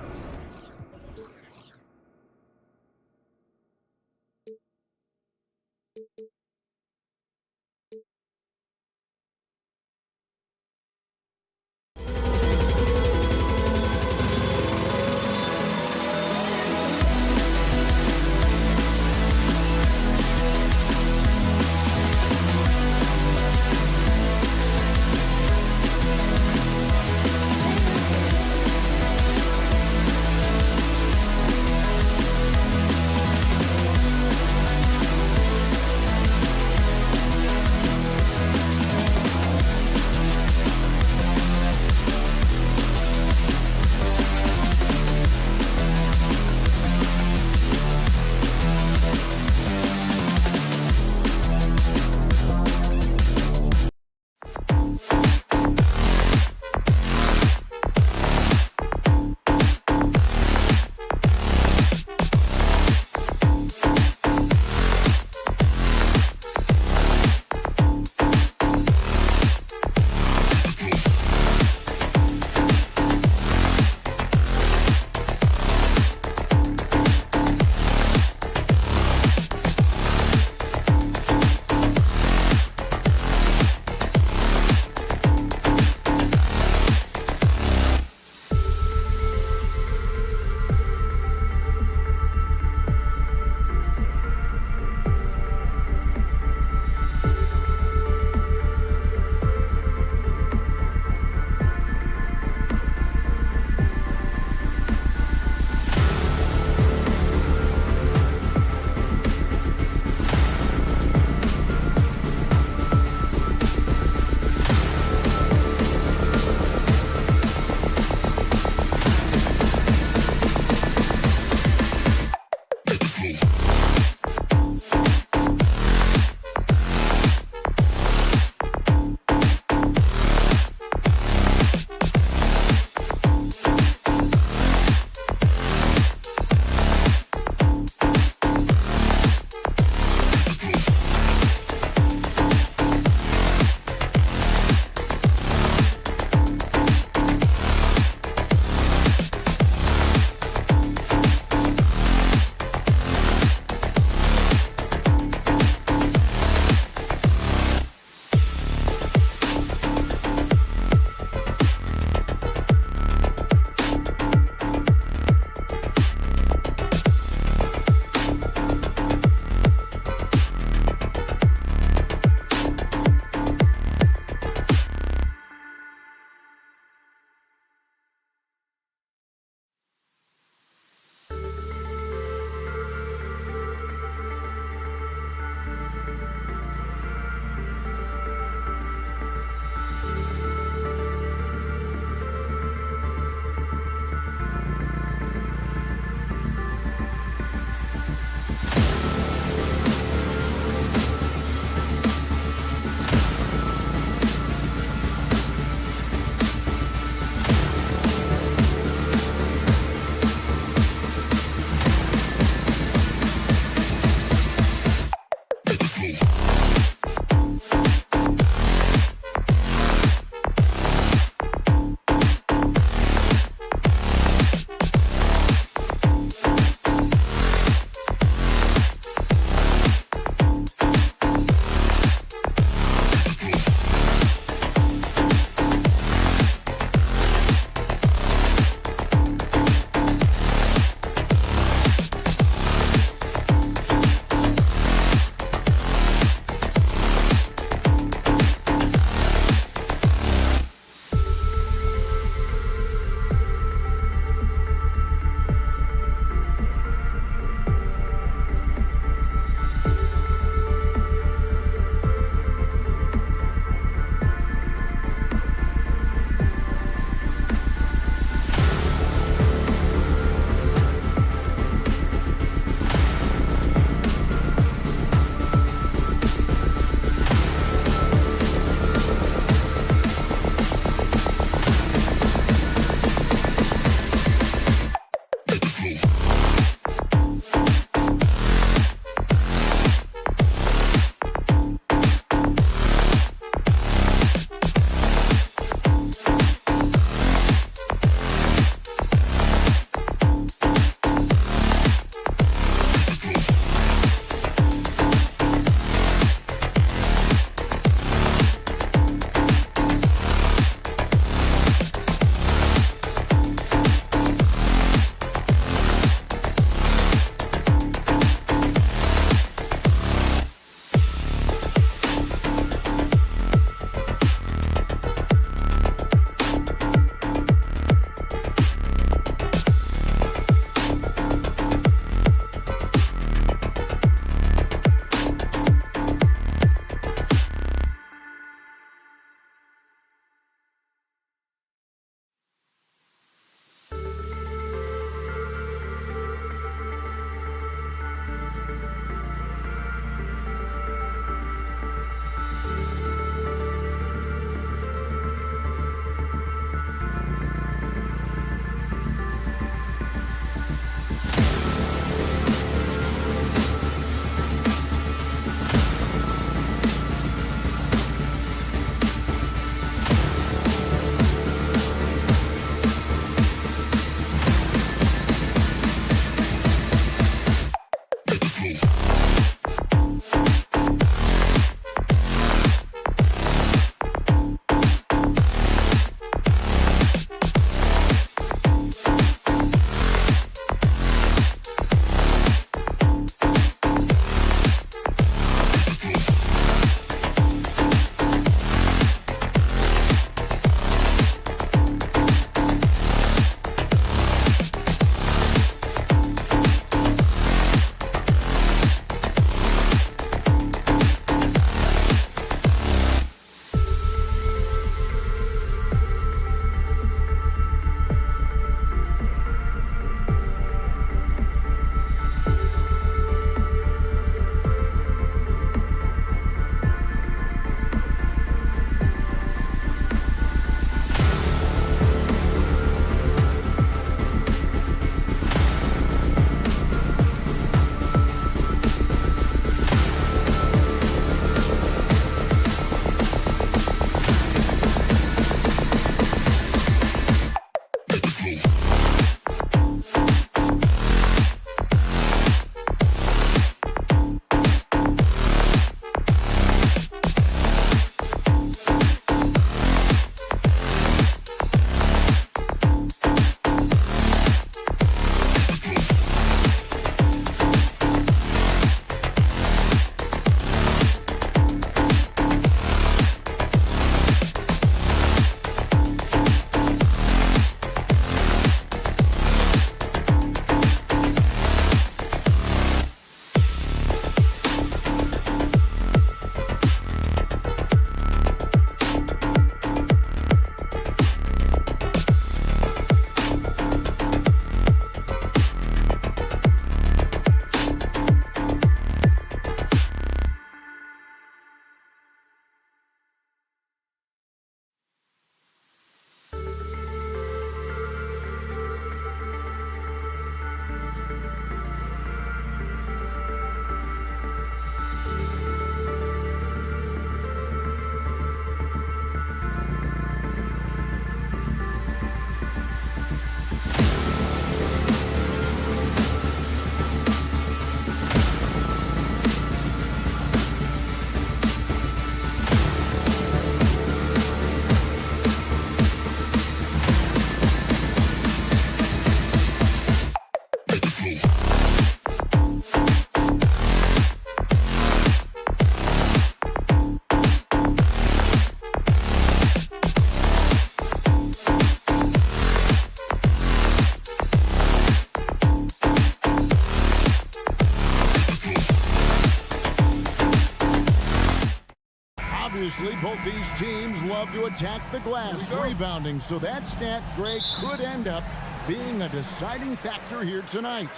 Obviously, both these teams love to attack the glass, rebounding, so that stat, Greg, could end up being a deciding factor here tonight.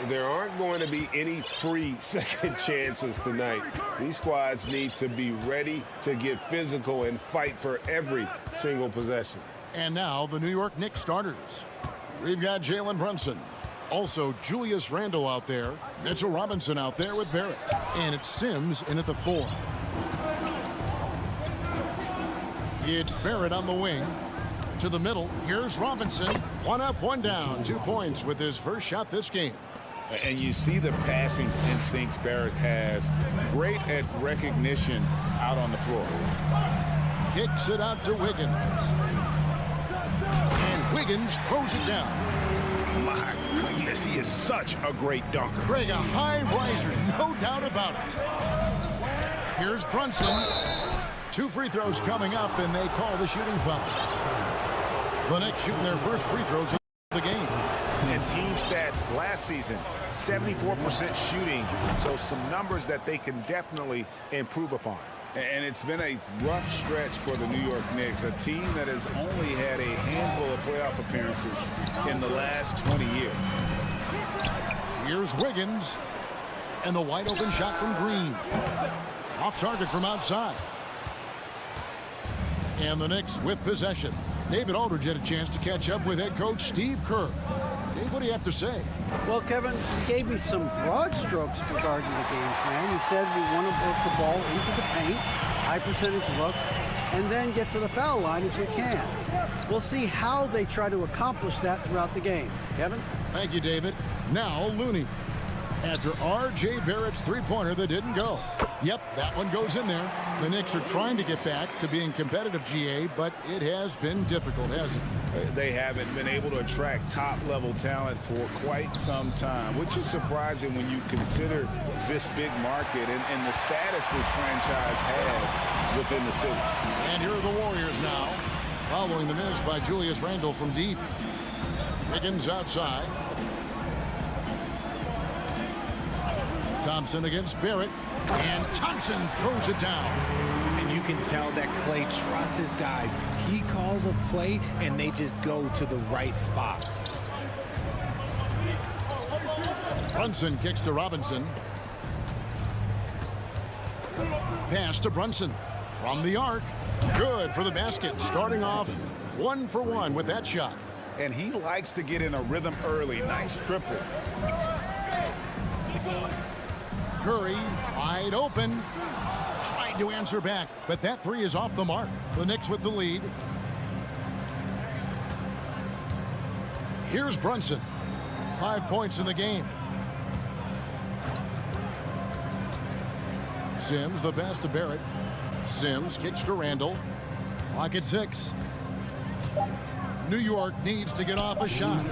There aren't going to be any free second chances tonight. These squads need to be ready to get physical and fight for every single possession. And now the New York Knicks starters. We've got Jalen Brunson. Also, Julius Randle out there. Mitchell Robinson out there with Barrett. And it's Sims in at the 4. It's Barrett on the wing. To the middle. Here's Robinson. 1 up, 1 down. 2 points with his first shot this game. And you see the passing instincts Barrett has. Great at recognition out on the floor. Kicks it out to Wiggins. And Wiggins throws it down. My goodness, he is such a great dunker. Greg, a high riser, no doubt about it. Here's Brunson. 2 free throws coming up, and they call the shooting foul. The Knicks shooting their first free throws of the game. And team stats last season, 74% shooting, so some numbers that they can definitely improve upon. And it's been a rough stretch for the New York Knicks, a team that has only had a handful of playoff appearances in the last 20 years. Here's Wiggins, and the wide open shot from Green. Off target from outside. And the Knicks with possession. David Aldridge had a chance to catch up with head coach Steve Kerr. Dave, what do you have to say? Well, Kevin, he gave me some broad strokes regarding the game plan. He said we want to work the ball into the paint, high percentage looks, and then get to the foul line if we can. We'll see how they try to accomplish that throughout the game. Kevin? Thank you, David. Now, Looney. After R.J. Barrett's three-pointer that didn't go. Yep, that one goes in there. The Knicks are trying to get back to being competitive, GA, but it has been difficult, hasn't it? They haven't been able to attract top-level talent for quite some time, which is surprising when you consider this big market and the status this franchise has within the city. And here are the Warriors now, following the miss by Julius Randle from deep. Wiggins outside. Thompson against Barrett, and Thompson throws it down. And you can tell that Clay trusts his guys. He calls a play, and they just go to the right spots. Brunson kicks to Robinson. Pass to Brunson from the arc. Good for the basket, starting off 1 for 1 with that shot. And he likes to get in a rhythm early. Nice triple. Curry wide open. Tried to answer back, but that three is off the mark. The Knicks with the lead. Here's Brunson. 5 points in the game. Sims, the pass to Barrett. Sims kicks to Randle. Clock at 6. New York needs to get off a shot.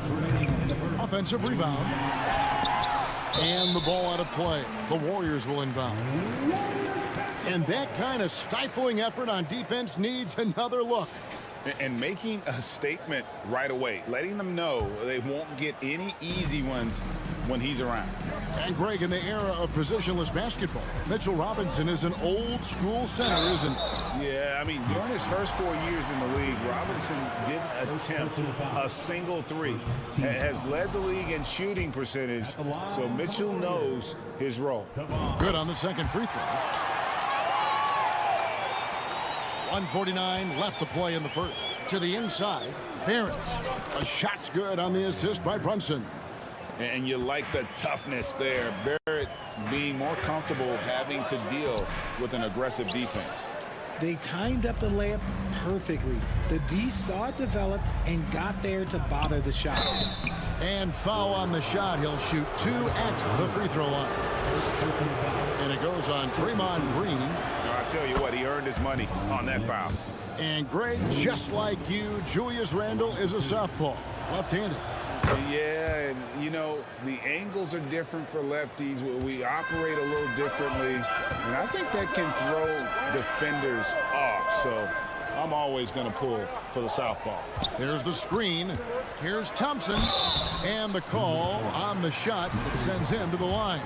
Offensive rebound. And the ball out of play. The Warriors will inbound. And that kind of stifling effort on defense needs another look. And making a statement right away, letting them know they won't get any easy ones when he's around. And Greg, in the era of positionless basketball, Mitchell Robinson is an old school center, isn't he? Yeah, I mean, during his first 4 years in the league, Robinson didn't attempt a single three. Has led the league in shooting percentage, so Mitchell knows his role. Good on the second free throw. 1:49 left to play in the first. To the inside, Barrett. A shot's good on the assist by Brunson. And you like the toughness there. Barrett being more comfortable having to deal with an aggressive defense. They timed up the layup perfectly. The D saw it develop and got there to bother the shot. And foul on the shot. He'll shoot 2 at the free throw line. And it goes on Draymond Green. I'll tell you what, he earned his money on that foul. And Greg, just like you, Julius Randle is a southpaw, left-handed. Yeah, and you know, the angles are different for lefties. We operate a little differently, and I think that can throw defenders off. So I'm always going to pull for the southpaw. There's the screen. Here's Thompson. And the call on the shot sends him to the line.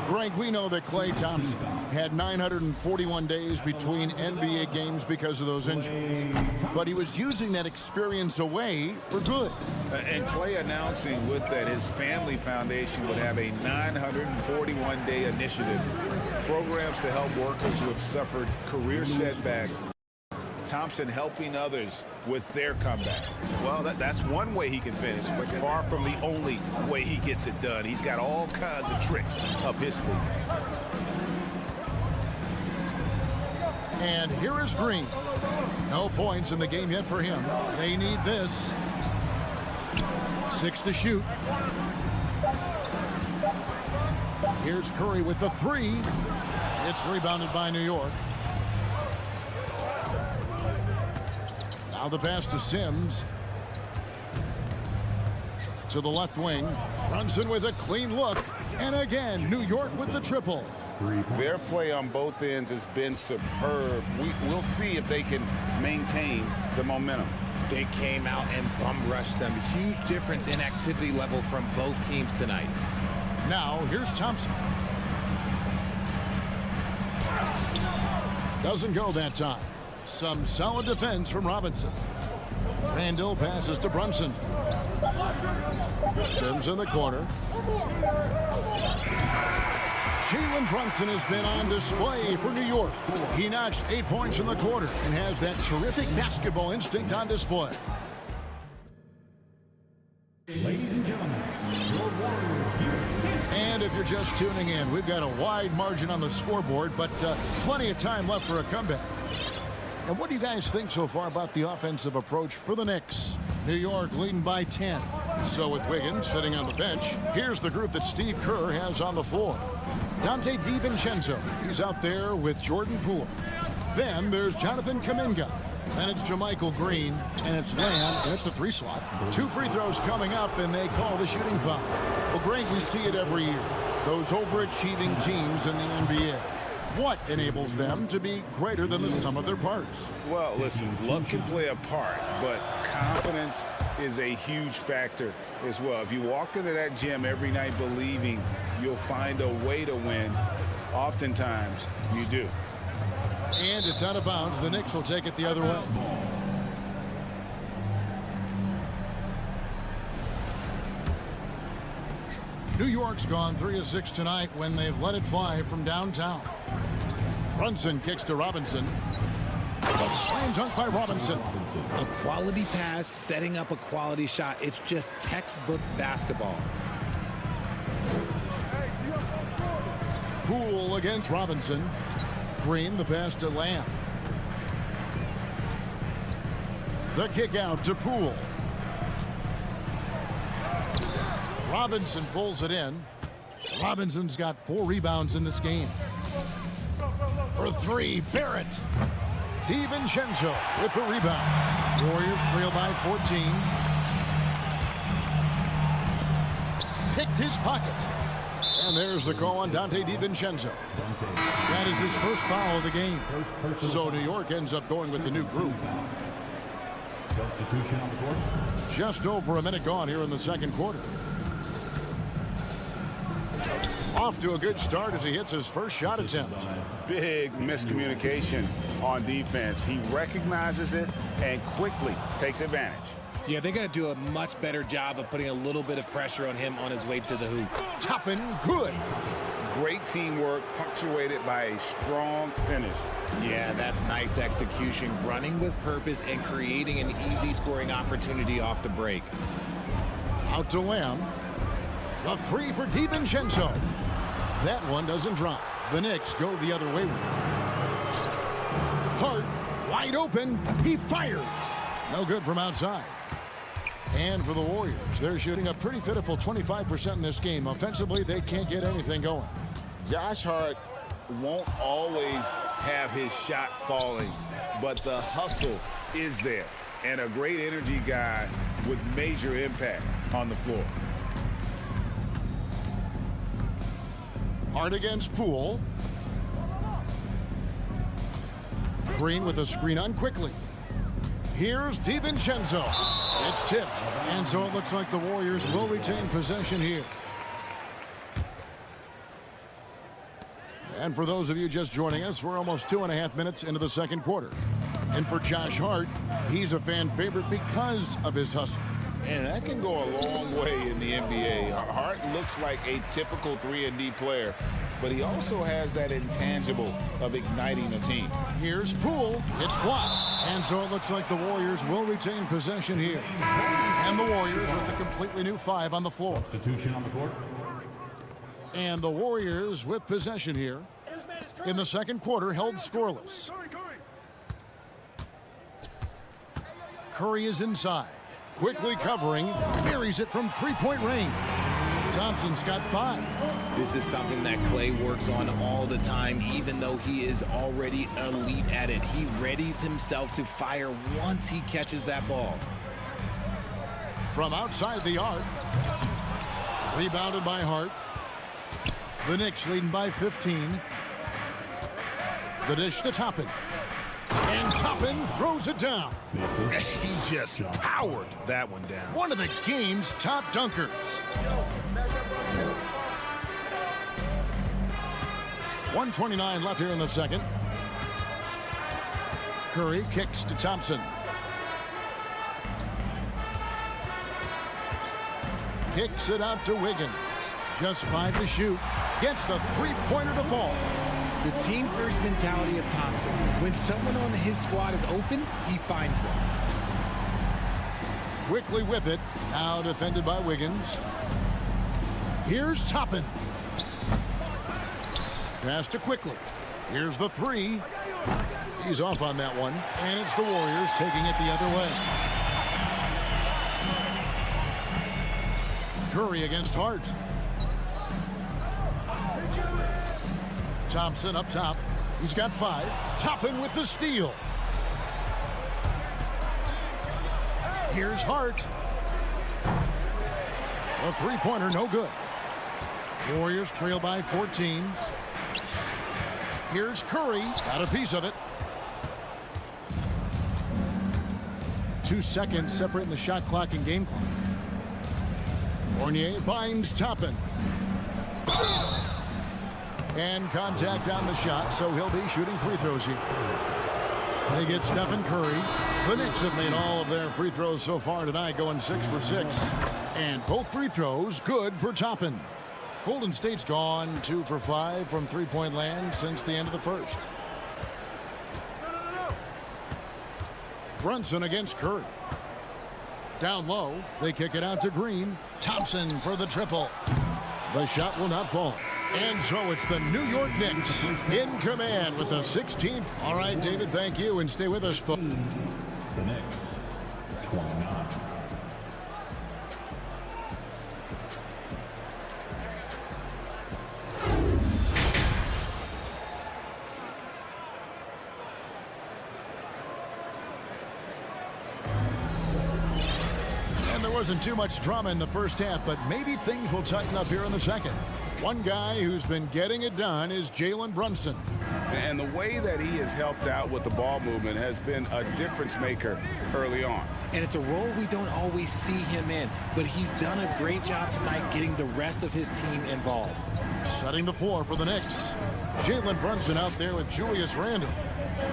Greg, we know that Klay Thompson had 941 days between NBA games because of those injuries, but he was using that experience away for good. And Klay announcing with that his family foundation would have a 941-day initiative, programs to help workers who have suffered career setbacks. Thompson helping others with their comeback. Well, that's one way he can finish, but far from the only way he gets it done. He's got all kinds of tricks up his sleeve. And here is Green. No points in the game yet for him. They need this. 6 to shoot. Here's Curry with the 3. It's rebounded by New York. Now the pass to Sims. To the left wing. Brunson with a clean look. And again, New York with the triple. Their play on both ends has been superb. We'll see if they can maintain the momentum. They came out and bum rushed them. Huge difference in activity level from both teams tonight. Now here's Thompson. Doesn't go that time. Some solid defense from Robinson. Randall passes to Brunson. Sims in the corner. Jalen Brunson has been on display for New York. He notched 8 points in the quarter and has that terrific basketball instinct on display. Ladies and gentlemen, your Warriors. And if you're just tuning in, we've got a wide margin on the scoreboard, but plenty of time left for a comeback. And what do you guys think so far about the offensive approach for the Knicks? New York leading by 10. So with Wiggins sitting on the bench, here's the group that Steve Kerr has on the floor. Dante DiVincenzo, he's out there with Jordan Poole. Then there's Jonathan Kuminga. Then it's JaMychal Green, and it's Lamb at the 3 slot. 2 free throws coming up, and they call the shooting foul. Well, Greg, we see it every year. Those overachieving teams in the NBA. What enables them to be greater than the sum of their parts? Well, listen, luck can play a part, but confidence is a huge factor as well. If you walk into that gym every night believing you'll find a way to win, oftentimes you do. And it's out of bounds. The Knicks will take it the other way. New York's gone 3 of 6 tonight when they've let it fly from downtown. Brunson kicks to Robinson. A slam dunk by Robinson. A quality pass, setting up a quality shot. It's just textbook basketball. Poole against Robinson. Green, the pass to Lamb. The kick out to Poole. Robinson pulls it in. Robinson's got 4 rebounds in this game. For 3, Barrett. DiVincenzo with the rebound. Warriors trail by 14. Picked his pocket. And there's the call on Dante DiVincenzo. That is his first foul of the game. So New York ends up going with the new group. Substitution on the court. Just over a minute gone here in the second quarter. Off to a good start as he hits his first shot attempt. Big miscommunication on defense. He recognizes it and quickly takes advantage. Yeah, they're going to do a much better job of putting a little bit of pressure on him on his way to the hoop. Toppin, good. Great teamwork punctuated by a strong finish. Yeah, that's nice execution. Running with purpose and creating an easy scoring opportunity off the break. Out to Lamb. A 3 for DiVincenzo. That one doesn't drop. The Knicks go the other way with it. Hart, wide open. He fires. No good from outside. And for the Warriors, they're shooting a pretty pitiful 25% in this game. Offensively, they can't get anything going. Josh Hart won't always have his shot falling, but the hustle is there. And a great energy guy with major impact on the floor. Hart against Poole. Green with a screen on quickly. Here's DiVincenzo. It's tipped, and so it looks like the Warriors will retain possession here. And for those of you just joining us, we're almost 2.5 minutes into the second quarter. And for Josh Hart, he's a fan favorite because of his hustle. And that can go a long way in the NBA. Hart looks like a typical 3-and-D player, but he also has that intangible of igniting a team. Here's Poole. It's blocked. And so it looks like the Warriors will retain possession here. And the Warriors with a completely new 5 on the floor. Substitution on the court. And the Warriors with possession here in the second quarter, held scoreless. Curry is inside. Quickly covering, buries it from three-point range. Thompson's got 5. This is something that Clay works on all the time, even though he is already elite at it. He readies himself to fire once he catches that ball. From outside the arc. Rebounded by Hart. The Knicks leading by 15. The dish to Toppin. And Toppin throws it down. He just powered that one down. One of the game's top dunkers. .129 left here in the second. Curry kicks to Thompson. Kicks it out to Wiggins. Just 5 to shoot. Gets the three-pointer to fall. The team-first mentality of Thompson. When someone on his squad is open, he finds them. Quickly with it. Now defended by Wiggins. Here's Toppin. Pass to Quickly. Here's the 3. He's off on that one. And it's the Warriors taking it the other way. Curry against Hart. Thompson up top. He's got 5. Toppin with the steal. Here's Hart. A three-pointer, no good. Warriors trail by 14. Here's Curry. Got a piece of it. 2 seconds separating the shot clock and game clock. Fournier finds Toppin. And contact on the shot, so he'll be shooting free throws here. They get Stephen Curry. The Knicks have made all of their free throws so far tonight, going 6 for 6. And both free throws good for Toppin. Golden State's gone 2 for 5 from three-point land since the end of the first. Brunson against Curry. Down low, they kick it out to Green. Thompson for the triple. The shot will not fall. And so it's the New York Knicks in command with the 16th. All right, David, thank you, and stay with us, folks. The Knicks, 29. There wasn't too much drama in the first half, but maybe things will tighten up here in the second. One guy who's been getting it done is Jalen Brunson. And the way that he has helped out with the ball movement has been a difference maker early on. And it's a role we don't always see him in, but he's done a great job tonight getting the rest of his team involved. Setting the floor for the Knicks. Jalen Brunson out there with Julius Randle.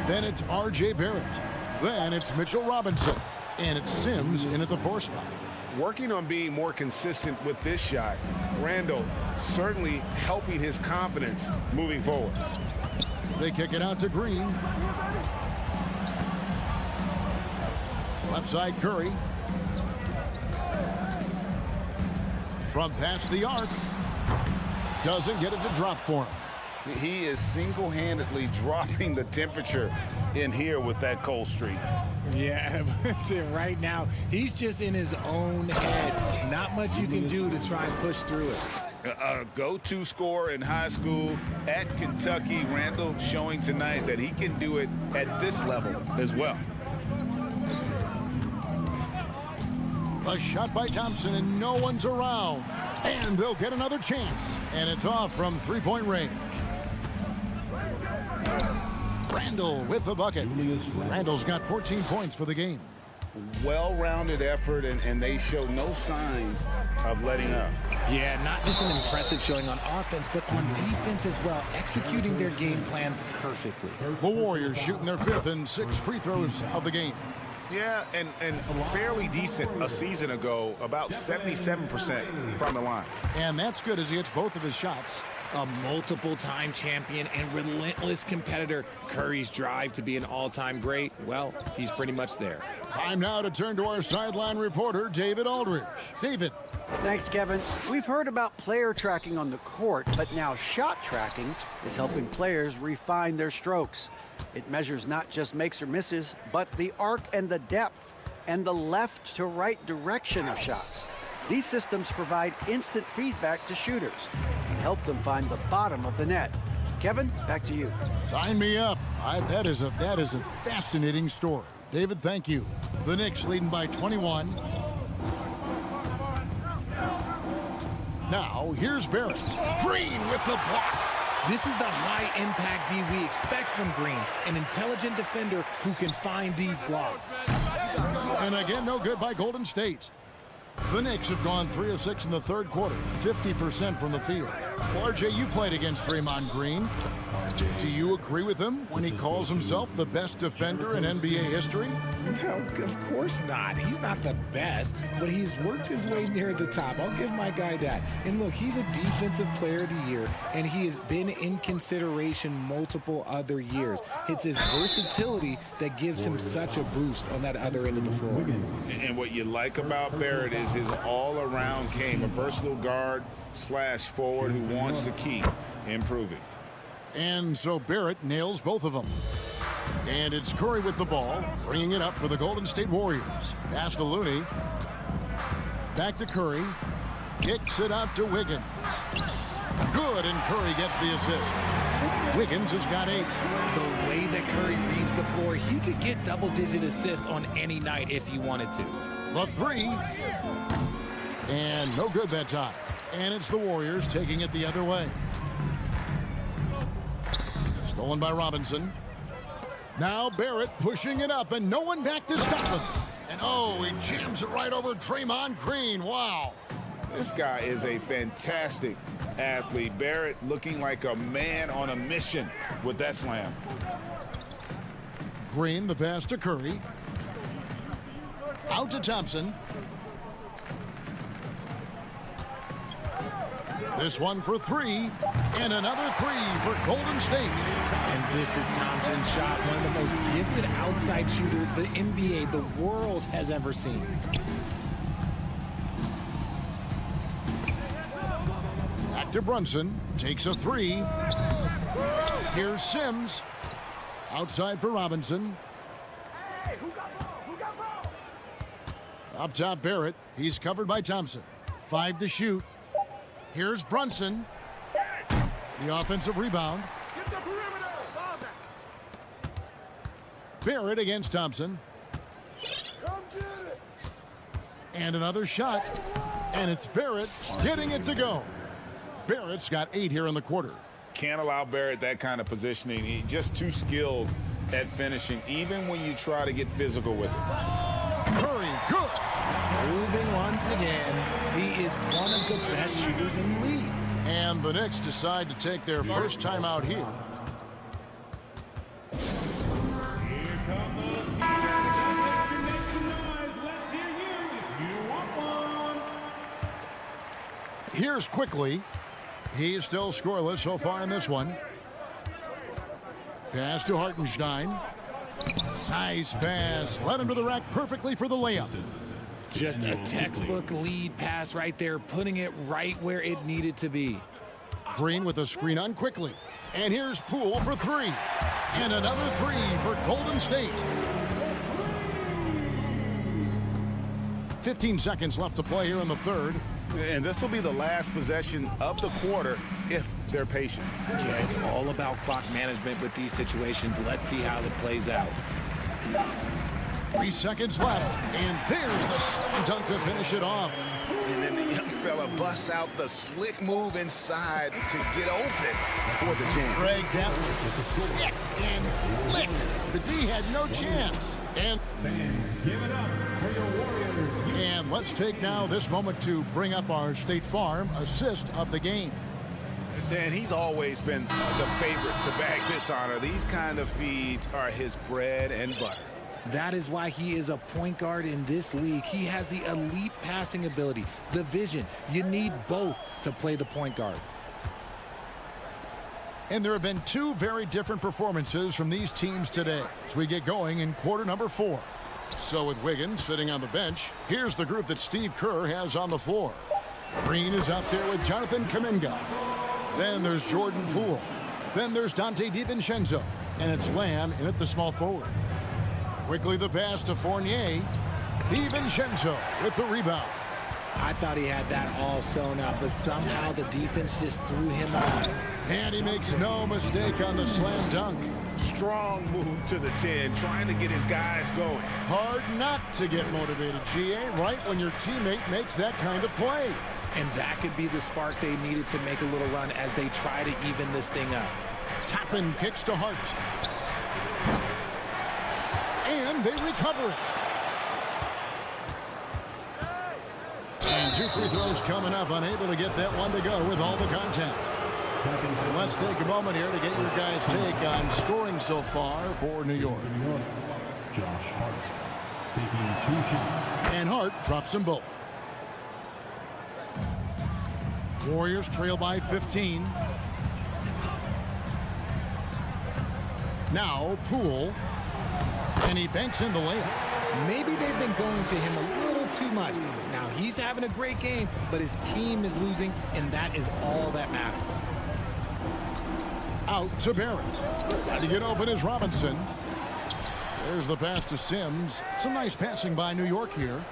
Then it's R.J. Barrett. Then it's Mitchell Robinson. And it's Sims in at the 4 spot. Working on being more consistent with this shot, Randle certainly helping his confidence moving forward. They kick it out to Green. Left side Curry. From past the arc. Doesn't get it to drop for him. He is single-handedly dropping the temperature in here with that cold streak. Yeah, right now, he's just in his own head. Not much you can do to try and push through it. A go-to scorer in high school at Kentucky. Randle showing tonight that he can do it at this level as well. A shot by Thompson, and no one's around. And they'll get another chance. And it's off from three-point range. Randle with the bucket. Randle's got 14 points for the game. Well-rounded effort, and they show no signs of letting up. Yeah, not just an impressive showing on offense, but on defense as well, executing their game plan perfectly. The Warriors shooting their 5th and 6th free throws of the game. Yeah, and fairly decent a season ago, about 77% from the line. And that's good as he hits both of his shots. A multiple-time champion and relentless competitor. Curry's drive to be an all-time great, well, he's pretty much there. Time now to turn to our sideline reporter, David Aldridge. David. Thanks, Kevin. We've heard about player tracking on the court, but now shot tracking is helping players refine their strokes. It measures not just makes or misses, but the arc and the depth and the left to right direction of shots. These systems provide instant feedback to shooters and help them find the bottom of the net. Kevin, back to you. Sign me up. That is a fascinating story. David, thank you. The Knicks leading by 21. Now, here's Barrett. Green with the block. This is the high-impact D we expect from Green, an intelligent defender who can find these blocks. And again, no good by Golden State. The Knicks have gone 3 of 6 in the third quarter, 50% from the field. Well, RJ, you played against Draymond Green. Do you agree with him when he calls himself the best defender in NBA history? No, of course not. He's not the best, but he's worked his way near the top. I'll give my guy that. And look, he's a defensive player of the year, and he has been in consideration multiple other years. It's his versatility that gives him such a boost on that other end of the floor. And what you like about Barrett is his all-around game, a versatile guard / forward who wants to keep improving. And so Barrett nails both of them. And it's Curry with the ball, bringing it up for the Golden State Warriors. Pass to Looney. Back to Curry. Kicks it out to Wiggins. Good, and Curry gets the assist. Wiggins has got 8. The way that Curry reads the floor, he could get double-digit assists on any night if he wanted to. The 3. And no good that time. And it's the Warriors taking it the other way. Stolen by Robinson. Now Barrett pushing it up, and no one back to stop him. And oh, he jams it right over Draymond Green. Wow. This guy is a fantastic athlete. Barrett looking like a man on a mission with that slam. Green, the pass to Curry. Out to Thompson. This one for 3, and another 3 for Golden State. And this is Thompson's shot, one of the most gifted outside shooters the NBA, the world has ever seen. Back to Brunson, takes a 3. Here's Sims. Outside for Robinson. Up top, Barrett. He's covered by Thompson. 5 to shoot. Here's Brunson. The offensive rebound. Barrett against Thompson. And another shot. And it's Barrett getting it to go. Barrett's got 8 here in the quarter. Can't allow Barrett that kind of positioning. He's just too skilled at finishing, even when you try to get physical with him. Curry, good. Moving once again, he is one of the best shooters in the league. And the Knicks decide to take their first time out here. Here's Quickly. He's still scoreless so far in this one. Pass to Hartenstein. Nice pass. Led him to the rack perfectly for the layup. Just a textbook lead pass right there, putting it right where it needed to be. Green with a screen on Quickly. And here's Poole for 3. And another 3 for Golden State. 15 seconds left to play here in the third. And this will be the last possession of the quarter if they're patient. Yeah, it's all about clock management with these situations. Let's see how it plays out. 3 seconds left, and there's the slam dunk to finish it off. And then the young fella busts out the slick move inside to get open for the jam. Greg, that was slick and slick. The D had no chance. And Give it up for your Warriors. And let's take now this moment to bring up our State Farm assist of the game. Dan, he's always been the favorite to bag this honor. These kind of feeds are his bread and butter. That is why he is a point guard in this league. He has the elite passing ability, the vision. You need both to play the point guard. And there have been two very different performances from these teams today as we get going in quarter number 4. So with Wiggins sitting on the bench, here's the group that Steve Kerr has on the floor. Green is out there with Jonathan Kuminga. Then there's Jordan Poole. Then there's Dante DiVincenzo. And it's Lamb in at the small forward. Quickly the pass to Fournier. DiVincenzo with the rebound. I thought he had that all sewn up, but somehow the defense just threw him off. And he makes no mistake on the slam dunk. Strong move to the 10, trying to get his guys going. Hard not to get motivated, GA, right when your teammate makes that kind of play. And that could be the spark they needed to make a little run as they try to even this thing up. Toppin kicks to Hart. And they recover it. And 2 free throws coming up, unable to get that one to go with all the contact. And let's take a moment here to get your guys' take on scoring so far for New York. Josh Hart taking 2 shots. And Hart drops them both. Warriors trail by 15. Now Poole. And he banks in the layup. Maybe they've been going to him a little too much. Now he's having a great game, but his team is losing, and that is all that matters. Out to Barrett. Trying to get open is Robinson. There's the pass to Sims. Some nice passing by New York here.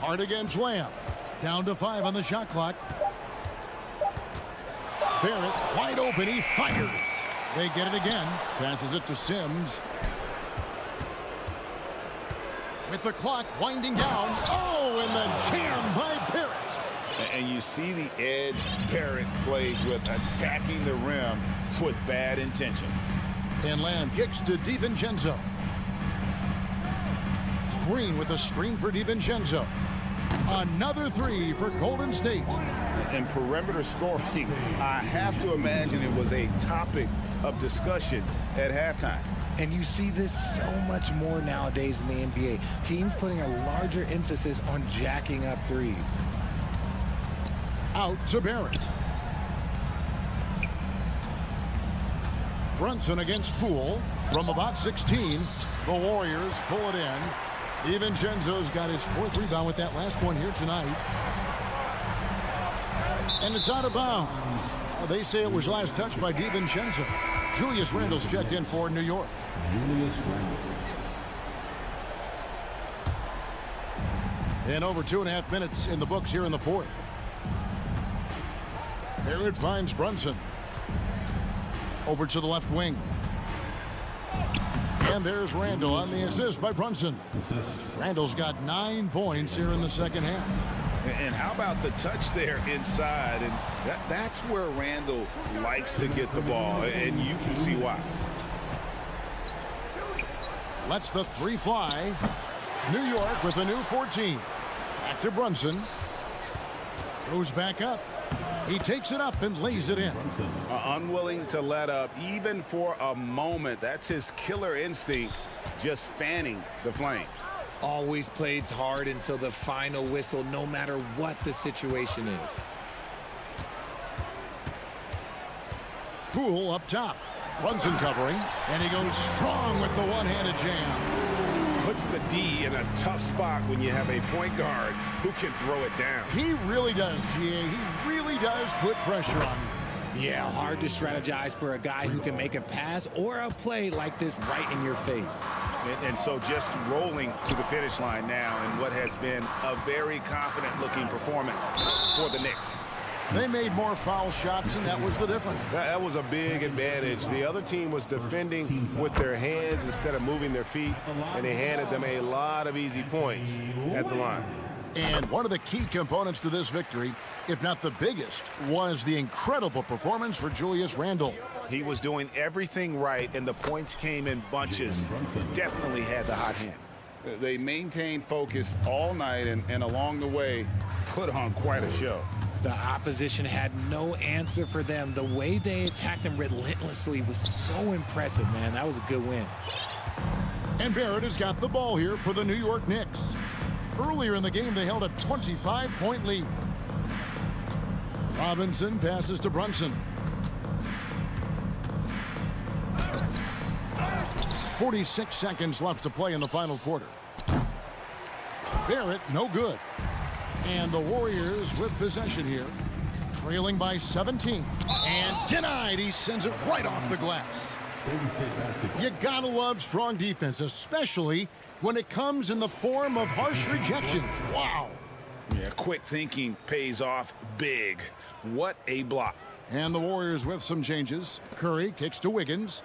Hart against Lamb. Down to 5 on the shot clock. Barrett wide open. He fires. They get it again. Passes it to Sims. With the clock winding down. Oh, and the jam by Barrett. And you see the edge Barrett plays with, attacking the rim with bad intentions. And Lamb kicks to DiVincenzo. Green with a screen for DiVincenzo. Another 3 for Golden State. And perimeter scoring, I have to imagine it was a topic of discussion at halftime. And you see this so much more nowadays in the NBA. Teams putting a larger emphasis on jacking up threes. Out to Barrett. Brunson against Poole from about 16. The Warriors pull it in. DiVincenzo's got his 4th rebound with that last one here tonight. And it's out of bounds. They say it was last touched by DiVincenzo. Julius Randle's checked in for New York. Julius Randle. And over 2.5 minutes in the books here in the 4th. Barrett finds Brunson. Over to the left wing. And there's Randle on the assist by Brunson. Randle's got 9 points here in the second half. And how about the touch there inside? And that's where Randle likes to get the ball, and you can see why. Lets the 3 fly. New York with a new 14. Back to Brunson. Goes back up. He takes it up and lays it in. Unwilling to let up even for a moment. That's his killer instinct, just fanning the flames. Always plays hard until the final whistle, no matter what the situation is. Poole up top. Brunson covering, and he goes strong with the one-handed jam. Puts the D in a tough spot when you have a point guard who can throw it down. He really does, GA. He really does put pressure on you. Yeah, hard to strategize for a guy who can make a pass or a play like this right in your face. And so just rolling to the finish line now in what has been a very confident-looking performance for the Knicks. They made more foul shots, and that was the difference. That was a big advantage. The other team was defending with their hands instead of moving their feet, and they handed them a lot of easy points at the line. And one of the key components to this victory, if not the biggest, was the incredible performance for Julius Randle. He was doing everything right, and the points came in bunches. Definitely had the hot hand. They maintained focus all night, and along the way, put on quite a show. The opposition had no answer for them. The way they attacked them relentlessly was so impressive, man. That was a good win. And Barrett has got the ball here for the New York Knicks. Earlier in the game, they held a 25-point lead. Robinson passes to Brunson. 46 seconds left to play in the final quarter. Barrett, no good. And the Warriors with possession here, trailing by 17. And denied. He sends it right off the glass. You gotta love strong defense, especially when it comes in the form of harsh rejections. Wow. Yeah, quick thinking pays off big. What a block. And the Warriors with some changes. Curry kicks to Wiggins.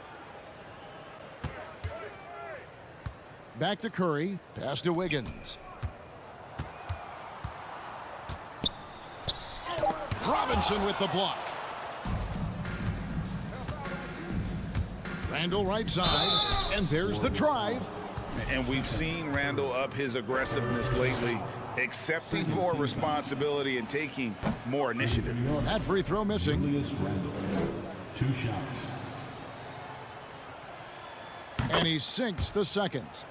Back to Curry. Pass to Wiggins. Robinson with the block. Randle right side, and there's the drive. And we've seen Randle up his aggressiveness lately, accepting more responsibility and taking more initiative. That free throw missing. Julius Randle, 2 shots. And he sinks the second.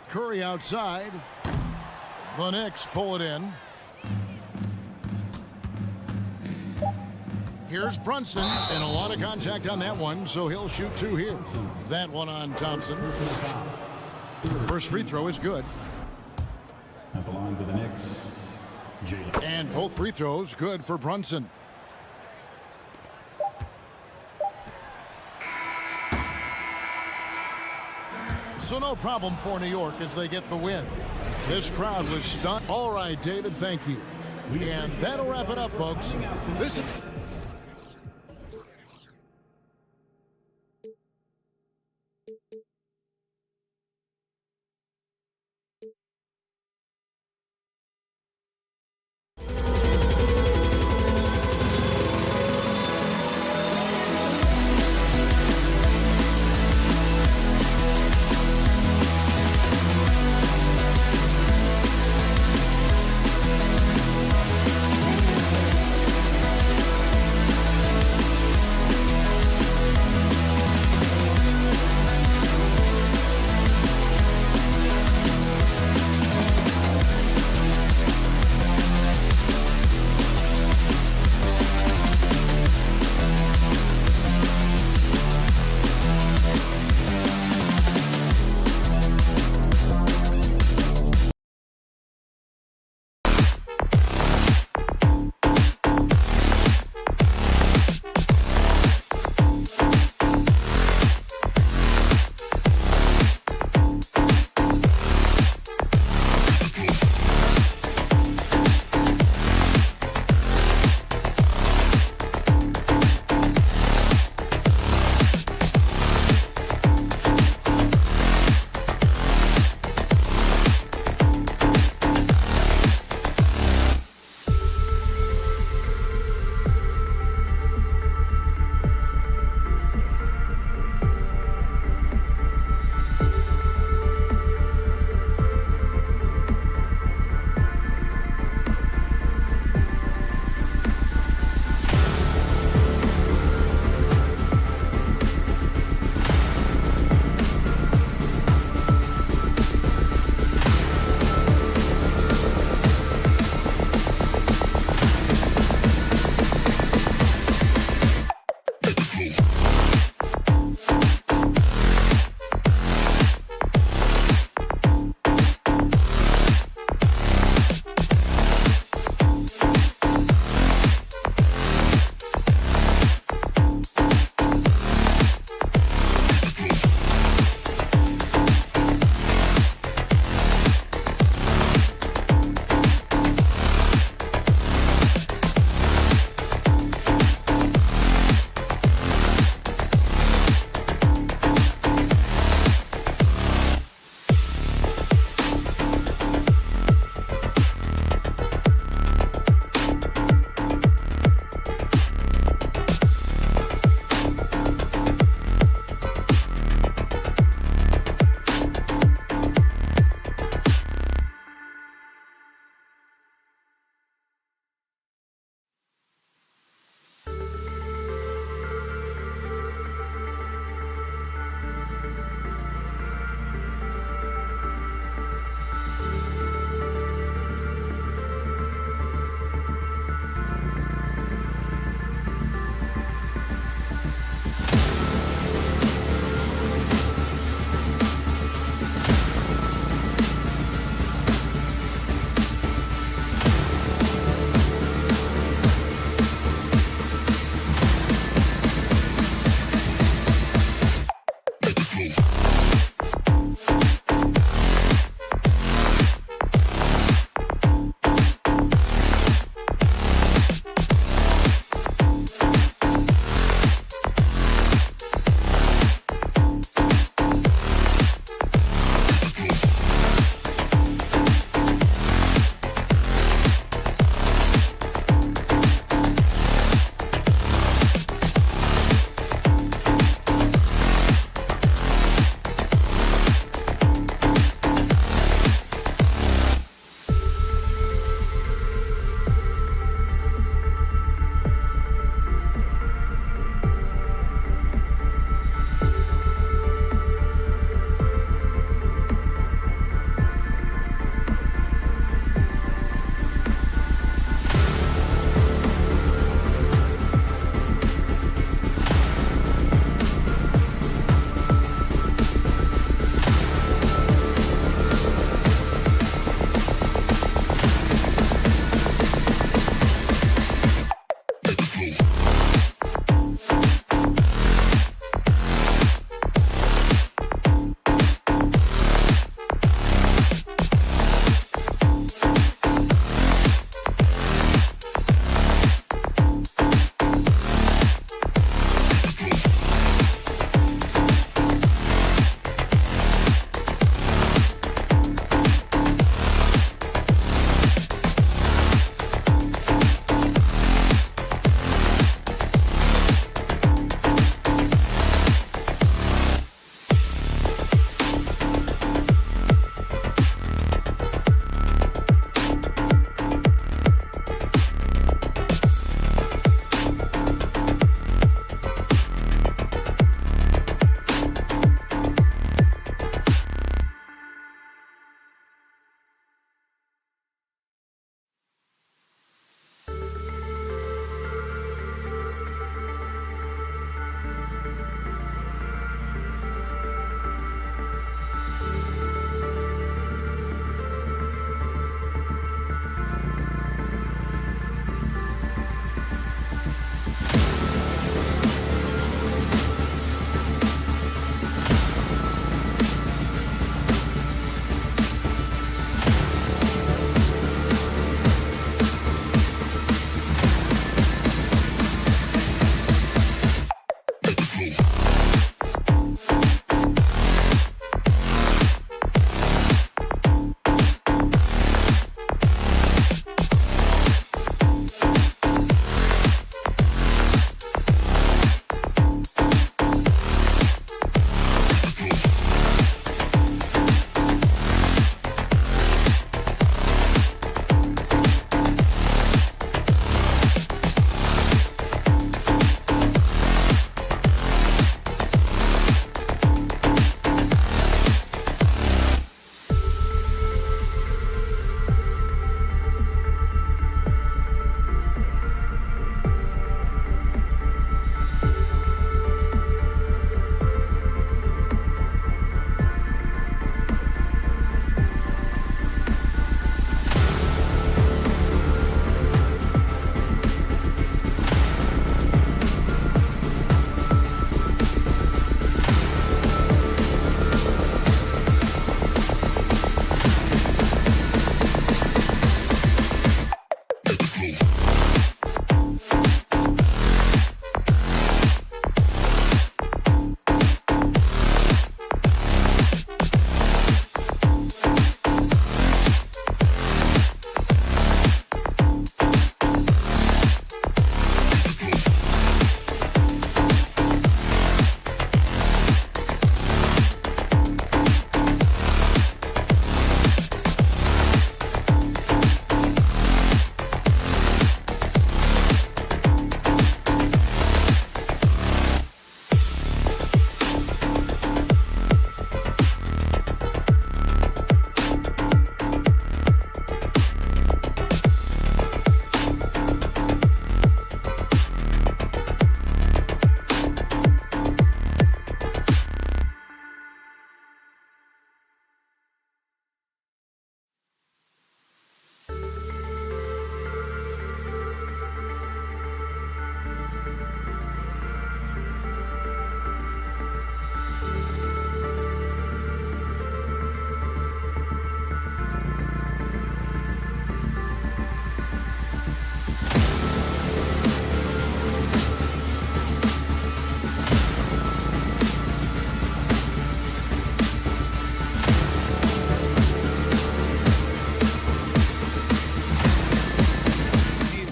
Curry outside. The Knicks pull it in. Here's Brunson, and a lot of contact on that one, so he'll shoot 2 here. That one on Thompson. First free throw is good. At the line for the Knicks, and both free throws good for Brunson. So no problem for New York as they get the win. This crowd was stunned. All right, David, thank you. And that'll wrap it up, folks. This is...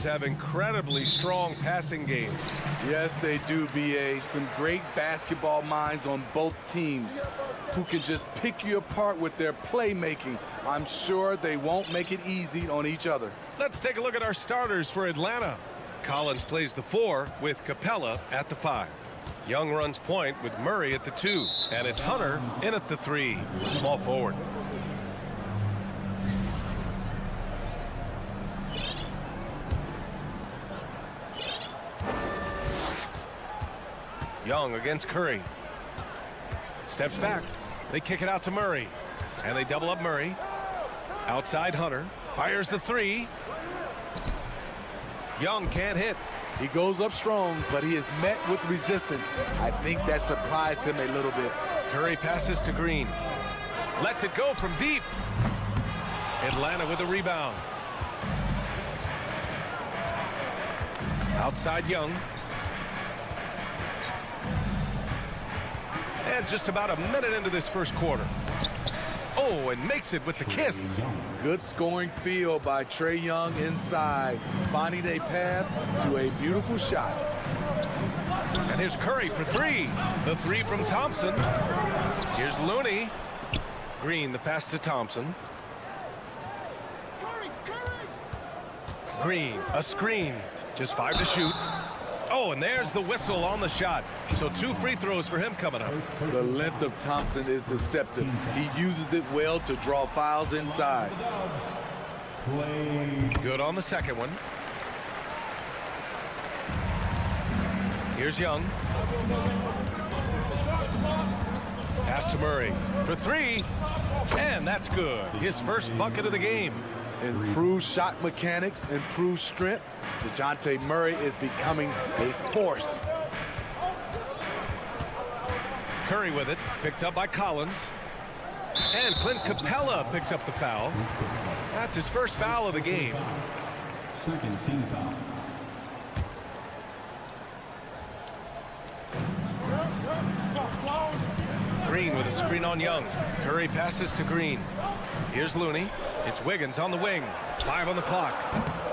have incredibly strong passing games. Yes, they do, BA. Some great basketball minds on both teams who can just pick you apart with their playmaking. I'm sure they won't make it easy on each other. Let's take a look at our starters for Atlanta. Collins plays the 4 with Capella at the 5. Young runs point with Murray at the 2. And it's Hunter in at the 3, small forward. Young against Curry. Steps back. They kick it out to Murray. And they double up Murray. Outside Hunter. Fires the 3. Young can't hit. He goes up strong, but he is met with resistance. I think that surprised him a little bit. Curry passes to Green. Lets it go from deep. Atlanta with a rebound. Outside Young. And just about a minute into this first quarter. Oh, and makes it with the kiss. Good scoring field by Trae Young inside, finding a path to a beautiful shot. And here's Curry for 3. The 3 from Thompson. Here's Looney. Green, the pass to Thompson. Green, a screen. Just 5 to shoot. Oh, and there's the whistle on the shot. So 2 free throws for him coming up. The length of Thompson is deceptive. He uses it well to draw fouls inside. Good on the second one. Here's Young. Pass to Murray for 3. And that's good. His first bucket of the game. Improved shot mechanics, improved strength. DeJounte Murray is becoming a force. Curry with it, picked up by Collins. And Clint Capella picks up the foul. That's his first foul of the game. Second team foul. Green with a screen on Young. Curry passes to Green. Here's Looney. It's Wiggins on the wing. 5 on the clock.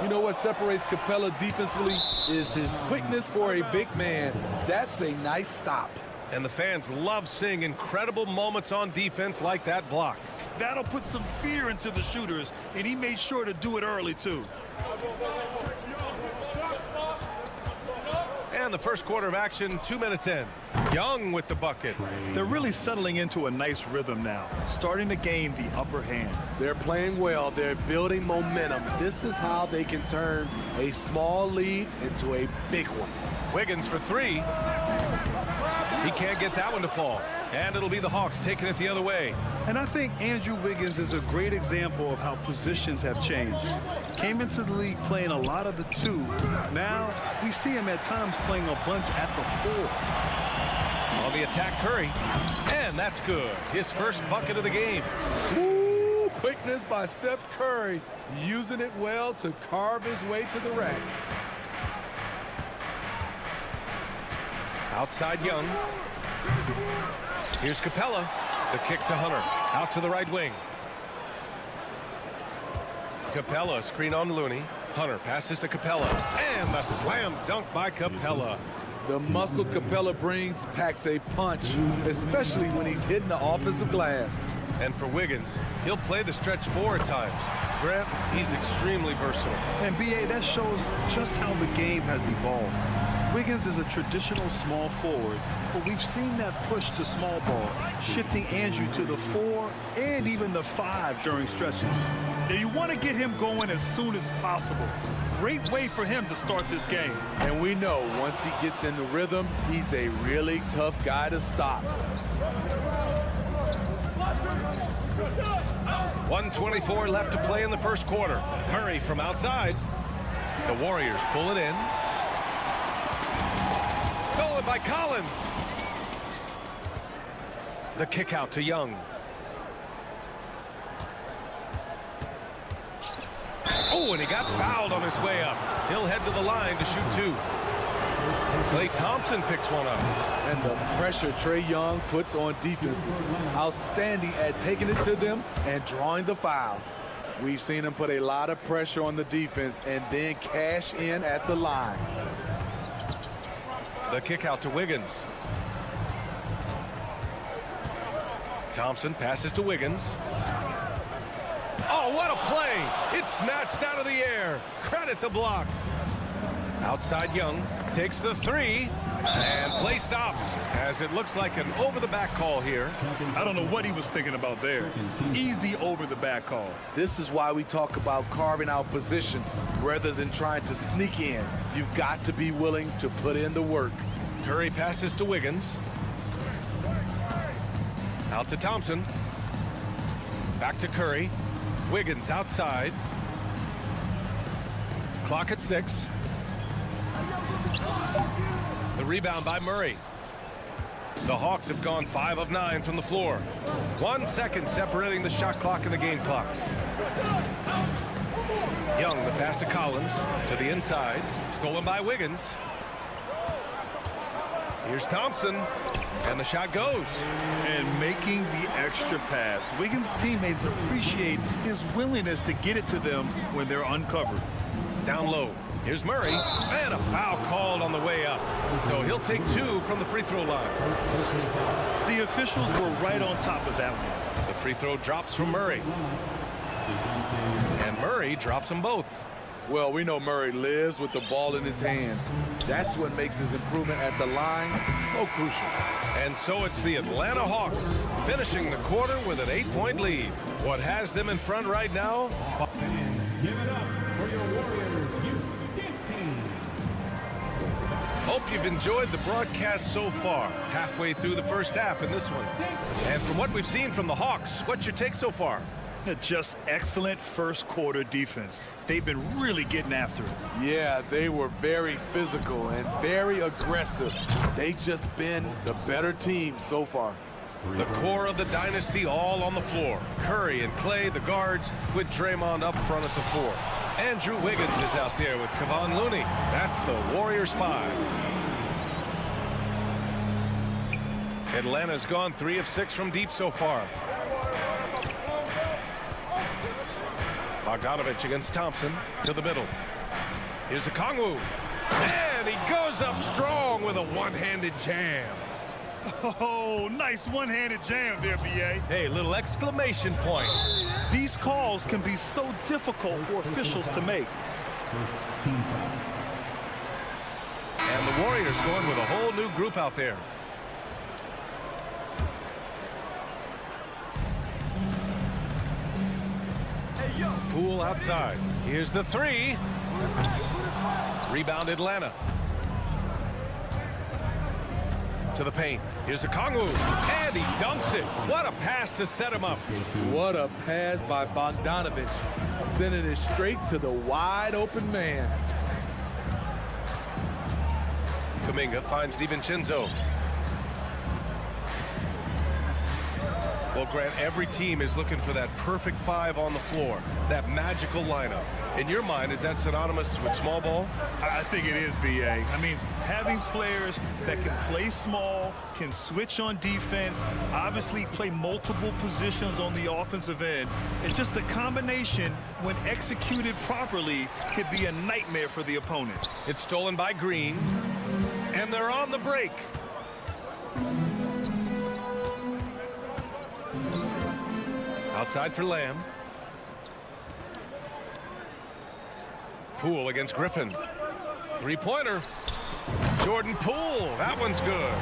You know what separates Capella defensively is his quickness for a big man. That's a nice stop. And the fans love seeing incredible moments on defense like that block. That'll put some fear into the shooters, and he made sure to do it early, too. And the first quarter of action, 2 minutes in. Young with the bucket. They're really settling into a nice rhythm now, starting to gain the upper hand. They're playing well. They're building momentum. This is how they can turn a small lead into a big one. Wiggins for 3. He can't get that one to fall. And it'll be the Hawks taking it the other way. And I think Andrew Wiggins is a great example of how positions have changed. Came into the league playing a lot of the 2. Now we see him at times playing a bunch at the 4. On the attack, Curry. And that's good. His first bucket of the game. Ooh, quickness by Steph Curry. Using it well to carve his way to the rack. Outside Young. Here's Capella. The kick to Hunter. Out to the right wing. Capella, screen on Looney. Hunter passes to Capella. And the slam dunk by Capella. The muscle Capella brings packs a punch, especially when he's hitting the offensive glass. And for Wiggins, he'll play the stretch 4 at times. Grant, he's extremely versatile. And BA, that shows just how the game has evolved. Wiggins is a traditional small forward, but we've seen that push to small ball, shifting Andrew to the 4 and even the 5 during stretches. Now you want to get him going as soon as possible. Great way for him to start this game. And we know once he gets in the rhythm, he's a really tough guy to stop. 1:24 left to play in the first quarter. Murray from outside. The Warriors pull it in. Stolen by Collins. The kick out to Young. Oh, and he got fouled on his way up. He'll head to the line to shoot 2. Klay Thompson picks one up. And the pressure Trae Young puts on defenses. Outstanding at taking it to them and drawing the foul. We've seen him put a lot of pressure on the defense and then cash in at the line. The kick out to Wiggins. Thompson passes to Wiggins. Oh, what a play! It's snatched out of the air. Credit the block. Outside Young takes the three, and play stops as it looks like an over-the-back call here. I don't know what he was thinking about there. Easy over-the-back call. This is why we talk about carving out position rather than trying to sneak in. You've got to be willing to put in the work. Curry passes to Wiggins. Out to Thompson. Back to Curry. Wiggins outside. Clock at 6. The rebound by Murray. The Hawks have gone 5 of 9 from the floor. 1 second separating the shot clock and the game clock. Young, the pass to Collins, to the inside. Stolen by Wiggins. Here's Thompson, and the shot goes. And making the extra pass. Wiggins' teammates appreciate his willingness to get it to them when they're uncovered. Down low. Here's Murray, and a foul called on the way up. So he'll take 2 from the free throw line. The officials were right on top of that one. The free throw drops from Murray. And Murray drops them both. Well, we know Murray lives with the ball in his hands. That's what makes his improvement at the line so crucial. And so it's the Atlanta Hawks finishing the quarter with an 8-point lead. What has them in front right now? Give it up for your Warriors youth team. Hope you've enjoyed the broadcast so far. Halfway through the first half in this one. And from what we've seen from the Hawks, what's your take so far? Just excellent first quarter defense. They've been really getting after it. Yeah, they were very physical and very aggressive. They've just been the better team so far. The core of the dynasty all on the floor. Curry and Clay, the guards, with Draymond up front at the 4. Andrew Wiggins is out there with Kevon Looney. That's the Warriors 5. Atlanta's gone 3 of 6 from deep so far. Bogdanovich against Thompson to the middle. Here's Okongwu. And he goes up strong with a one-handed jam. Oh, nice one-handed jam there, B.A. Hey, little exclamation point. These calls can be so difficult for officials to make. And the Warriors going with a whole new group out there. Poole outside. Here's the 3. Rebound Atlanta. To the paint. Here's Okongwu. And he dunks it. What a pass to set him up. What a pass by Bogdanovich. Sending it straight to the wide open man. Kuminga finds DiVincenzo. Well, Grant, every team is looking for that perfect 5 on the floor, that magical lineup. In your mind, is that synonymous with small ball? I think it is, B.A. I mean, having players that can play small, can switch on defense, obviously play multiple positions on the offensive end. It's just a combination, when executed properly, could be a nightmare for the opponent. It's stolen by Green, and they're on the break. Outside for Lamb. Poole against Griffin. 3-pointer. Jordan Poole. That one's good.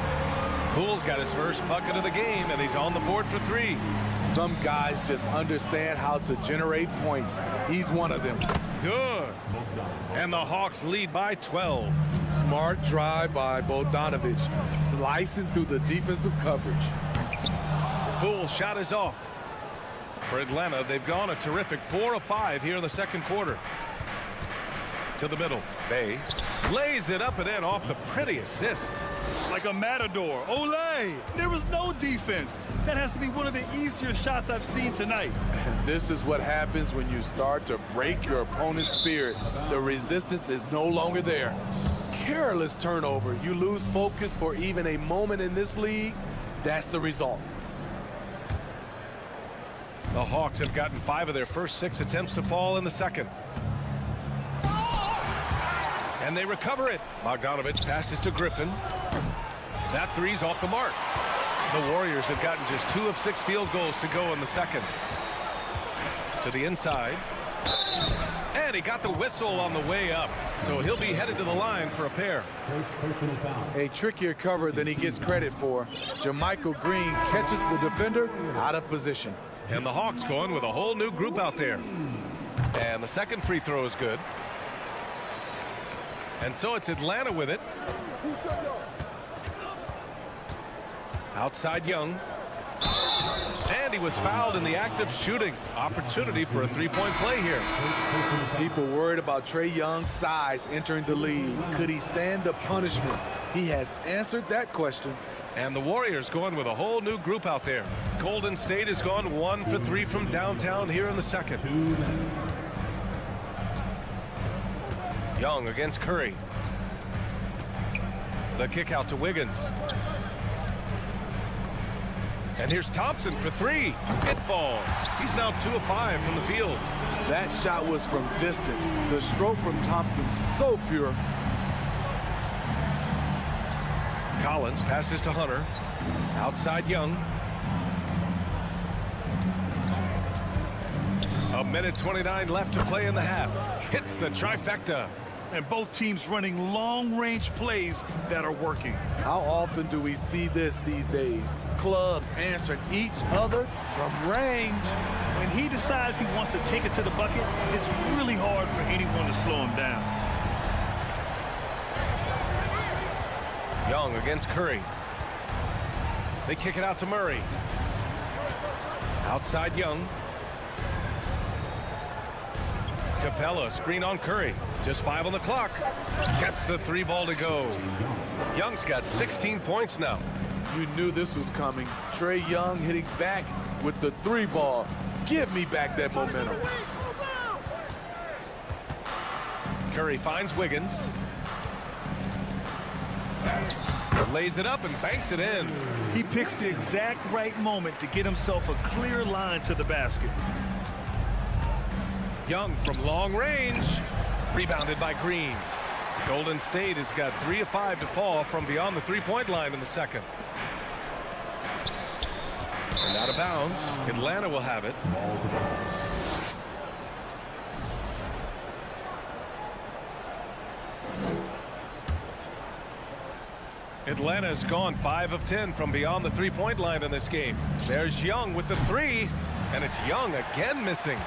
Poole's got his first bucket of the game, and he's on the board for 3. Some guys just understand how to generate points. He's one of them. Good. And the Hawks lead by 12. Smart drive by Bogdanovich, slicing through the defensive coverage. Poole's shot is off. For Atlanta, they've gone a terrific 4 of 5 here in the second quarter. To the middle. Bay lays it up and in off the pretty assist. Like a matador. Olay! There was no defense. That has to be one of the easier shots I've seen tonight. And this is what happens when you start to break your opponent's spirit. The resistance is no longer there. Careless turnover. You lose focus for even a moment in this league. That's the result. The Hawks have gotten 5 of their first 6 attempts to fall in the second. And they recover it. Bogdanovich passes to Griffin. That three's off the mark. The Warriors have gotten just 2 of 6 field goals to go in the second. To the inside. And he got the whistle on the way up. So he'll be headed to the line for a pair. A trickier cover than he gets credit for. Jermichael Green catches the defender out of position. And the Hawks going with a whole new group out there. And the second free throw is good. And so it's Atlanta with it. Outside Young. And he was fouled in the act of shooting. Opportunity for a three-point play here. People worried about Trae Young's size entering the league. Could he stand the punishment? He has answered that question. And the Warriors going with a whole new group out there. Golden State has gone 1 for 3 from downtown here in the second. Young against Curry. The kick out to Wiggins. And here's Thompson for 3. It falls. He's now 2 of 5 from the field. That shot was from distance. The stroke from Thompson so pure. Collins passes to Hunter. Outside Young. A minute 29 left to play in the half. Hits the trifecta. And both teams running long-range plays that are working. How often do we see this these days? Clubs answering each other from range. When he decides he wants to take it to the bucket, it's really hard for anyone to slow him down. Young against Curry. They kick it out to Murray. Outside Young. Capella screen on Curry. Just 5 on the clock. Gets the 3 ball to go. Young's got 16 points now. You knew this was coming. Trae Young hitting back with the 3 ball. Give me back that momentum. Curry finds Wiggins. Lays it up and banks it in. He picks the exact right moment to get himself a clear line to the basket. Young from long range. Rebounded by Green. Golden State has got 3 of 5 to fall from beyond the three-point line in the second. And out of bounds. Atlanta will have it. Atlanta's gone 5 of 10 from beyond the three-point line in this game. There's Young with the 3, and it's Young again missing.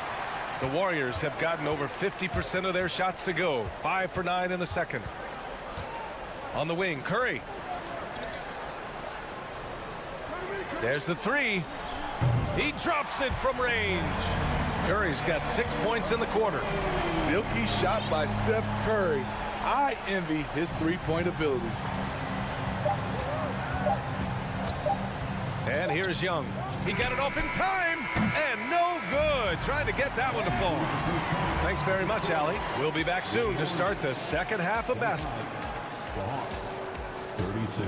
The Warriors have gotten over 50% of their shots to go. 5 for 9 in the second. On the wing, Curry. There's the 3. He drops it from range. Curry's got 6 points in the quarter. Silky shot by Steph Curry. I envy his three-point abilities. And here's Young. He got it off in time, and no good. Trying to get that one to fall. Thanks very much, Allie. We'll be back soon to start the second half of basketball. 36.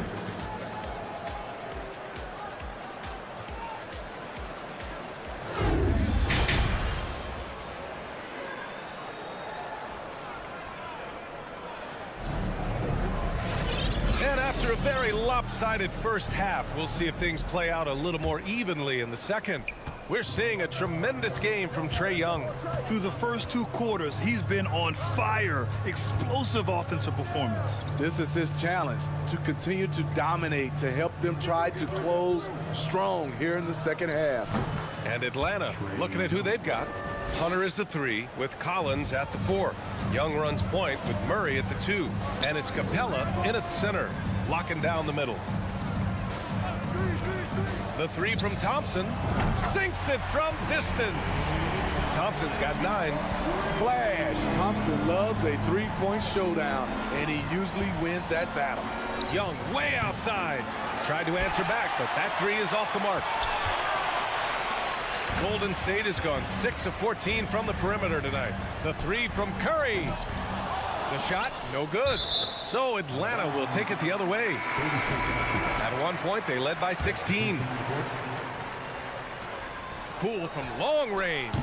After a very lopsided first half, we'll see if things play out a little more evenly in the second. We're seeing a tremendous game from Trae Young. Through the first 2 quarters, he's been on fire. Explosive offensive performance. This is his challenge, to continue to dominate, to help them try to close strong here in the second half. And Atlanta, looking at who they've got. Hunter is the 3 with Collins at the 4. Young runs point with Murray at the 2. And it's Capella in at center, locking down the middle. The 3 from Thompson. Sinks it from distance. Thompson's got 9. Splash! Thompson loves a three-point showdown, and he usually wins that battle. Young way outside. Tried to answer back, but that 3 is off the mark. Golden State has gone 6 of 14 from the perimeter tonight. The 3 from Curry. The shot, no good. So Atlanta will take it the other way. At one point, they led by 16. Poole from long range.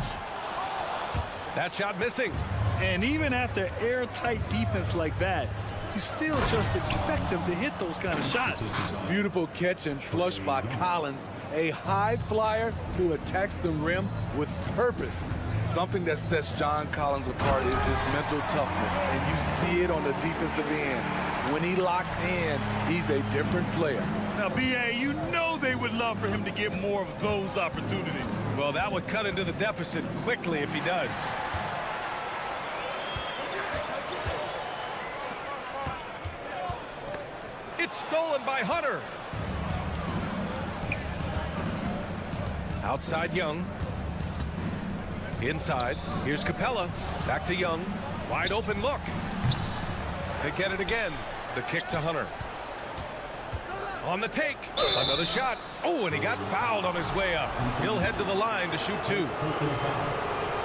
That shot missing. And even after airtight defense like that, you still just expect him to hit those kind of shots. Beautiful catch and flush by Collins, a high flyer who attacks the rim with purpose. Something that sets John Collins apart is his mental toughness, and you see it on the defensive end. When he locks in, he's a different player. Now, B.A., you know they would love for him to get more of those opportunities. Well, that would cut into the deficit quickly if he does. It's stolen by Hunter. Outside Young. Inside. Here's Capella. Back to Young. Wide open look. They get it again. The kick to Hunter. On the take. Another shot. Oh, and he got fouled on his way up. He'll head to the line to shoot two.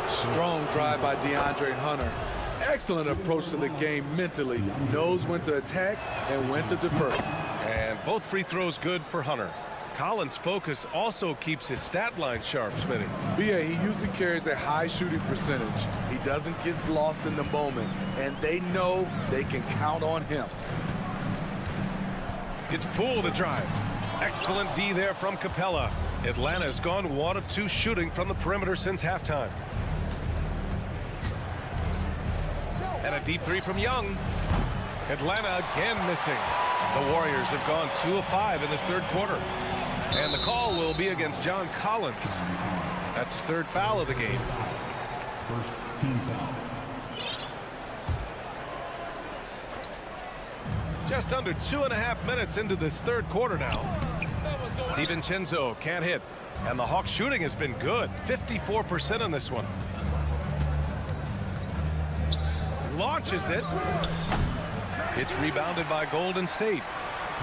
Strong drive by DeAndre Hunter. Excellent approach to the game mentally. Knows when to attack and when to defer. And both free throws good for Hunter. Collins' focus also keeps his stat line sharp, Smitty. B.A., he usually carries a high shooting percentage. He doesn't get lost in the moment, and they know they can count on him. It's Poole to drive. Excellent D there from Capella. Atlanta's gone 1 of 2 shooting from the perimeter since halftime. And a deep three from Young. Atlanta again missing. The Warriors have gone 2 of 5 in this third quarter. And the call will be against John Collins. That's his 3rd foul of the game. First team foul. Just under 2.5 minutes into this third quarter now. DiVincenzo can't hit. And the Hawks shooting has been good. 54% on this one. Launches it. It's rebounded by Golden State.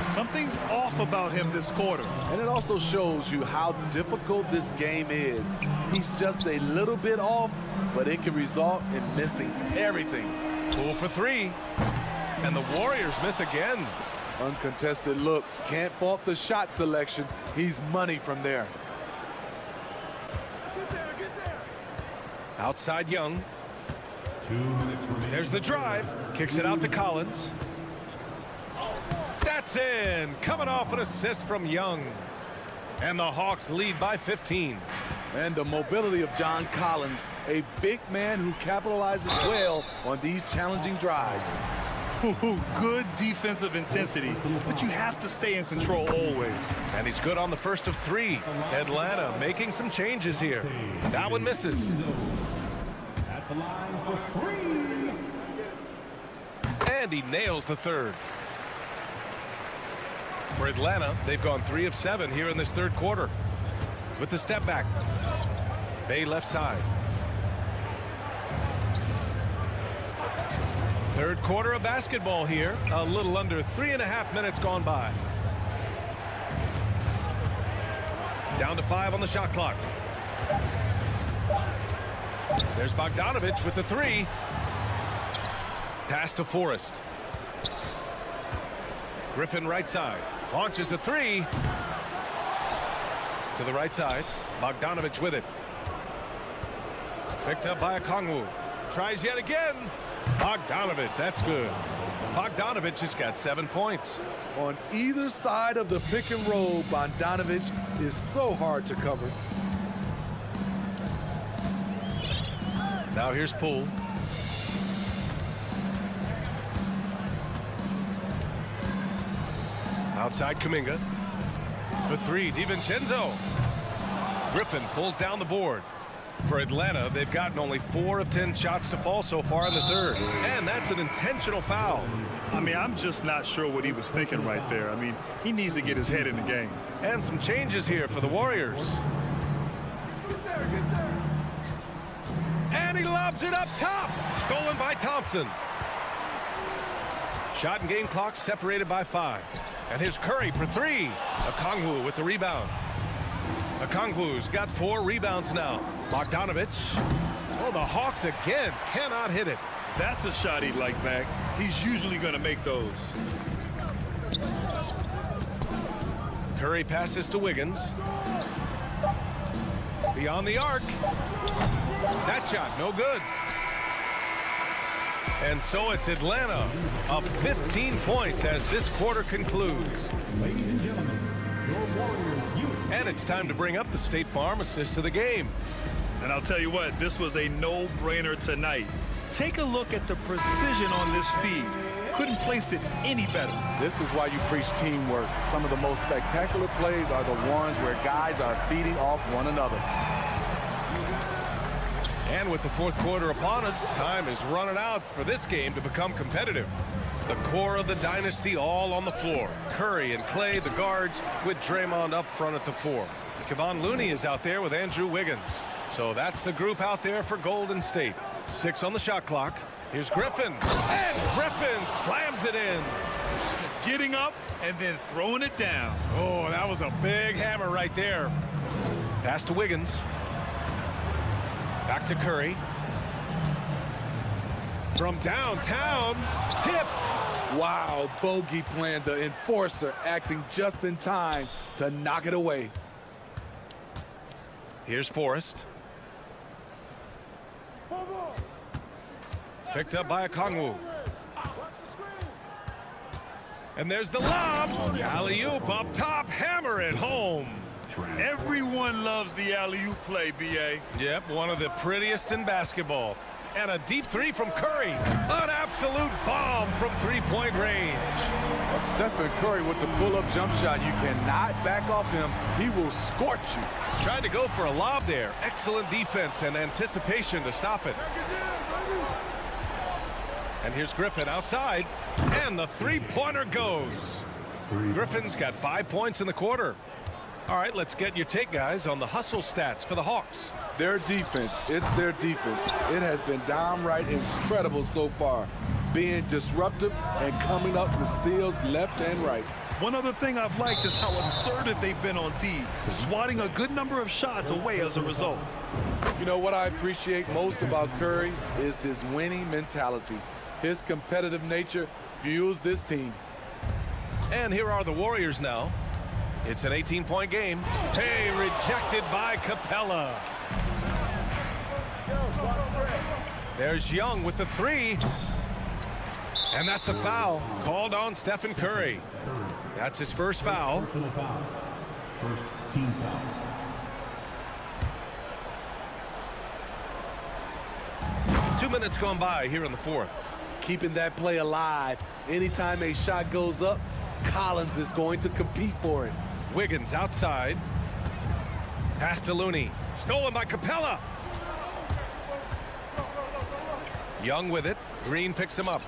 Something's off about him this quarter. And it also shows you how difficult this game is. He's just a little bit off, but it can result in missing everything. Poole for 3. And the Warriors miss again. Uncontested look. Can't fault the shot selection. He's money from there. Outside Young. 2 minutes remaining. There's the drive. Kicks it out to Collins. That's in. Coming off an assist from Young. And the Hawks lead by 15. And the mobility of John Collins, a big man who capitalizes well on these challenging drives. Good defensive intensity, but you have to stay in control always. And he's good on the first of 3. Atlanta making some changes here. That one misses. At the line for 3. And he nails the 3rd. For Atlanta, they've gone 3 of 7 here in this third quarter. With the step back. Bay left side. Third quarter of basketball here. A little under 3.5 minutes gone by. Down to 5 on the shot clock. There's Bogdanovich with the 3. Pass to Forrest. Griffin right side. Launches a 3. To the right side. Bogdanovich with it. Picked up by Okongwu. Tries yet again. Bogdanovich, that's good. Bogdanovich has got 7 points. On either side of the pick and roll, Bogdanovich is so hard to cover. Now here's Poole. Outside Kuminga. For 3, DiVincenzo. Griffin pulls down the board. For Atlanta, they've gotten only 4 of 10 shots to fall so far in the third. And that's an intentional foul. I mean, I'm just not sure what he was thinking right there. I mean, he needs to get his head in the game. And some changes here for the Warriors. And he lobs it up top. Stolen by Thompson. Shot and game clock separated by 5. And here's Curry for 3. Okongwu with the rebound. Okongwu's got 4 rebounds now. Bogdanovich. Oh, the Hawks again cannot hit it. That's a shot he'd like back. He's usually going to make those. Curry passes to Wiggins. Beyond the arc. That shot, no good. And so it's Atlanta up 15 points as this quarter concludes. Ladies and gentlemen, your Warriors. And it's time to bring up the State Farm assist to the game. And I'll tell you what, this was a no-brainer tonight. Take a look at the precision on this feed. Couldn't place it any better. This is why you preach teamwork. Some of the most spectacular plays are the ones where guys are feeding off one another. And with the fourth quarter upon us, time is running out for this game to become competitive. The core of the dynasty all on the floor. Curry and Clay, the guards, with Draymond up front at the 4. Kevon Looney is out there with Andrew Wiggins. So that's the group out there for Golden State. 6 on the shot clock. Here's Griffin. And Griffin slams it in. Getting up and then throwing it down. Oh, that was a big hammer right there. Pass to Wiggins. Back to Curry. From downtown, tipped. Wow, bogey plan, the enforcer acting just in time to knock it away. Here's Forrest. Picked up by Okongwu. And there's the lob. Alley-oop up top, hammer it home. Everyone loves the alley-oop play, B.A. Yep, one of the prettiest in basketball. And a deep 3 from Curry. An absolute bomb from three-point range. Stephen Curry with the pull-up jump shot. You cannot back off him. He will scorch you. Tried to go for a lob there. Excellent defense and anticipation to stop it. And here's Griffin outside. And the three-pointer goes. Griffin's got 5 points in the quarter. All right, let's get your take, guys, on the hustle stats for the Hawks. Their defense, it's their defense. It has been downright incredible so far, being disruptive and coming up with steals left and right. One other thing I've liked is how assertive they've been on D, swatting a good number of shots away as a result. You know what I appreciate most about Curry is his winning mentality. His competitive nature fuels this team. And here are the Warriors now. It's an 18-point game. Hey, rejected by Capella. There's Young with the 3. And that's a foul called on Stephen Curry. That's his first foul. First team foul. Two minutes gone by here in the fourth. Keeping that play alive. Anytime a shot goes up, Collins is going to compete for it. Wiggins outside. Pass to Looney. Stolen by Capella. Young with it. Green picks him up.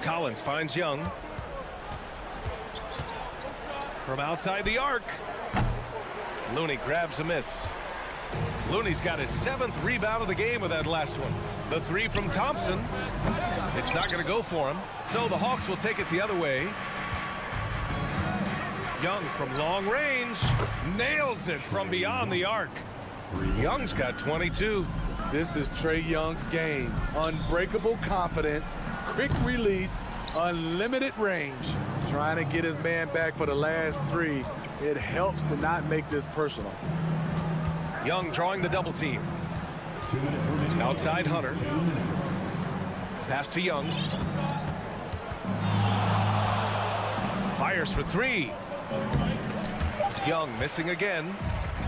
Collins finds Young. From outside the arc. Looney grabs a miss. Looney's got his 7th rebound of the game with that last one. The 3 from Thompson. It's not going to go for him. So the Hawks will take it the other way. Young from long range. Nails it from beyond the arc. Young's got 22. This is Trae Young's game. Unbreakable confidence, quick release, unlimited range. Trying to get his man back for the last 3. It helps to not make this personal. Young drawing the double team. Outside Hunter. Pass to Young. Fires for 3. Young missing again.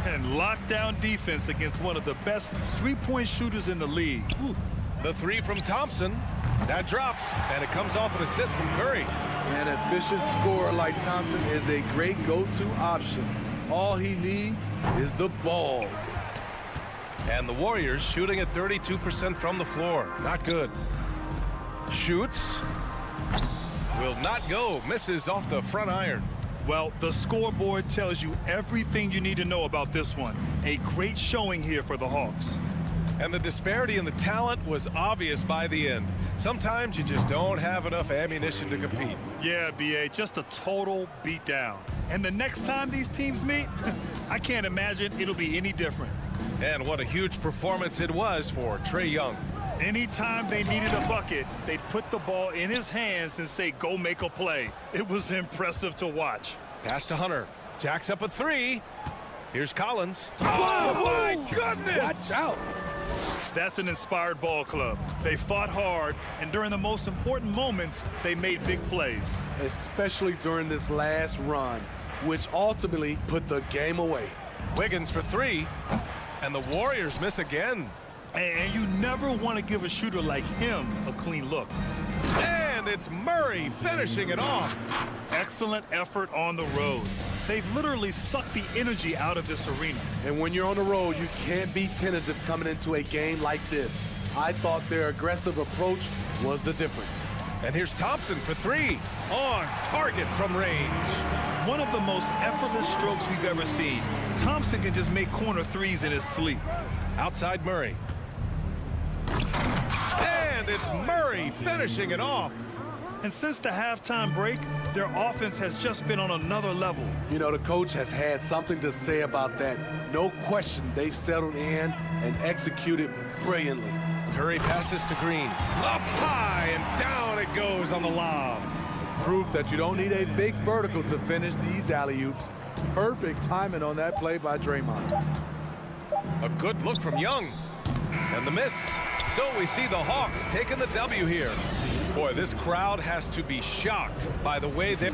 And lockdown defense against one of the best three-point shooters in the league. Ooh. The 3 from Thompson. That drops, and it comes off an assist from Curry. An efficient scorer like Thompson is a great go-to option. All he needs is the ball. And the Warriors shooting at 32% from the floor. Not good. Shoots. Will not go. Misses off the front iron. Well, the scoreboard tells you everything you need to know about this one. A great showing here for the Hawks. And the disparity in the talent was obvious by the end. Sometimes you just don't have enough ammunition to compete. Yeah, B.A., just a total beatdown. And the next time these teams meet, I can't imagine it'll be any different. And what a huge performance it was for Trae Young. Anytime they needed a bucket, they'd put the ball in his hands and say, go make a play. It was impressive to watch. Pass to Hunter. Jacks up a three. Here's Collins. Oh, my goodness! Watch out. That's an inspired ball club. They fought hard, and during the most important moments, they made big plays. Especially during this last run, which ultimately put the game away. Wiggins for three, and the Warriors miss again. And you never want to give a shooter like him a clean look. And it's Murray finishing it off. Excellent effort on the road. They've literally sucked the energy out of this arena. And when you're on the road, you can't be tentative coming into a game like this. I thought their aggressive approach was the difference. And here's Thompson for three. On target from range. One of the most effortless strokes we've ever seen. Thompson can just make corner threes in his sleep. Outside Murray. And it's Murray finishing it off. And since the halftime break, their offense has just been on another level. You know, the coach has had something to say about that. No question, they've settled in and executed brilliantly. Curry passes to Green. Up high and down it goes on the lob. Proof that you don't need a big vertical to finish these alley-oops. Perfect timing on that play by Draymond. A good look from Young. And the miss. So we see the Hawks taking the W here. Boy, this crowd has to be shocked by the way they're...